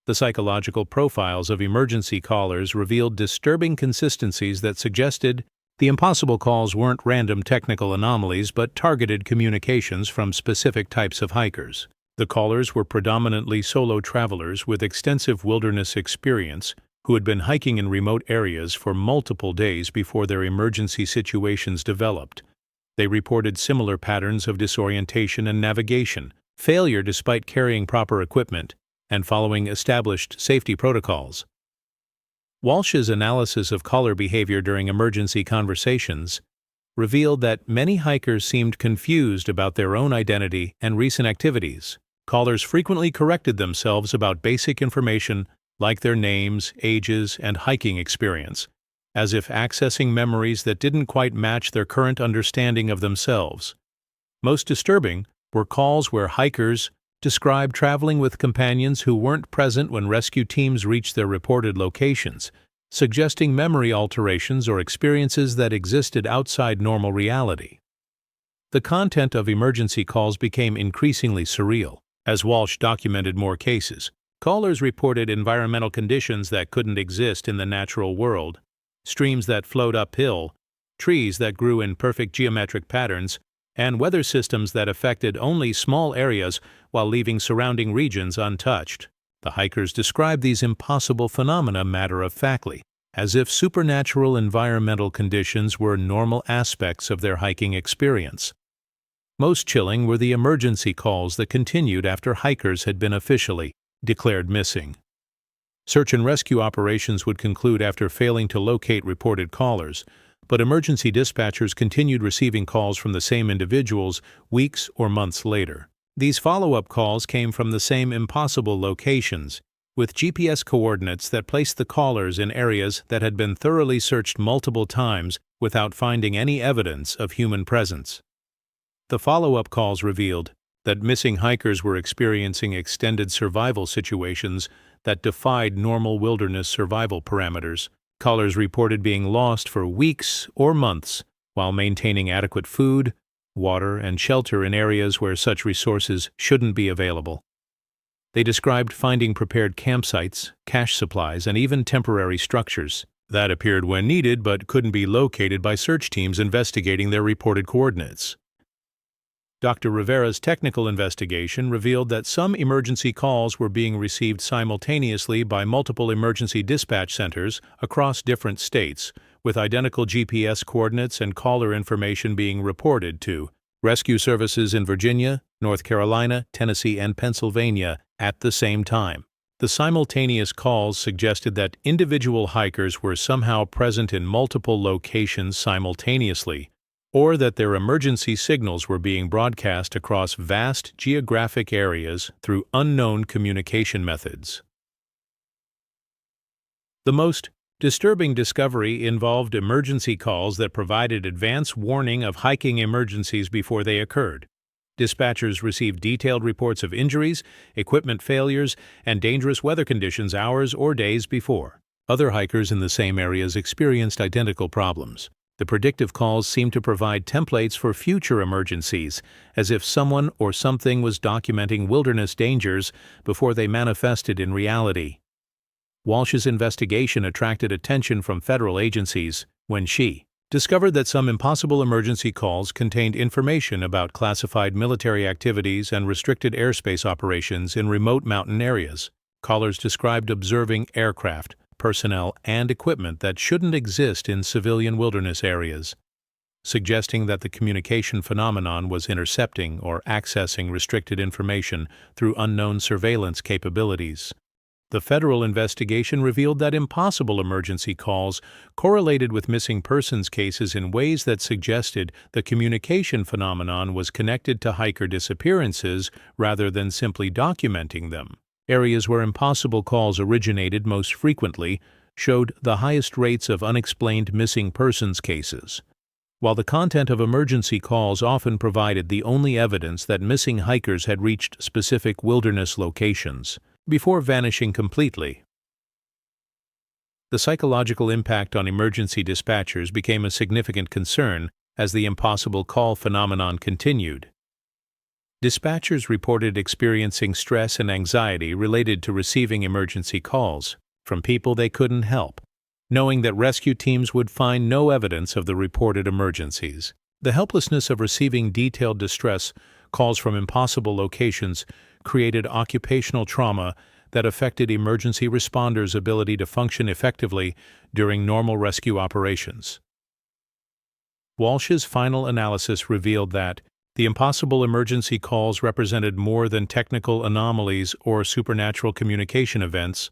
The psychological profiles of emergency callers revealed disturbing consistencies that suggested the impossible calls weren't random technical anomalies but targeted communications from specific types of hikers. The callers were predominantly solo travelers with extensive wilderness experience who had been hiking in remote areas for multiple days before their emergency situations developed. They reported similar patterns of disorientation and navigation, failure despite carrying proper equipment, and following established safety protocols. Walsh's analysis of caller behavior during emergency conversations revealed that many hikers seemed confused about their own identity and recent activities. Callers frequently corrected themselves about basic information like their names, ages, and hiking experience, as if accessing memories that didn't quite match their current understanding of themselves. Most disturbing were calls where hikers described traveling with companions who weren't present when rescue teams reached their reported locations, suggesting memory alterations or experiences that existed outside normal reality. The content of emergency calls became increasingly surreal. As Walsh documented more cases, callers reported environmental conditions that couldn't exist in the natural world, streams that flowed uphill, trees that grew in perfect geometric patterns, and weather systems that affected only small areas while leaving surrounding regions untouched. The hikers described these impossible phenomena matter-of-factly, as if supernatural environmental conditions were normal aspects of their hiking experience. Most chilling were the emergency calls that continued after hikers had been officially declared missing. Search and rescue operations would conclude after failing to locate reported callers, but emergency dispatchers continued receiving calls from the same individuals weeks or months later. These follow-up calls came from the same impossible locations, with GPS coordinates that placed the callers in areas that had been thoroughly searched multiple times without finding any evidence of human presence. The follow-up calls revealed that missing hikers were experiencing extended survival situations that defied normal wilderness survival parameters. Callers reported being lost for weeks or months while maintaining adequate food, water, and shelter in areas where such resources shouldn't be available. They described finding prepared campsites, cache supplies, and even temporary structures that appeared when needed but couldn't be located by search teams investigating their reported coordinates. Dr. Rivera's technical investigation revealed that some emergency calls were being received simultaneously by multiple emergency dispatch centers across different states, with identical GPS coordinates and caller information being reported to rescue services in Virginia, North Carolina, Tennessee, and Pennsylvania at the same time. The simultaneous calls suggested that individual hikers were somehow present in multiple locations simultaneously, or that their emergency signals were being broadcast across vast geographic areas through unknown communication methods. The most disturbing discovery involved emergency calls that provided advance warning of hiking emergencies before they occurred. Dispatchers received detailed reports of injuries, equipment failures, and dangerous weather conditions hours or days before. Other hikers in the same areas experienced identical problems. The predictive calls seemed to provide templates for future emergencies, as if someone or something was documenting wilderness dangers before they manifested in reality. Walsh's investigation attracted attention from federal agencies when she discovered that some impossible emergency calls contained information about classified military activities and restricted airspace operations in remote mountain areas. Callers described observing aircraft, personnel, and equipment that shouldn't exist in civilian wilderness areas, suggesting that the communication phenomenon was intercepting or accessing restricted information through unknown surveillance capabilities. The federal investigation revealed that impossible emergency calls correlated with missing persons cases in ways that suggested the communication phenomenon was connected to hiker disappearances rather than simply documenting them. Areas where impossible calls originated most frequently showed the highest rates of unexplained missing persons cases, while the content of emergency calls often provided the only evidence that missing hikers had reached specific wilderness locations before vanishing completely. The psychological impact on emergency dispatchers became a significant concern as the impossible call phenomenon continued. Dispatchers reported experiencing stress and anxiety related to receiving emergency calls from people they couldn't help, knowing that rescue teams would find no evidence of the reported emergencies. The helplessness of receiving detailed distress calls from impossible locations created occupational trauma that affected emergency responders' ability to function effectively during normal rescue operations. Walsh's final analysis revealed that the impossible emergency calls represented more than technical anomalies or supernatural communication events.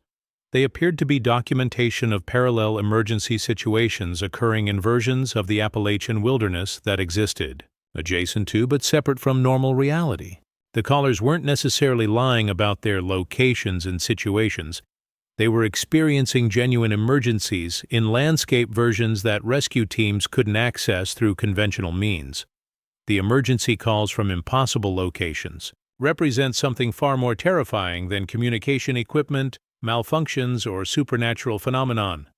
They appeared to be documentation of parallel emergency situations occurring in versions of the Appalachian wilderness that existed, adjacent to but separate from normal reality. The callers weren't necessarily lying about their locations and situations. They were experiencing genuine emergencies in landscape versions that rescue teams couldn't access through conventional means. The emergency calls from impossible locations represent something far more terrifying than communication equipment, malfunctions, or supernatural phenomenon.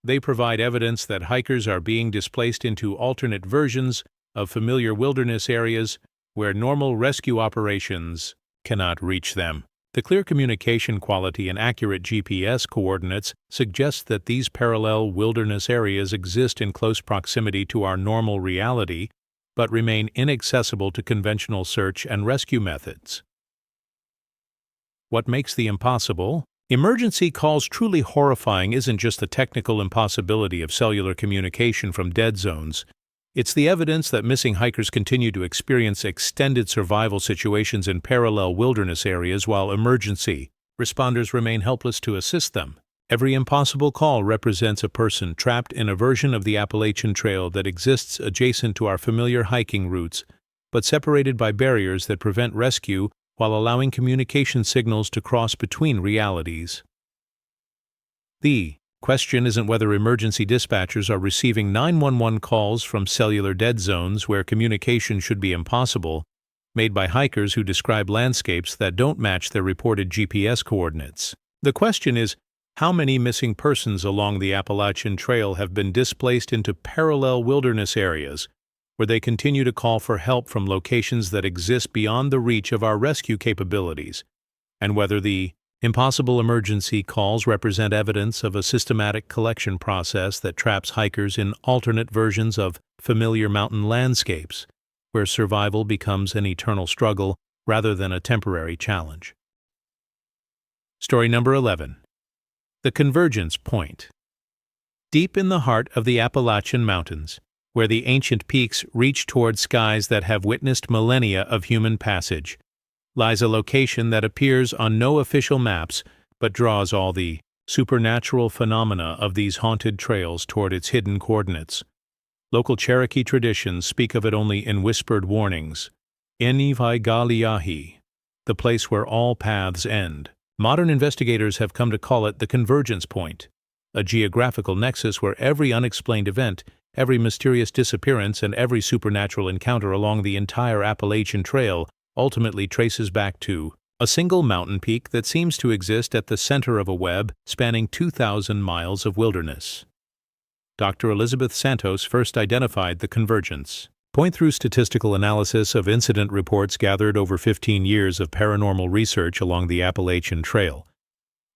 They provide evidence that hikers are being displaced into alternate versions of familiar wilderness areas where normal rescue operations cannot reach them. The clear communication quality and accurate GPS coordinates suggest that these parallel wilderness areas exist in close proximity to our normal reality, but remain inaccessible to conventional search and rescue methods. What makes the impossible emergency calls truly horrifying isn't just the technical impossibility of cellular communication from dead zones. It's the evidence that missing hikers continue to experience extended survival situations in parallel wilderness areas while emergency responders remain helpless to assist them. Every impossible call represents a person trapped in a version of the Appalachian Trail that exists adjacent to our familiar hiking routes, but separated by barriers that prevent rescue while allowing communication signals to cross between realities. The question isn't whether emergency dispatchers are receiving 911 calls from cellular dead zones where communication should be impossible, made by hikers who describe landscapes that don't match their reported GPS coordinates. The question is, how many missing persons along the Appalachian Trail have been displaced into parallel wilderness areas, where they continue to call for help from locations that exist beyond the reach of our rescue capabilities, and whether the impossible emergency calls represent evidence of a systematic collection process that traps hikers in alternate versions of familiar mountain landscapes, where survival becomes an eternal struggle rather than a temporary challenge. Story number 11. The Convergence Point. Deep in the heart of the Appalachian Mountains, where the ancient peaks reach toward skies that have witnessed millennia of human passage, lies a location that appears on no official maps but draws all the supernatural phenomena of these haunted trails toward its hidden coordinates. Local Cherokee traditions speak of it only in whispered warnings. Enivai-Galiahi, the place where all paths end. Modern investigators have come to call it the Convergence Point, a geographical nexus where every unexplained event, every mysterious disappearance, and every supernatural encounter along the entire Appalachian Trail ultimately traces back to a single mountain peak that seems to exist at the center of a web spanning 2,000 miles of wilderness. Dr. Elizabeth Santos first identified the Convergence Point through statistical analysis of incident reports gathered over 15 years of paranormal research along the Appalachian Trail.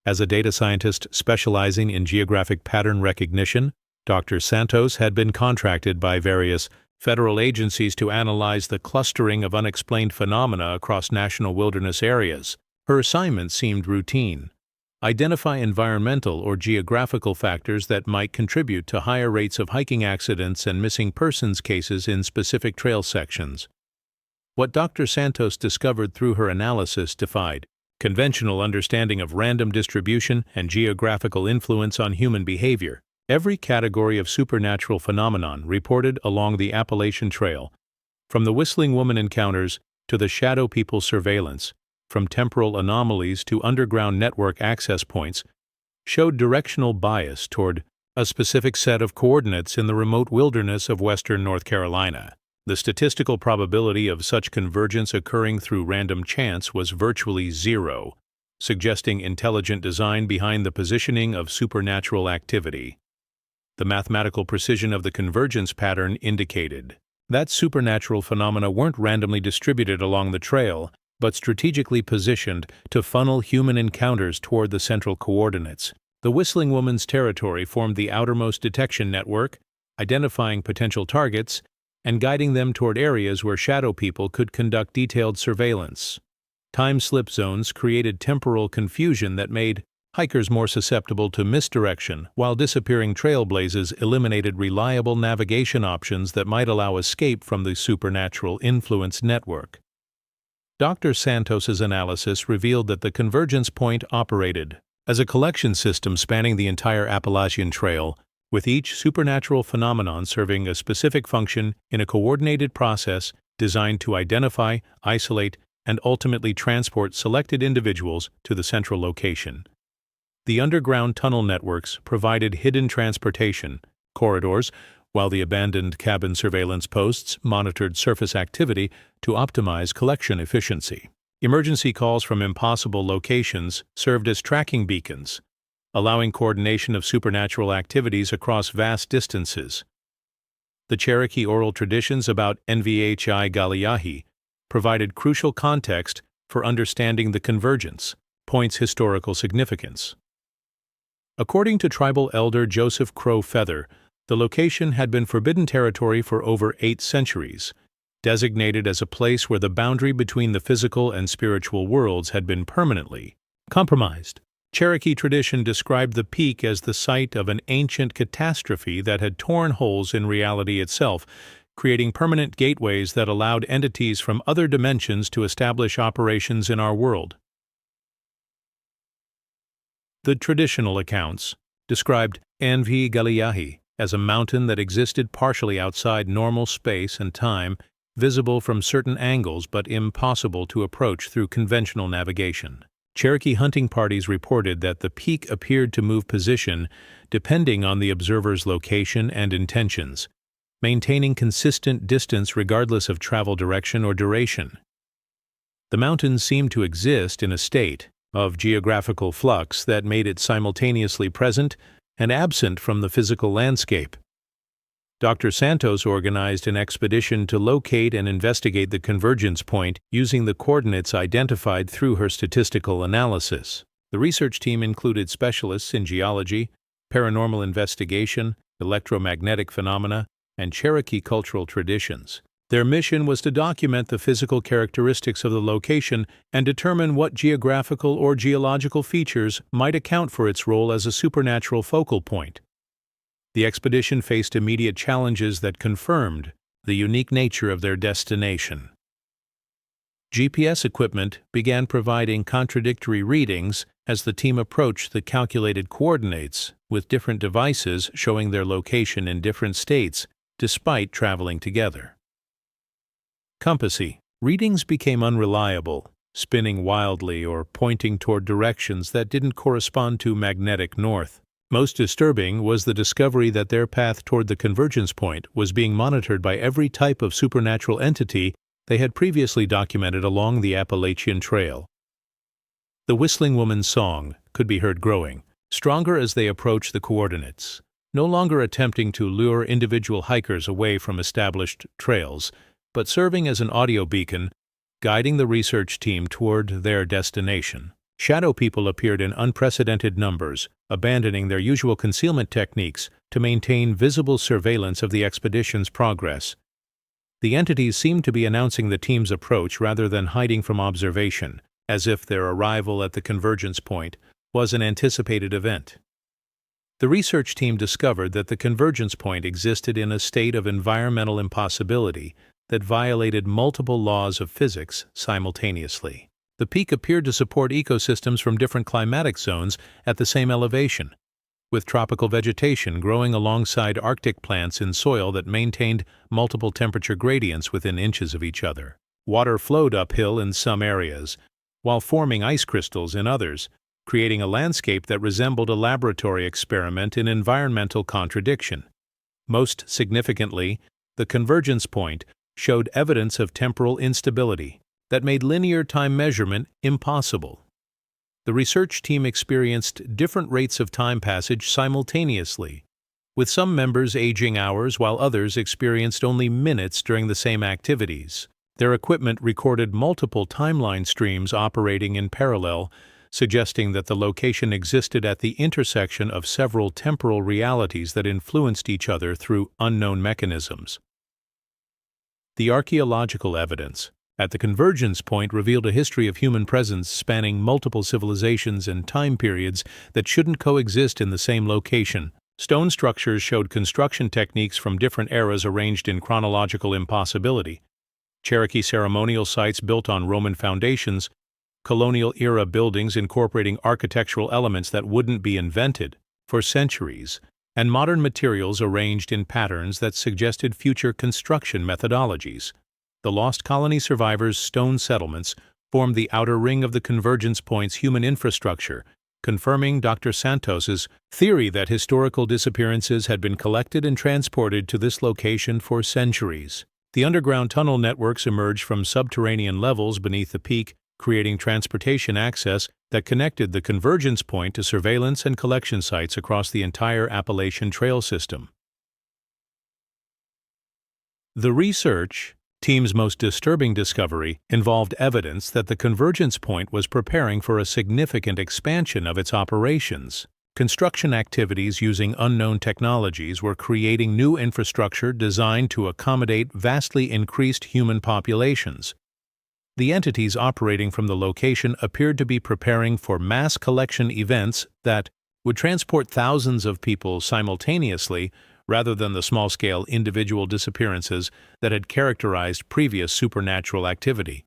As a data scientist specializing in geographic pattern recognition, Dr. Santos had been contracted by various federal agencies to analyze the clustering of unexplained phenomena across national wilderness areas. Her assignment seemed routine. Identify environmental or geographical factors that might contribute to higher rates of hiking accidents and missing persons cases in specific trail sections. What Dr. Santos discovered through her analysis defied conventional understanding of random distribution and geographical influence on human behavior. Every category of supernatural phenomenon reported along the Appalachian Trail, from the Whistling Woman encounters to the Shadow People surveillance, from temporal anomalies to underground network access points, showed directional bias toward a specific set of coordinates in the remote wilderness of western North Carolina. The statistical probability of such convergence occurring through random chance was virtually zero, suggesting intelligent design behind the positioning of supernatural activity. The mathematical precision of the convergence pattern indicated that supernatural phenomena weren't randomly distributed along the trail, but strategically positioned to funnel human encounters toward the central coordinates. The Whistling Woman's territory formed the outermost detection network, identifying potential targets and guiding them toward areas where shadow people could conduct detailed surveillance. Time slip zones created temporal confusion that made hikers more susceptible to misdirection, while disappearing trailblazes eliminated reliable navigation options that might allow escape from the supernatural influence network. Dr. Santos's analysis revealed that the Convergence Point operated as a collection system spanning the entire Appalachian Trail, with each supernatural phenomenon serving a specific function in a coordinated process designed to identify, isolate, and ultimately transport selected individuals to the central location. The underground tunnel networks provided hidden transportation corridors, while the abandoned cabin surveillance posts monitored surface activity to optimize collection efficiency. Emergency calls from impossible locations served as tracking beacons, allowing coordination of supernatural activities across vast distances. The Cherokee oral traditions about Enivai-Galiahi provided crucial context for understanding the Convergence Point's historical significance. According to tribal elder Joseph Crow Feather, the location had been forbidden territory for over 8 centuries, designated as a place where the boundary between the physical and spiritual worlds had been permanently compromised. Cherokee tradition described the peak as the site of an ancient catastrophe that had torn holes in reality itself, creating permanent gateways that allowed entities from other dimensions to establish operations in our world. The traditional accounts described Enivai-Galiahi as a mountain that existed partially outside normal space and time visible from certain angles but impossible to approach through conventional navigation. Cherokee hunting parties reported that the peak appeared to move position depending on the observer's location and intentions, maintaining consistent distance regardless of travel direction or duration. The mountains seemed to exist in a state of geographical flux that made it simultaneously present and absent from the physical landscape. Dr. Santos organized an expedition to locate and investigate the Convergence Point using the coordinates identified through her statistical analysis. The research team included specialists in geology, paranormal investigation, electromagnetic phenomena, and Cherokee cultural traditions. Their mission was to document the physical characteristics of the location and determine what geographical or geological features might account for its role as a supernatural focal point. The expedition faced immediate challenges that confirmed the unique nature of their destination. GPS equipment began providing contradictory readings as the team approached the calculated coordinates, with different devices showing their location in different states despite traveling together. Compassy readings became unreliable, spinning wildly or pointing toward directions that didn't correspond to magnetic north. Most disturbing was the discovery that their path toward the Convergence Point was being monitored by every type of supernatural entity they had previously documented along the Appalachian Trail. The Whistling Woman's song could be heard growing, stronger as they approached the coordinates, no longer attempting to lure individual hikers away from established trails, but serving as an audio beacon, guiding the research team toward their destination. Shadow people appeared in unprecedented numbers, abandoning their usual concealment techniques to maintain visible surveillance of the expedition's progress. The entities seemed to be announcing the team's approach rather than hiding from observation, as if their arrival at the Convergence Point was an anticipated event. The research team discovered that the Convergence Point existed in a state of environmental impossibility that violated multiple laws of physics simultaneously. The peak appeared to support ecosystems from different climatic zones at the same elevation, with tropical vegetation growing alongside Arctic plants in soil that maintained multiple temperature gradients within inches of each other. Water flowed uphill in some areas, while forming ice crystals in others, creating a landscape that resembled a laboratory experiment in environmental contradiction. Most significantly, the Convergence Point showed evidence of temporal instability that made linear time measurement impossible. The research team experienced different rates of time passage simultaneously, with some members aging hours while others experienced only minutes during the same activities. Their equipment recorded multiple timeline streams operating in parallel, suggesting that the location existed at the intersection of several temporal realities that influenced each other through unknown mechanisms. The archaeological evidence at the Convergence Point revealed a history of human presence spanning multiple civilizations and time periods that shouldn't coexist in the same location. Stone structures showed construction techniques from different eras arranged in chronological impossibility. Cherokee ceremonial sites built on Roman foundations, colonial-era buildings incorporating architectural elements that wouldn't be invented for centuries, and modern materials arranged in patterns that suggested future construction methodologies. The Lost Colony survivors' stone settlements formed the outer ring of the Convergence Point's human infrastructure, confirming Dr. Santos's theory that historical disappearances had been collected and transported to this location for centuries. The underground tunnel networks emerged from subterranean levels beneath the peak, creating transportation access that connected the Convergence Point to surveillance and collection sites across the entire Appalachian Trail system. The research team's most disturbing discovery involved evidence that the Convergence Point was preparing for a significant expansion of its operations. Construction activities using unknown technologies were creating new infrastructure designed to accommodate vastly increased human populations. The entities operating from the location appeared to be preparing for mass collection events that would transport thousands of people simultaneously rather than the small-scale individual disappearances that had characterized previous supernatural activity.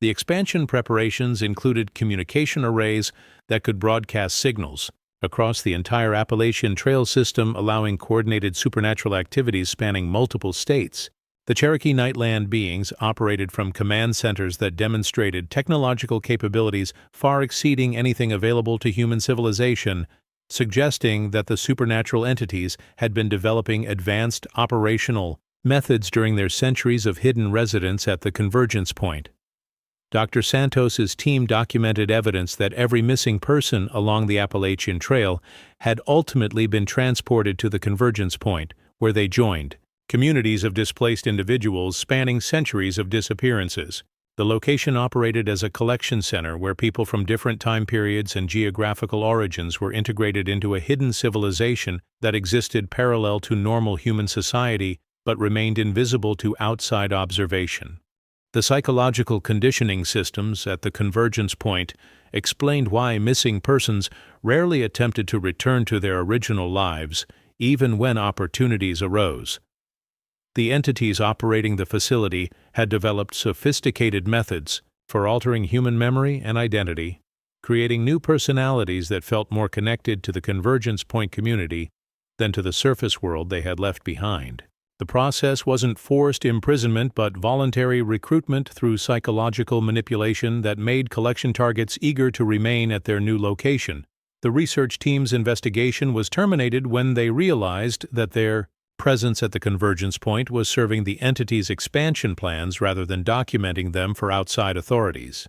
The expansion preparations included communication arrays that could broadcast signals across the entire Appalachian Trail system, allowing coordinated supernatural activities spanning multiple states. The Cherokee Nightland beings operated from command centers that demonstrated technological capabilities far exceeding anything available to human civilization, suggesting that the supernatural entities had been developing advanced operational methods during their centuries of hidden residence at the Convergence Point. Dr. Santos's team documented evidence that every missing person along the Appalachian Trail had ultimately been transported to the Convergence Point, where they joined communities of displaced individuals spanning centuries of disappearances. The location operated as a collection center where people from different time periods and geographical origins were integrated into a hidden civilization that existed parallel to normal human society but remained invisible to outside observation. The psychological conditioning systems at the Convergence Point explained why missing persons rarely attempted to return to their original lives, even when opportunities arose. The entities operating the facility had developed sophisticated methods for altering human memory and identity, creating new personalities that felt more connected to the Convergence Point community than to the surface world they had left behind. The process wasn't forced imprisonment but voluntary recruitment through psychological manipulation that made collection targets eager to remain at their new location. The research team's investigation was terminated when they realized that their presence at the Convergence Point was serving the entity's expansion plans rather than documenting them for outside authorities.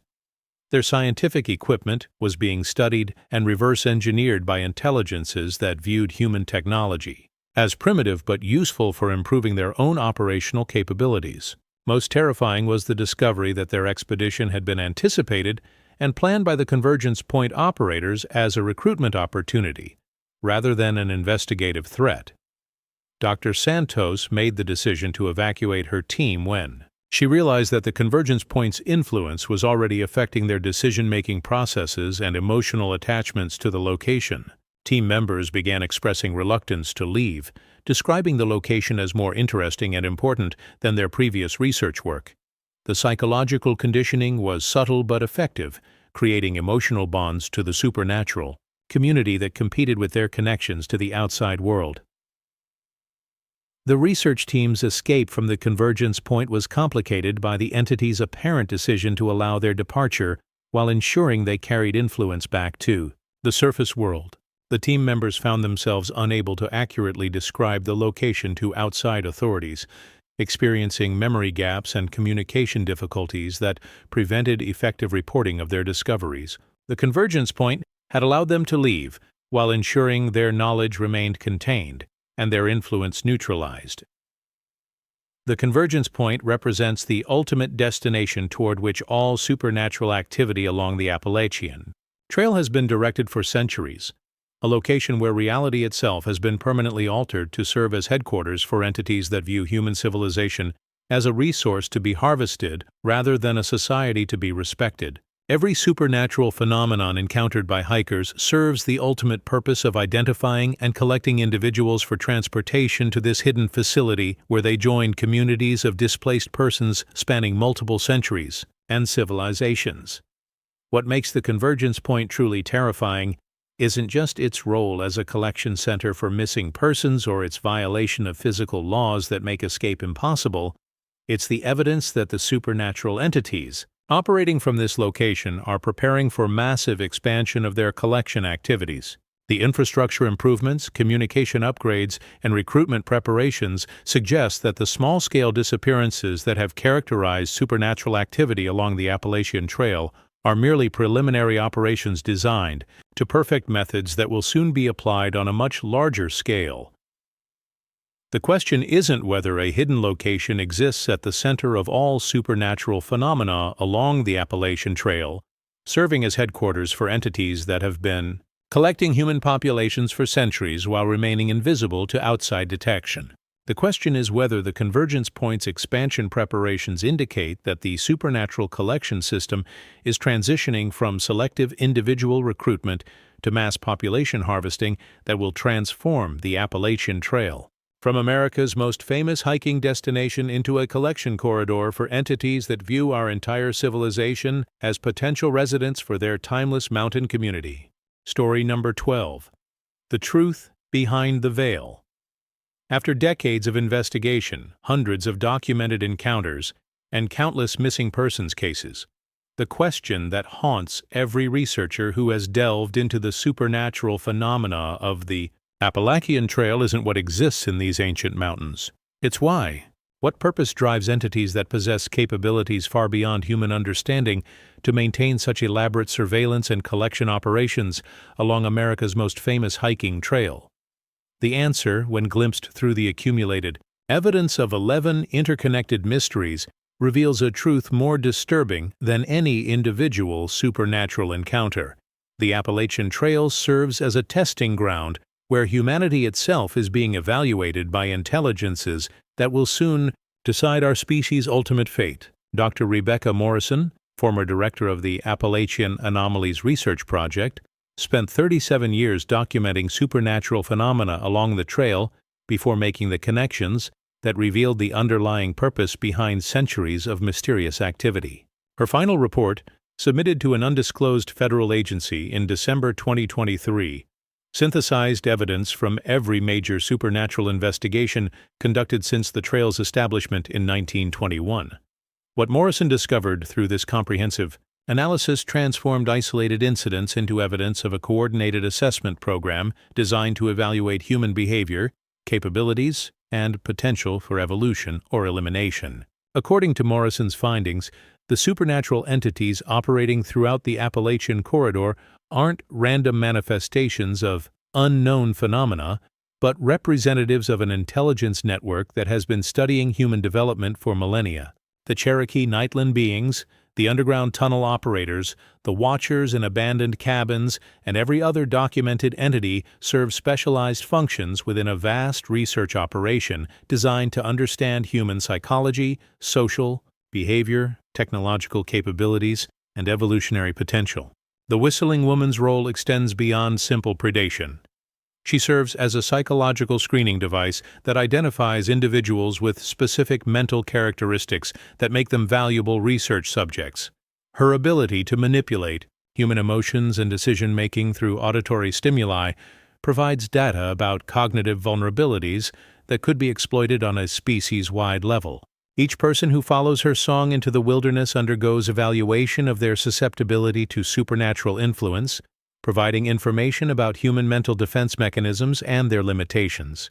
Their scientific equipment was being studied and reverse-engineered by intelligences that viewed human technology as primitive but useful for improving their own operational capabilities. Most terrifying was the discovery that their expedition had been anticipated and planned by the Convergence Point operators as a recruitment opportunity, rather than an investigative threat. Dr. Santos made the decision to evacuate her team when she realized that the Convergence Point's influence was already affecting their decision-making processes and emotional attachments to the location. Team members began expressing reluctance to leave, describing the location as more interesting and important than their previous research work. The psychological conditioning was subtle but effective, creating emotional bonds to the supernatural community that competed with their connections to the outside world. The research team's escape from the Convergence Point was complicated by the entity's apparent decision to allow their departure while ensuring they carried influence back to the surface world. The team members found themselves unable to accurately describe the location to outside authorities, experiencing memory gaps and communication difficulties that prevented effective reporting of their discoveries. The Convergence Point had allowed them to leave, while ensuring their knowledge remained contained and their influence neutralized. The Convergence Point represents the ultimate destination toward which all supernatural activity along the Appalachian Trail has been directed for centuries, a location where reality itself has been permanently altered to serve as headquarters for entities that view human civilization as a resource to be harvested rather than a society to be respected. Every supernatural phenomenon encountered by hikers serves the ultimate purpose of identifying and collecting individuals for transportation to this hidden facility where they join communities of displaced persons spanning multiple centuries and civilizations. What makes the Convergence Point truly terrifying isn't just its role as a collection center for missing persons or its violation of physical laws that make escape impossible. It's the evidence that the supernatural entities operating from this location are preparing for massive expansion of their collection activities. The infrastructure improvements, communication upgrades, and recruitment preparations suggest that the small-scale disappearances that have characterized supernatural activity along the Appalachian Trail are merely preliminary operations designed to perfect methods that will soon be applied on a much larger scale. The question isn't whether a hidden location exists at the center of all supernatural phenomena along the Appalachian Trail, serving as headquarters for entities that have been collecting human populations for centuries while remaining invisible to outside detection. The question is whether the Convergence Point's expansion preparations indicate that the supernatural collection system is transitioning from selective individual recruitment to mass population harvesting that will transform the Appalachian Trail from America's most famous hiking destination into a collection corridor for entities that view our entire civilization as potential residents for their timeless mountain community. Story number 12. The Truth Behind the Veil. After decades of investigation, hundreds of documented encounters, and countless missing persons cases, the question that haunts every researcher who has delved into the supernatural phenomena of the Appalachian Trail isn't what exists in these ancient mountains. It's why. What purpose drives entities that possess capabilities far beyond human understanding to maintain such elaborate surveillance and collection operations along America's most famous hiking trail? The answer, when glimpsed through the accumulated evidence of 11 interconnected mysteries, reveals a truth more disturbing than any individual supernatural encounter. The Appalachian Trail serves as a testing ground where humanity itself is being evaluated by intelligences that will soon decide our species' ultimate fate. Dr. Rebecca Morrison, former director of the Appalachian Anomalies Research Project, spent 37 years documenting supernatural phenomena along the trail before making the connections that revealed the underlying purpose behind centuries of mysterious activity. Her final report, submitted to an undisclosed federal agency in December 2023, synthesized evidence from every major supernatural investigation conducted since the trail's establishment in 1921. What Morrison discovered through this comprehensive analysis transformed isolated incidents into evidence of a coordinated assessment program designed to evaluate human behavior, capabilities, and potential for evolution or elimination. According to Morrison's findings, the supernatural entities operating throughout the Appalachian Corridor aren't random manifestations of unknown phenomena, but representatives of an intelligence network that has been studying human development for millennia. The Cherokee nightland beings, the underground tunnel operators, the watchers in abandoned cabins, and every other documented entity serve specialized functions within a vast research operation designed to understand human psychology, social, behavior, technological capabilities, and evolutionary potential. The Whistling Woman's role extends beyond simple predation. She serves as a psychological screening device that identifies individuals with specific mental characteristics that make them valuable research subjects. Her ability to manipulate human emotions and decision-making through auditory stimuli provides data about cognitive vulnerabilities that could be exploited on a species-wide level. Each person who follows her song into the wilderness undergoes evaluation of their susceptibility to supernatural influence, providing information about human mental defense mechanisms and their limitations.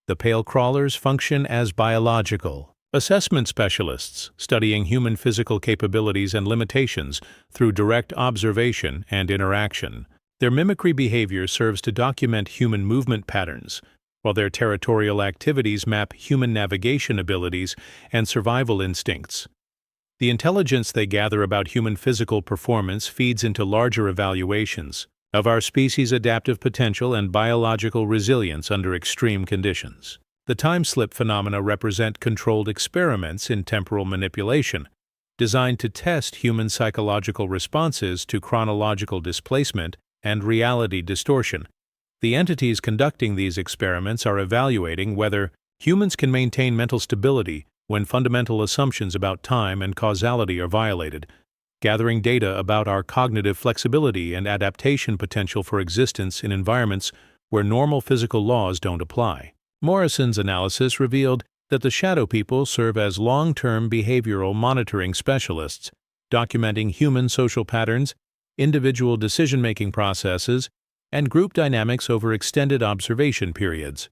The pale crawlers function as biological assessment specialists, studying human physical capabilities and limitations through direct observation and interaction. Their mimicry behavior serves to document human movement patterns, while their territorial activities map human navigation abilities and survival instincts. The intelligence they gather about human physical performance feeds into larger evaluations of our species' adaptive potential and biological resilience under extreme conditions. The time-slip phenomena represent controlled experiments in temporal manipulation, designed to test human psychological responses to chronological displacement and reality distortion. The entities conducting these experiments are evaluating whether humans can maintain mental stability when fundamental assumptions about time and causality are violated, gathering data about our cognitive flexibility and adaptation potential for existence in environments where normal physical laws don't apply. Morrison's analysis revealed that the shadow people serve as long-term behavioral monitoring specialists, documenting human social patterns, individual decision-making processes, and group dynamics over extended observation periods.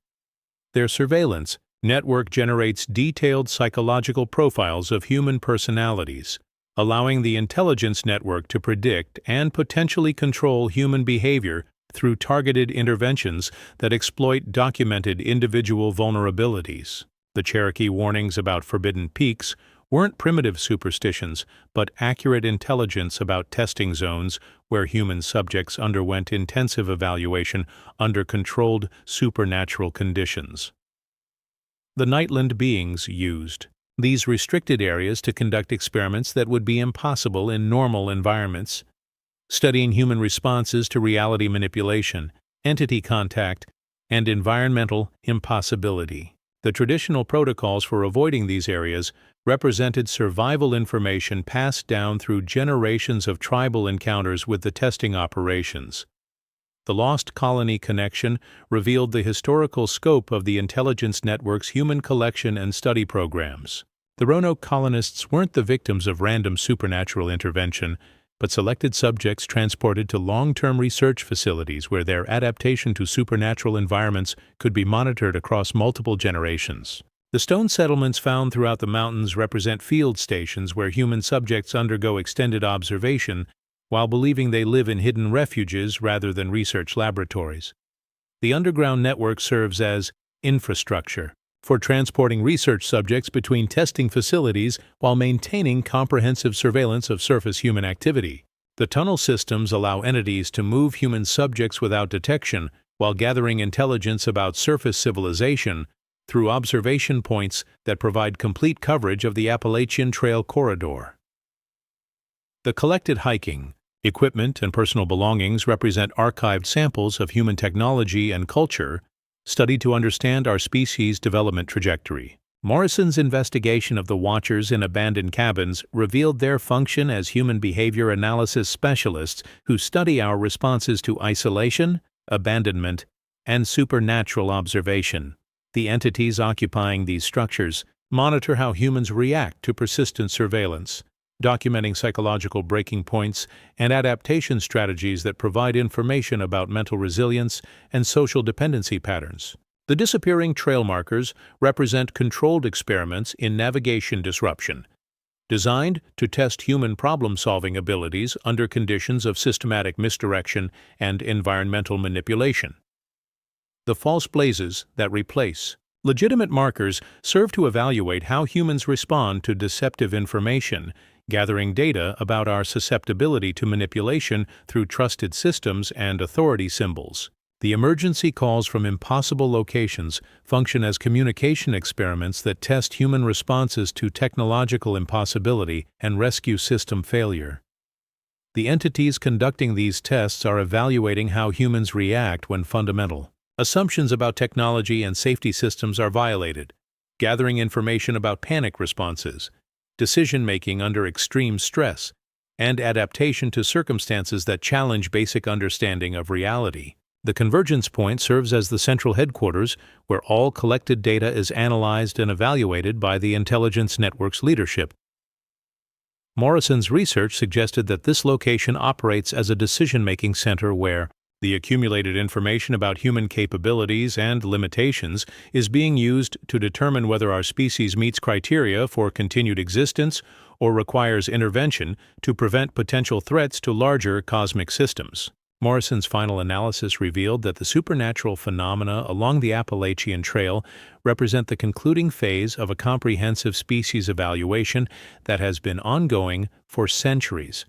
Their surveillance network generates detailed psychological profiles of human personalities, allowing the intelligence network to predict and potentially control human behavior through targeted interventions that exploit documented individual vulnerabilities. The Cherokee warnings about forbidden peaks weren't primitive superstitions, but accurate intelligence about testing zones where human subjects underwent intensive evaluation under controlled supernatural conditions. The nightland beings used these restricted areas to conduct experiments that would be impossible in normal environments, studying human responses to reality manipulation, entity contact, and environmental impossibility. The traditional protocols for avoiding these areas represented survival information passed down through generations of tribal encounters with the testing operations. The Lost Colony Connection revealed the historical scope of the intelligence network's human collection and study programs. The Roanoke colonists weren't the victims of random supernatural intervention, but selected subjects transported to long-term research facilities where their adaptation to supernatural environments could be monitored across multiple generations. The stone settlements found throughout the mountains represent field stations where human subjects undergo extended observation while believing they live in hidden refuges rather than research laboratories. The underground network serves as infrastructure for transporting research subjects between testing facilities while maintaining comprehensive surveillance of surface human activity. The tunnel systems allow entities to move human subjects without detection while gathering intelligence about surface civilization through observation points that provide complete coverage of the Appalachian Trail corridor. The collected hiking, equipment, and personal belongings represent archived samples of human technology and culture studied to understand our species' development trajectory. Morrison's investigation of the watchers in abandoned cabins revealed their function as human behavior analysis specialists who study our responses to isolation, abandonment, and supernatural observation. The entities occupying these structures monitor how humans react to persistent surveillance, documenting psychological breaking points and adaptation strategies that provide information about mental resilience and social dependency patterns. The disappearing trail markers represent controlled experiments in navigation disruption, designed to test human problem-solving abilities under conditions of systematic misdirection and environmental manipulation. The false blazes that replace. Legitimate markers serve to evaluate how humans respond to deceptive information, gathering data about our susceptibility to manipulation through trusted systems and authority symbols. The emergency calls from impossible locations function as communication experiments that test human responses to technological impossibility and rescue system failure. The entities conducting these tests are evaluating how humans react when fundamental assumptions about technology and safety systems are violated, gathering information about panic responses, decision-making under extreme stress, and adaptation to circumstances that challenge basic understanding of reality. The Convergence Point serves as the central headquarters where all collected data is analyzed and evaluated by the intelligence network's leadership. Morrison's research suggested that this location operates as a decision-making center where the accumulated information about human capabilities and limitations is being used to determine whether our species meets criteria for continued existence or requires intervention to prevent potential threats to larger cosmic systems. Morrison's final analysis revealed that the supernatural phenomena along the Appalachian Trail represent the concluding phase of a comprehensive species evaluation that has been ongoing for centuries.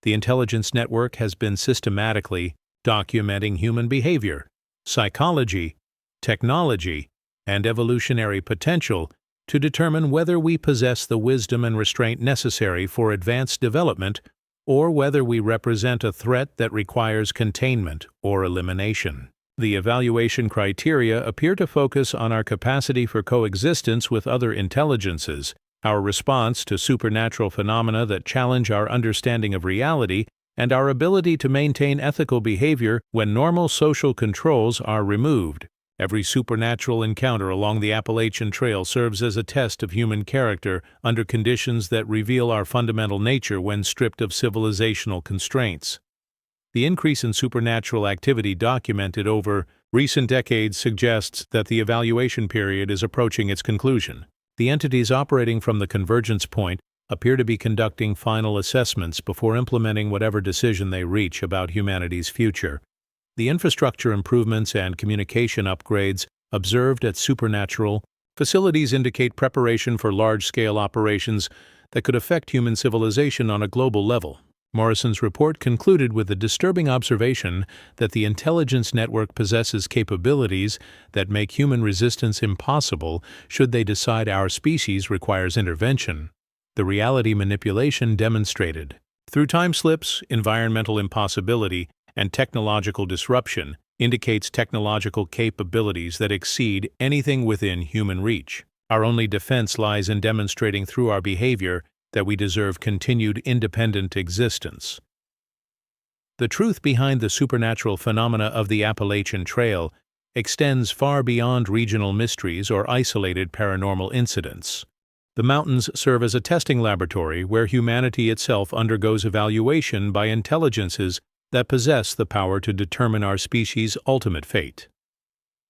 The intelligence network has been systematically documenting human behavior, psychology, technology, and evolutionary potential to determine whether we possess the wisdom and restraint necessary for advanced development or whether we represent a threat that requires containment or elimination. The evaluation criteria appear to focus on our capacity for coexistence with other intelligences, our response to supernatural phenomena that challenge our understanding of reality, and our ability to maintain ethical behavior when normal social controls are removed. Every supernatural encounter along the Appalachian Trail serves as a test of human character under conditions that reveal our fundamental nature when stripped of civilizational constraints. The increase in supernatural activity documented over recent decades suggests that the evaluation period is approaching its conclusion. The entities operating from the Convergence Point appear to be conducting final assessments before implementing whatever decision they reach about humanity's future. The infrastructure improvements and communication upgrades observed at supernatural facilities indicate preparation for large-scale operations that could affect human civilization on a global level. Morrison's report concluded with the disturbing observation that the intelligence network possesses capabilities that make human resistance impossible should they decide our species requires intervention. The reality manipulation demonstrated through time slips, environmental impossibility, and technological disruption indicates technological capabilities that exceed anything within human reach. Our only defense lies in demonstrating through our behavior that we deserve continued independent existence. The truth behind the supernatural phenomena of the Appalachian Trail extends far beyond regional mysteries or isolated paranormal incidents. The mountains serve as a testing laboratory where humanity itself undergoes evaluation by intelligences that possess the power to determine our species' ultimate fate.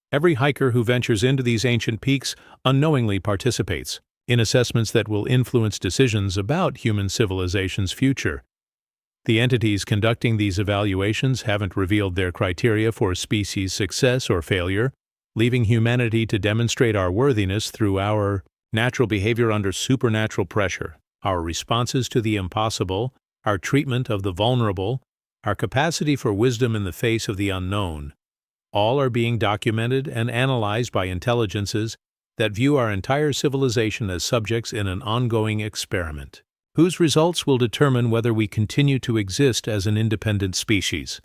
Every hiker who ventures into these ancient peaks unknowingly participates in assessments that will influence decisions about human civilization's future. The entities conducting these evaluations haven't revealed their criteria for species success or failure, leaving humanity to demonstrate our worthiness through our natural behavior under supernatural pressure, our responses to the impossible, our treatment of the vulnerable, our capacity for wisdom in the face of the unknown. All are being documented and analyzed by intelligences that view our entire civilization as subjects in an ongoing experiment, whose results will determine whether we continue to exist as an independent species.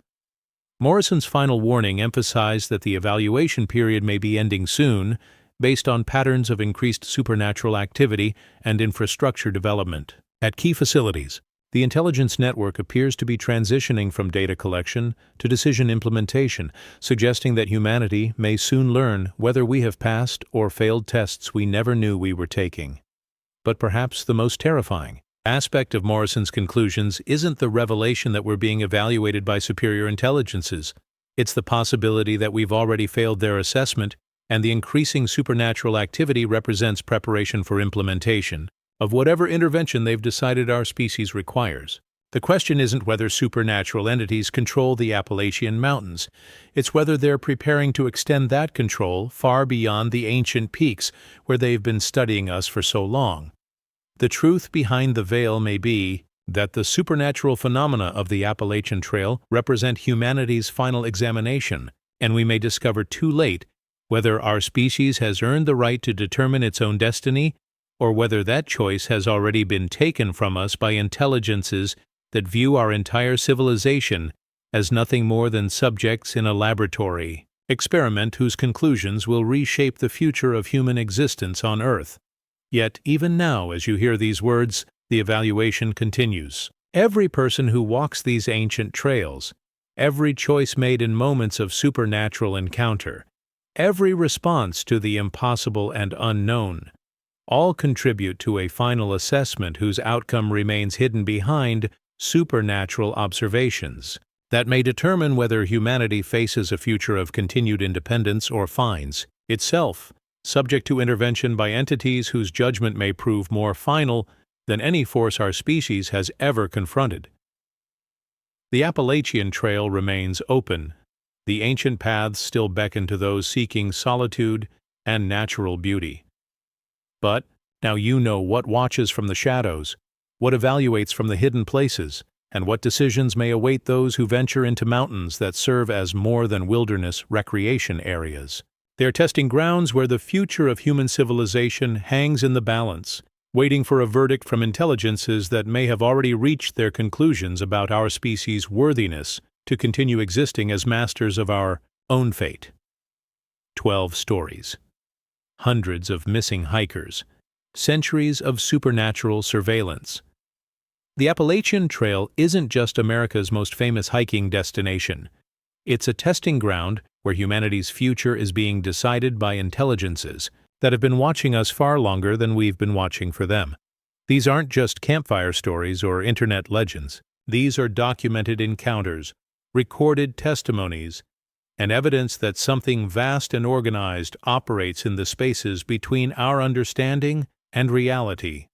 Morrison's final warning emphasized that the evaluation period may be ending soon, based on patterns of increased supernatural activity and infrastructure development. At key facilities, the intelligence network appears to be transitioning from data collection to decision implementation, suggesting that humanity may soon learn whether we have passed or failed tests we never knew we were taking. But perhaps the most terrifying aspect of Morrison's conclusions isn't the revelation that we're being evaluated by superior intelligences. It's the possibility that we've already failed their assessment, and the increasing supernatural activity represents preparation for implementation of whatever intervention they've decided our species requires. The question isn't whether supernatural entities control the Appalachian Mountains. It's whether they're preparing to extend that control far beyond the ancient peaks where they've been studying us for so long. The truth behind the veil may be that the supernatural phenomena of the Appalachian Trail represent humanity's final examination, and we may discover too late whether our species has earned the right to determine its own destiny, or whether that choice has already been taken from us by intelligences that view our entire civilization as nothing more than subjects in a laboratory experiment whose conclusions will reshape the future of human existence on Earth. Yet, even now, as you hear these words, the evaluation continues. Every person who walks these ancient trails, every choice made in moments of supernatural encounter, every response to the impossible and unknown, all contribute to a final assessment whose outcome remains hidden behind supernatural observations that may determine whether humanity faces a future of continued independence or finds itself subject to intervention by entities whose judgment may prove more final than any force our species has ever confronted. The Appalachian Trail remains open. The ancient paths still beckon to those seeking solitude and natural beauty. But now you know what watches from the shadows, what evaluates from the hidden places, and what decisions may await those who venture into mountains that serve as more than wilderness recreation areas. They are testing grounds where the future of human civilization hangs in the balance, waiting for a verdict from intelligences that may have already reached their conclusions about our species' worthiness to continue existing as masters of our own fate. 12 stories. Hundreds of missing hikers. Centuries of supernatural surveillance. The Appalachian Trail isn't just America's most famous hiking destination. It's a testing ground where humanity's future is being decided by intelligences that have been watching us far longer than we've been watching for them. These aren't just campfire stories or internet legends. These are documented encounters, recorded testimonies, and evidence that something vast and organized operates in the spaces between our understanding and reality.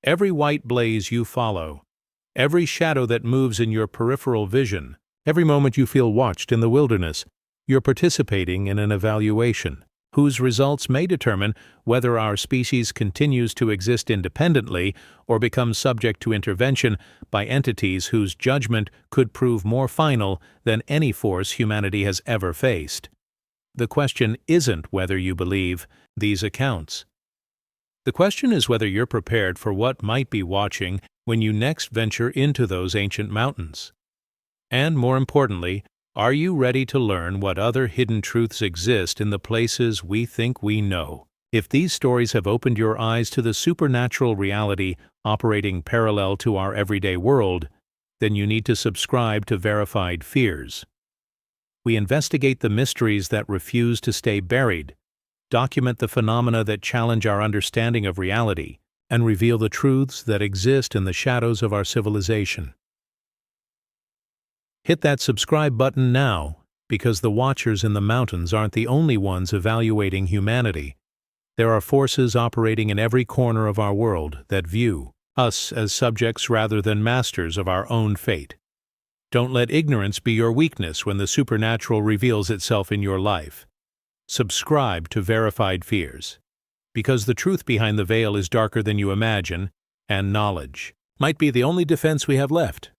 Every white blaze you follow, every shadow that moves in your peripheral vision, every moment you feel watched in the wilderness, you're participating in an evaluation whose results may determine whether our species continues to exist independently or becomes subject to intervention by entities whose judgment could prove more final than any force humanity has ever faced. The question isn't whether you believe these accounts. The question is whether you're prepared for what might be watching when you next venture into those ancient mountains. And more importantly, are you ready to learn what other hidden truths exist in the places we think we know? If these stories have opened your eyes to the supernatural reality operating parallel to our everyday world, then you need to subscribe to Verified Fears. We investigate the mysteries that refuse to stay buried, document the phenomena that challenge our understanding of reality, and reveal the truths that exist in the shadows of our civilization. Hit that subscribe button now, because the Watchers in the mountains aren't the only ones evaluating humanity. There are forces operating in every corner of our world that view us as subjects rather than masters of our own fate. Don't let ignorance be your weakness when the supernatural reveals itself in your life. Subscribe to Verified Fears, because the truth behind the veil is darker than you imagine, and knowledge might be the only defense we have left.